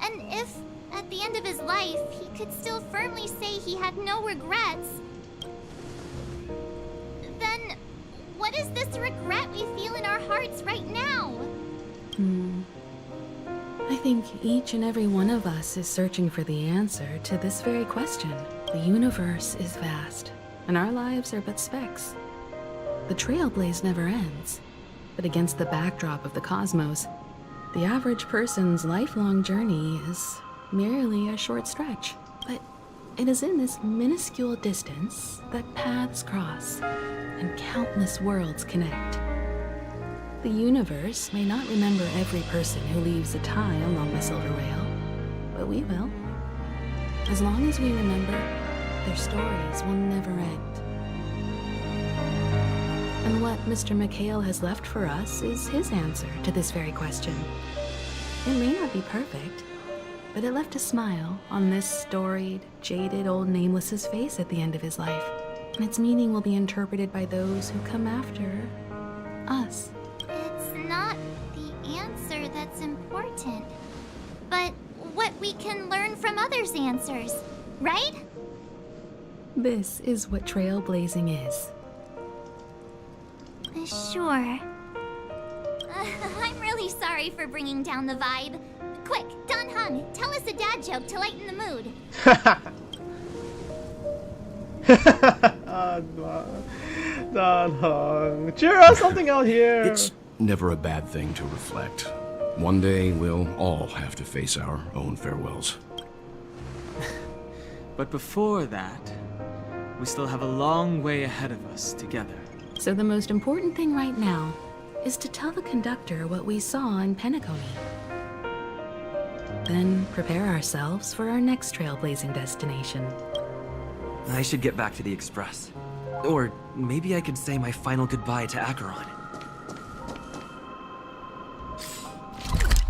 And if, at the end of his life, he could still firmly say he had no regrets, then what is this regret we feel in our hearts right now? I think each and every one of us is searching for the answer to this very question. The universe is vast, and our lives are but specks. The trailblaze never ends, but against the backdrop of the cosmos, the average person's lifelong journey is merely a short stretch. But it is in this minuscule distance that paths cross and countless worlds connect. The universe may not remember every person who leaves a tie along the Silver Whale, but we will. As long as we remember, their stories will never end. And what Mr. McHale has left for us is his answer to this very question. It may not be perfect, but it left a smile on this storied, jaded old Nameless's face at the end of his life, and its meaning will be interpreted by those who come after us. It's not the answer that's important, but what we can learn from others' answers, right? This is what trailblazing is. Sure. I'm really sorry for bringing down the vibe. Quick, Don Hung, tell us a dad joke to lighten the mood. Don Hung, cheer us something out here. It's never a bad thing to reflect. One day we'll all have to face our own farewells. But before that, we still have a long way ahead of us together. So the most important thing right now is to tell the conductor what we saw in Penacony. Then prepare ourselves for our next trailblazing destination. I should get back to the Express. Or maybe I could say my final goodbye to Acheron.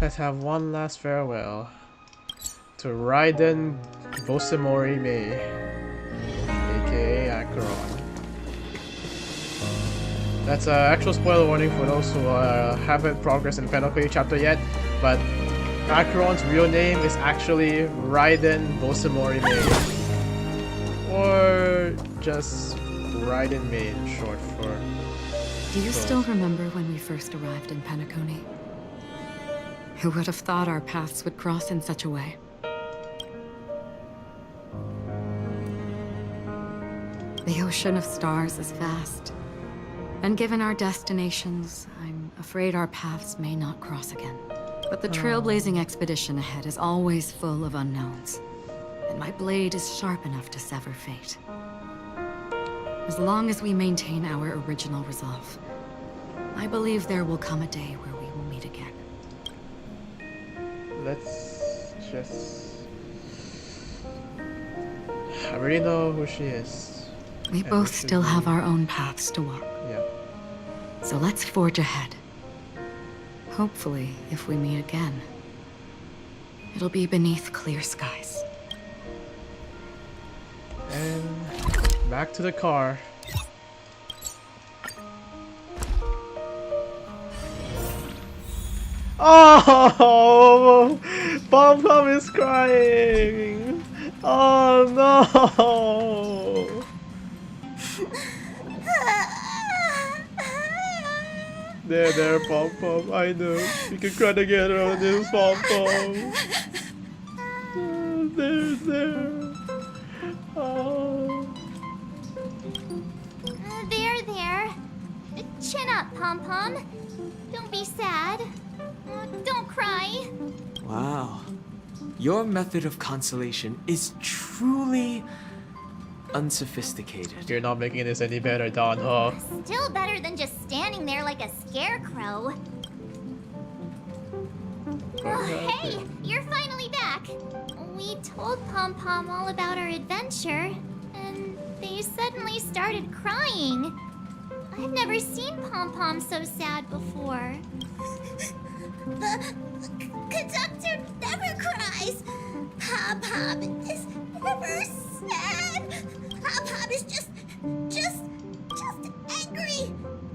Let's have one last farewell to Raiden Bosemori Mei, aka Acheron. That's an actual spoiler warning for those who haven't progressed in Penacony chapter yet, but Acheron's real name is actually Raiden Bosemori Mei, or just Raiden Mei in short for. Do you still remember when we first arrived in Penacony? Who would have thought our paths would cross in such a way? The ocean of stars is vast, and given our destinations, I'm afraid our paths may not cross again. But the trailblazing expedition ahead is always full of unknowns, and my blade is sharp enough to sever fate. As long as we maintain our original resolve, I believe there will come a day where we will meet again. Let's just... I already know who she is. We both still have our own paths to walk. Yeah. So let's forge ahead. Hopefully, if we meet again, it'll be beneath clear skies. And back to the car. Oh, Pom Pom is crying. Oh no. There, Pom Pom. I know. We can cry together on this, Pom Pom. There. Oh. There. Chin up, Pom Pom. Don't be sad. Don't cry. Wow. Your method of consolation is truly unsophisticated. You're not making this any better, Don, huh? Still better than just standing there like a scarecrow. Oh, hey, you're finally back. We told Pom Pom all about our adventure, and they suddenly started crying. I've never seen Pom Pom so sad before. The conductor never cries. Pom Pom is never sad. Pom Pom is just angry.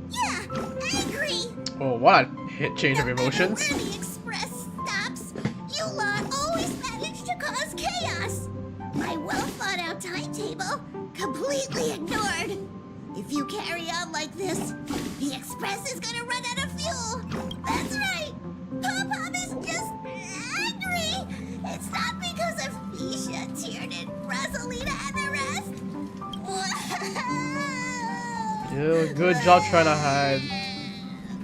Yeah, angry. Oh, what a hit change of emotions. Where the express stops, you lot always manage to cause chaos. My well-thought-out timetable completely ignored. If you carry on like this, the express is gonna run out of fuel. That's right. Pom Pom is just angry. It's not because of Fisha, Tiernan, Rosalina, and the rest. Ew, good job trying to hide.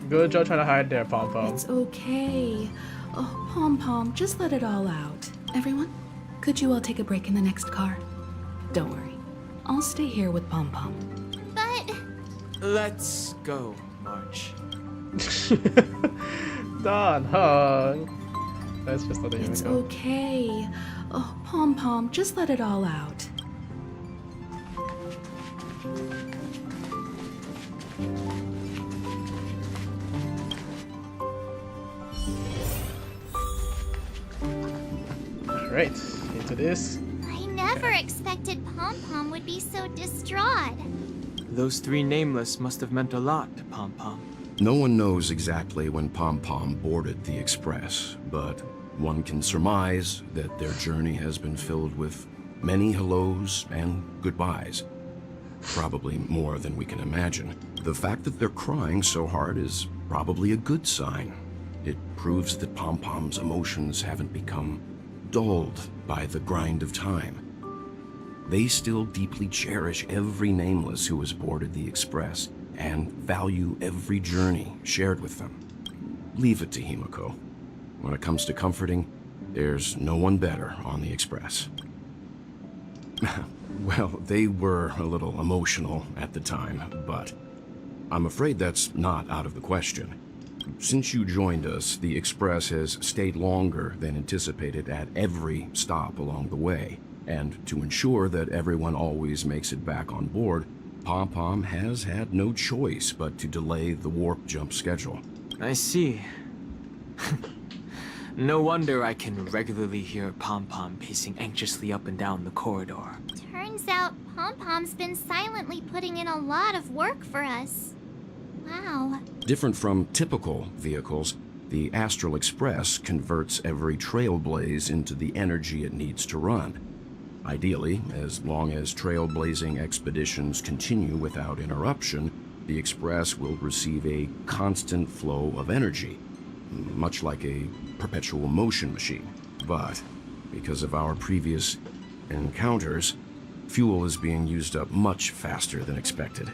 Good job trying to hide there, Pom Pom. It's okay. Oh, Pom Pom, just let it all out. Everyone, could you all take a break in the next car? Don't worry. I'll stay here with Pom Pom. But... Let's go, March. Done, hug. Let's just let it It's go. okay. Oh, Pom Pom, just let it all out. Alright, into this. I never expected Pom Pom would be so distraught. Those three nameless must have meant a lot to Pom Pom. No one knows exactly when Pom Pom boarded the Express, but one can surmise that their journey has been filled with many hellos and goodbyes. Probably more than we can imagine. The fact that they're crying so hard is probably a good sign. It proves that Pom Pom's emotions haven't become dulled by the grind of time. They still deeply cherish every nameless who has boarded the Express and value every journey shared with them. Leave it to Himiko. When it comes to comforting, there's no one better on the Express. Well, they were a little emotional at the time, but I'm afraid that's not out of the question. Since you joined us, the Express has stayed longer than anticipated at every stop along the way. And to ensure that everyone always makes it back on board, Pom Pom has had no choice but to delay the warp jump schedule. I see. No wonder I can regularly hear Pom Pom pacing anxiously up and down the corridor. Turns out Pom Pom's been silently putting in a lot of work for us. Wow. Different from typical vehicles, the Astral Express converts every trailblaze into the energy it needs to run. Ideally, as long as trailblazing expeditions continue without interruption, the Express will receive a constant flow of energy, much like a perpetual motion machine. But because of our previous encounters, fuel is being used up much faster than expected.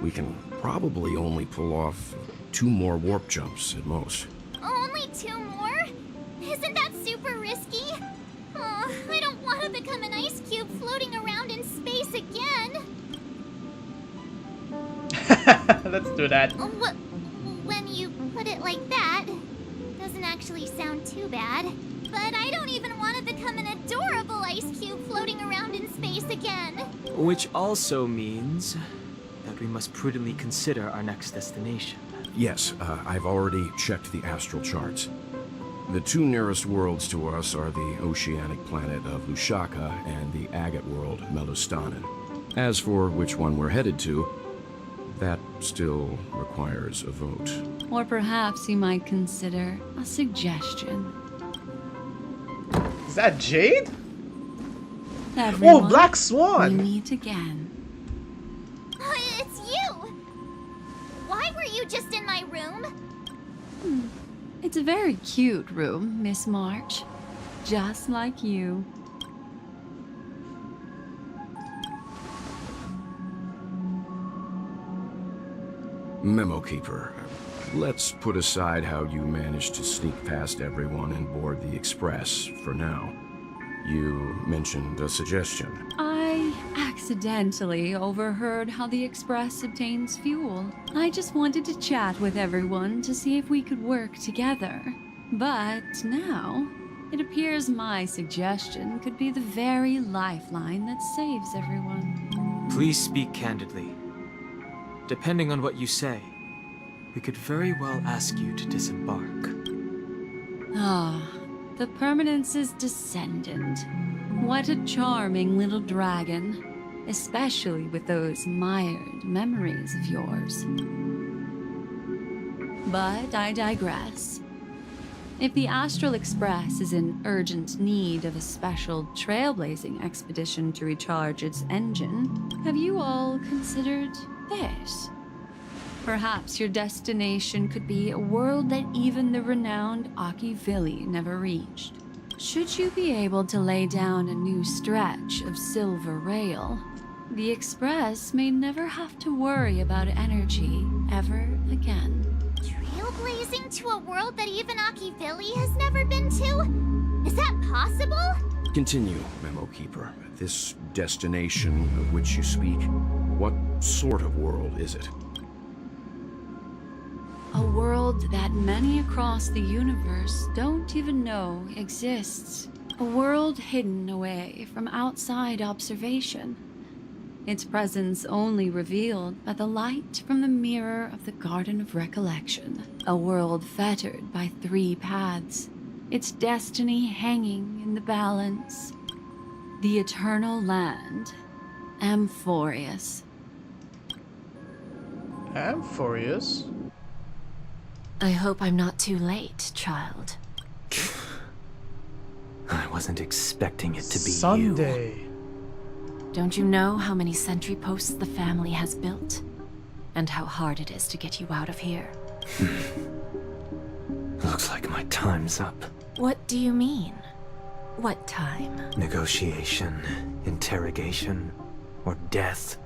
We can probably only pull off 2 more warp jumps at most. Only 2 more? Isn't that super risky? Oh, I don't want to become an ice cube floating around in space again. Let's do that. When you put it like that, doesn't actually sound too bad. But I don't even want to become an adorable ice cube floating around in space again. Which also means that we must prudently consider our next destination. Yes, I've already checked the astral charts. The 2 nearest worlds to us are the oceanic planet of Lushaka and the agate world, Melostanin. As for which one we're headed to, that still requires a vote. Or perhaps you might consider a suggestion. Is that Jade? Everyone, oh, Black Swan! We meet again. It's you! Why were you just in my room? It's a very cute room, Miss March. Just like you. Memo Keeper, let's put aside how you managed to sneak past everyone and board the Express for now. You mentioned a suggestion. I accidentally overheard how the Express obtains fuel. I just wanted to chat with everyone to see if we could work together. But now, it appears my suggestion could be the very lifeline that saves everyone. Please speak candidly. Depending on what you say, we could very well ask you to disembark. Ah, the Permanence's descendant. What a charming little dragon, especially with those mired memories of yours. But I digress. If the Astral Express is in urgent need of a special trailblazing expedition to recharge its engine, have you all considered this? Perhaps your destination could be a world that even the renowned Akivili never reached. Should you be able to lay down a new stretch of silver rail, the Express may never have to worry about energy ever again. Trailblazing to a world that even Akivili has never been to? Is that possible? Continue, Memo Keeper. This destination of which you speak, what sort of world is it? A world that many across the universe don't even know exists. A world hidden away from outside observation. Its presence only revealed by the light from the mirror of the Garden of Recollection. A world fettered by 3 paths, its destiny hanging in the balance. The Eternal Land, Amphorius. Amphorius? I hope I'm not too late, child. I wasn't expecting it to be Sunday. you. Don't you know how many sentry posts the family has built? And how hard it is to get you out of here? Looks like my time's up. What do you mean? What time? Negotiation, interrogation, or death.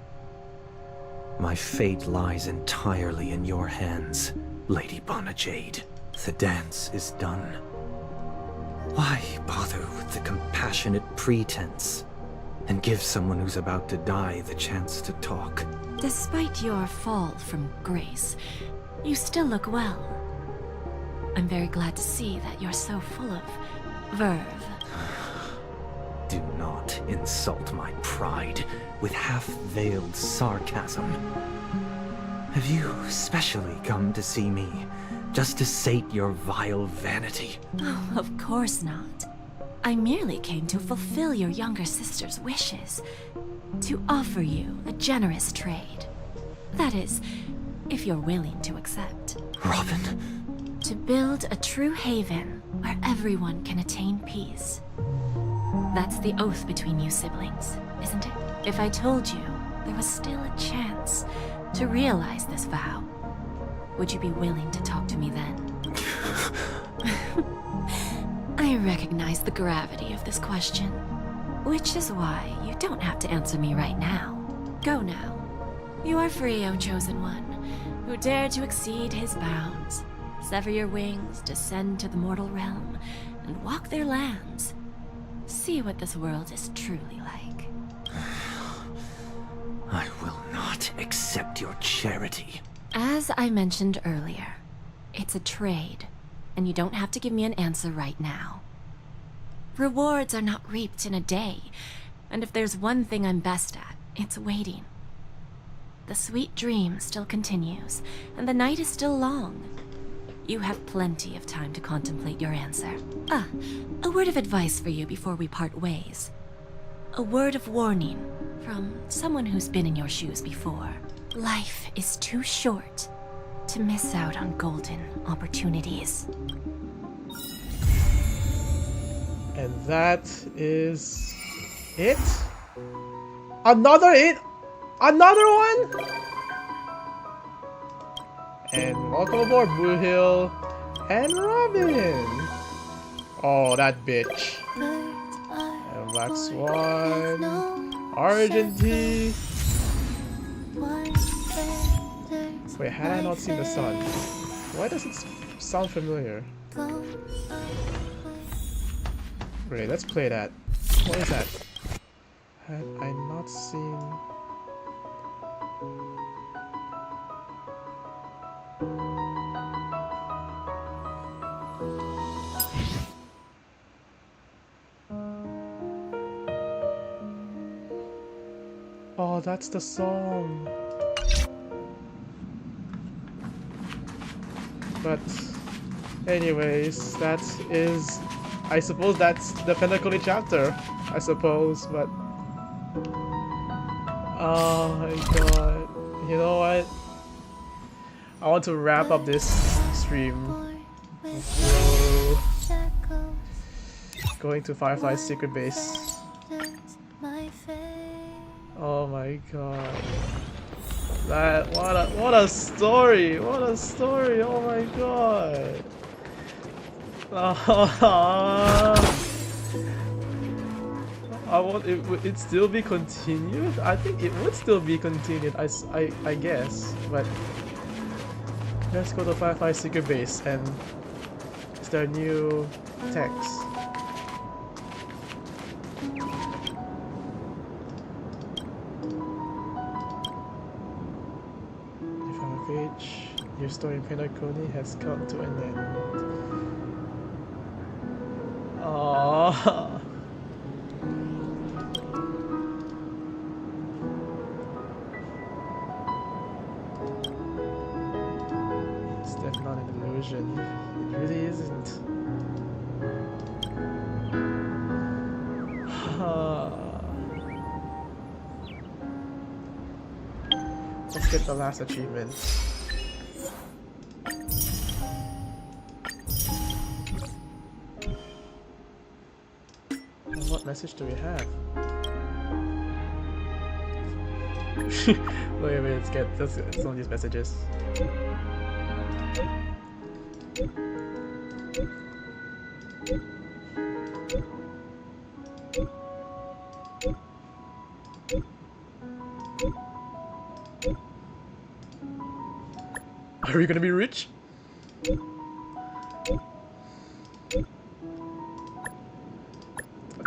My fate lies entirely in your hands, Lady Bonajade. The dance is done. Why bother with the compassionate pretense and give someone who's about to die the chance to talk? Despite your fall from grace, you still look well. I'm very glad to see that you're so full of verve. Do not insult my pride with half-veiled sarcasm. Have you specially come to see me just to sate your vile vanity? Oh, of course not. I merely came to fulfill your younger sister's wishes. To offer you a generous trade. That is, if you're willing to accept. Robin? To build a true haven where everyone can attain peace. That's the oath between you siblings, isn't it? If I told you there was still a chance to realize this vow, would you be willing to talk to me then? I recognize the gravity of this question, which is why you don't have to answer me right now. Go now. You are free, O Chosen One, who dared to exceed his bounds, sever your wings, descend to the mortal realm, and walk their lands. See what this world is truly like. I will not accept your charity. As I mentioned earlier, it's a trade, and you don't have to give me an answer right now. Rewards are not reaped in a day, and if there's one thing I'm best at, it's waiting. The sweet dream still continues, and the night is still long. You have plenty of time to contemplate your answer. A word of advice for you before we part ways. A word of warning from someone who's been in your shoes before. Life is too short to miss out on golden opportunities. And that is it? Another it? Another one? And welcome aboard, Blue Hill and Robin. Oh, that bitch. And Black Swan, Argentine. Wait, had I not seen the sun? Why does it sound familiar? Great, let's play that. What is that? Had I not seen... Oh, that's the song. But anyways, that is, I suppose that's the Penacony chapter, I suppose, but oh my god. You know what? I want to wrap up this stream. So, going to Firefly's secret base. Oh my god. That what a story! What a story! Oh my god! I want it. Would it still be continued? I think it would still be continued. I guess, but let's go to Firefly's secret base and is there new text? Your story in Penacony has come to an end. Aww. It's definitely not an illusion. It really isn't. Let's get the last achievement. What message do we have? Wait a minute, let's get some of these messages. Are we gonna be rich?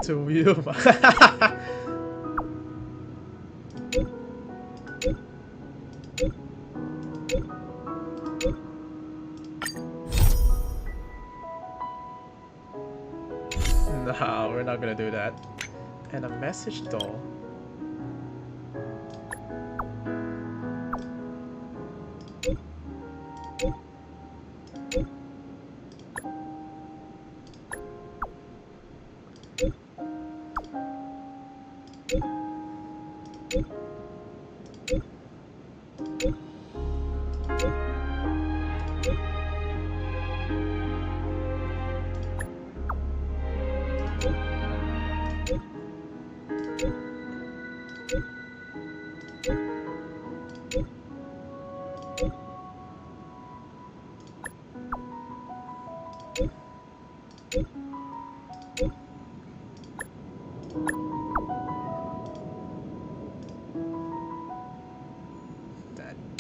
To you. No, we're not gonna do that. And a message doll.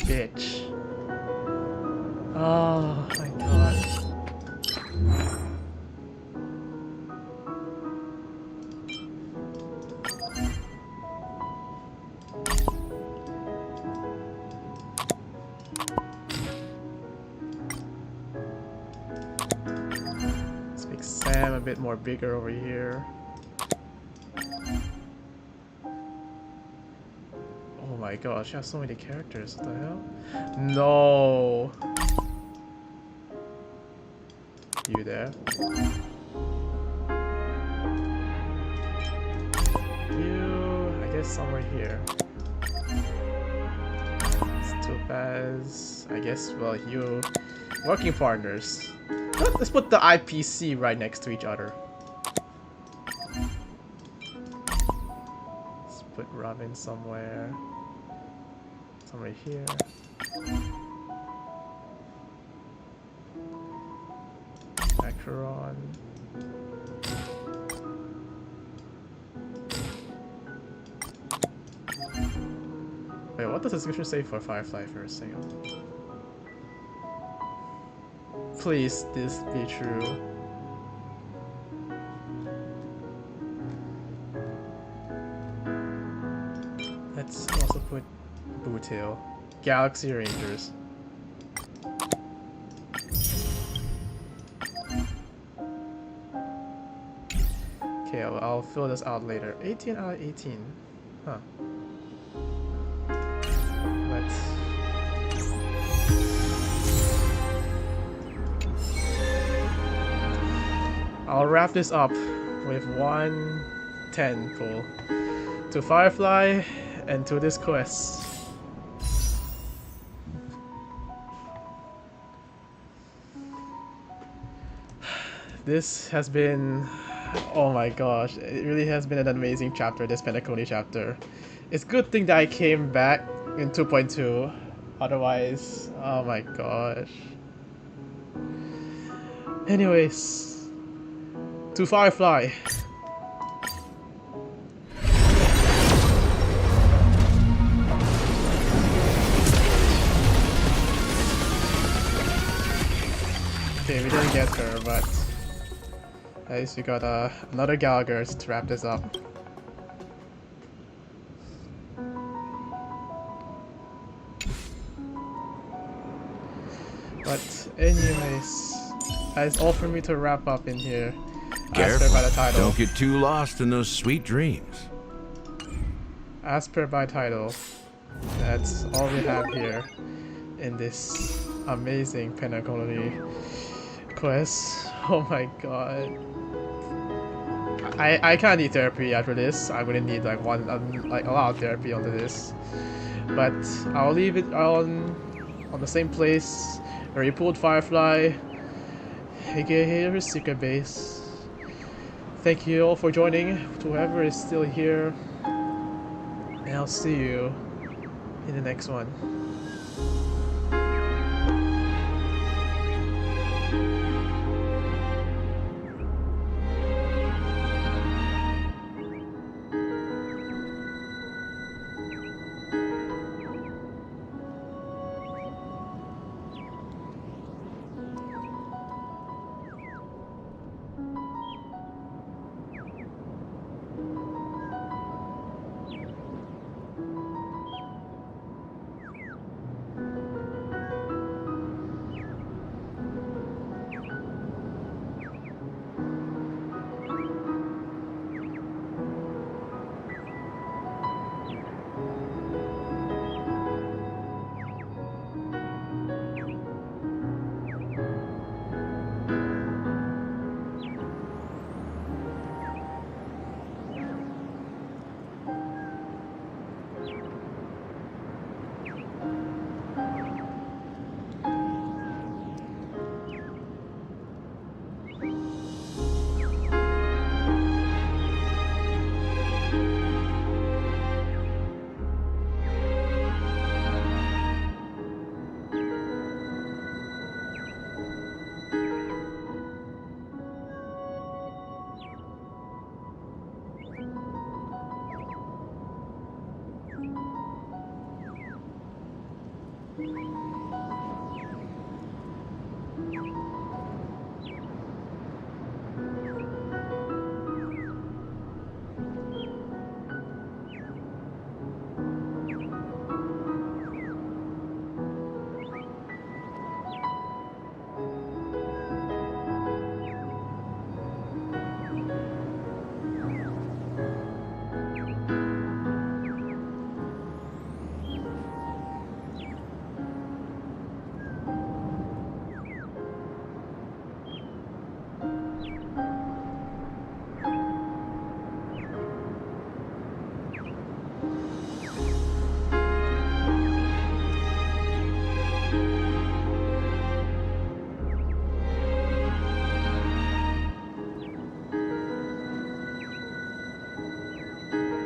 Bitch. Oh my god. Let's make Sam a bit more bigger over here. Oh my gosh, you have so many characters, what the hell? No! You there? You, I guess somewhere here. It's Topaz, I guess, well, you... Working partners. Let's put the IPC right next to each other. Let's put Robin somewhere. Somewhere here. Acheron. Wait, what does the description say for Firefly for a second? Please, this be true. Let's also put Bootail. Galaxy Rangers. Okay, I'll fill this out later. 18 out of 18. Huh. I'll wrap this up with 110 pull to Firefly and to this quest. This has been, oh my gosh, it really has been an amazing chapter, this Penacony chapter. It's a good thing that I came back in 2.2, otherwise, oh my gosh. Anyways, to Firefly. Okay, we didn't get her, but at least we got another Gallagher to wrap this up. But anyways, that's all for me to wrap up in here. As per by the title. Don't get too lost in those sweet dreams. As per by title, that's all we have here in this amazing Penacony quest. Oh my god. I kinda need therapy after this. I'm gonna need like a lot of therapy onto this. But I'll leave it on the same place where you pulled Firefly, aka her secret base. Thank you all for joining, to whoever is still here. And I'll see you in the next one.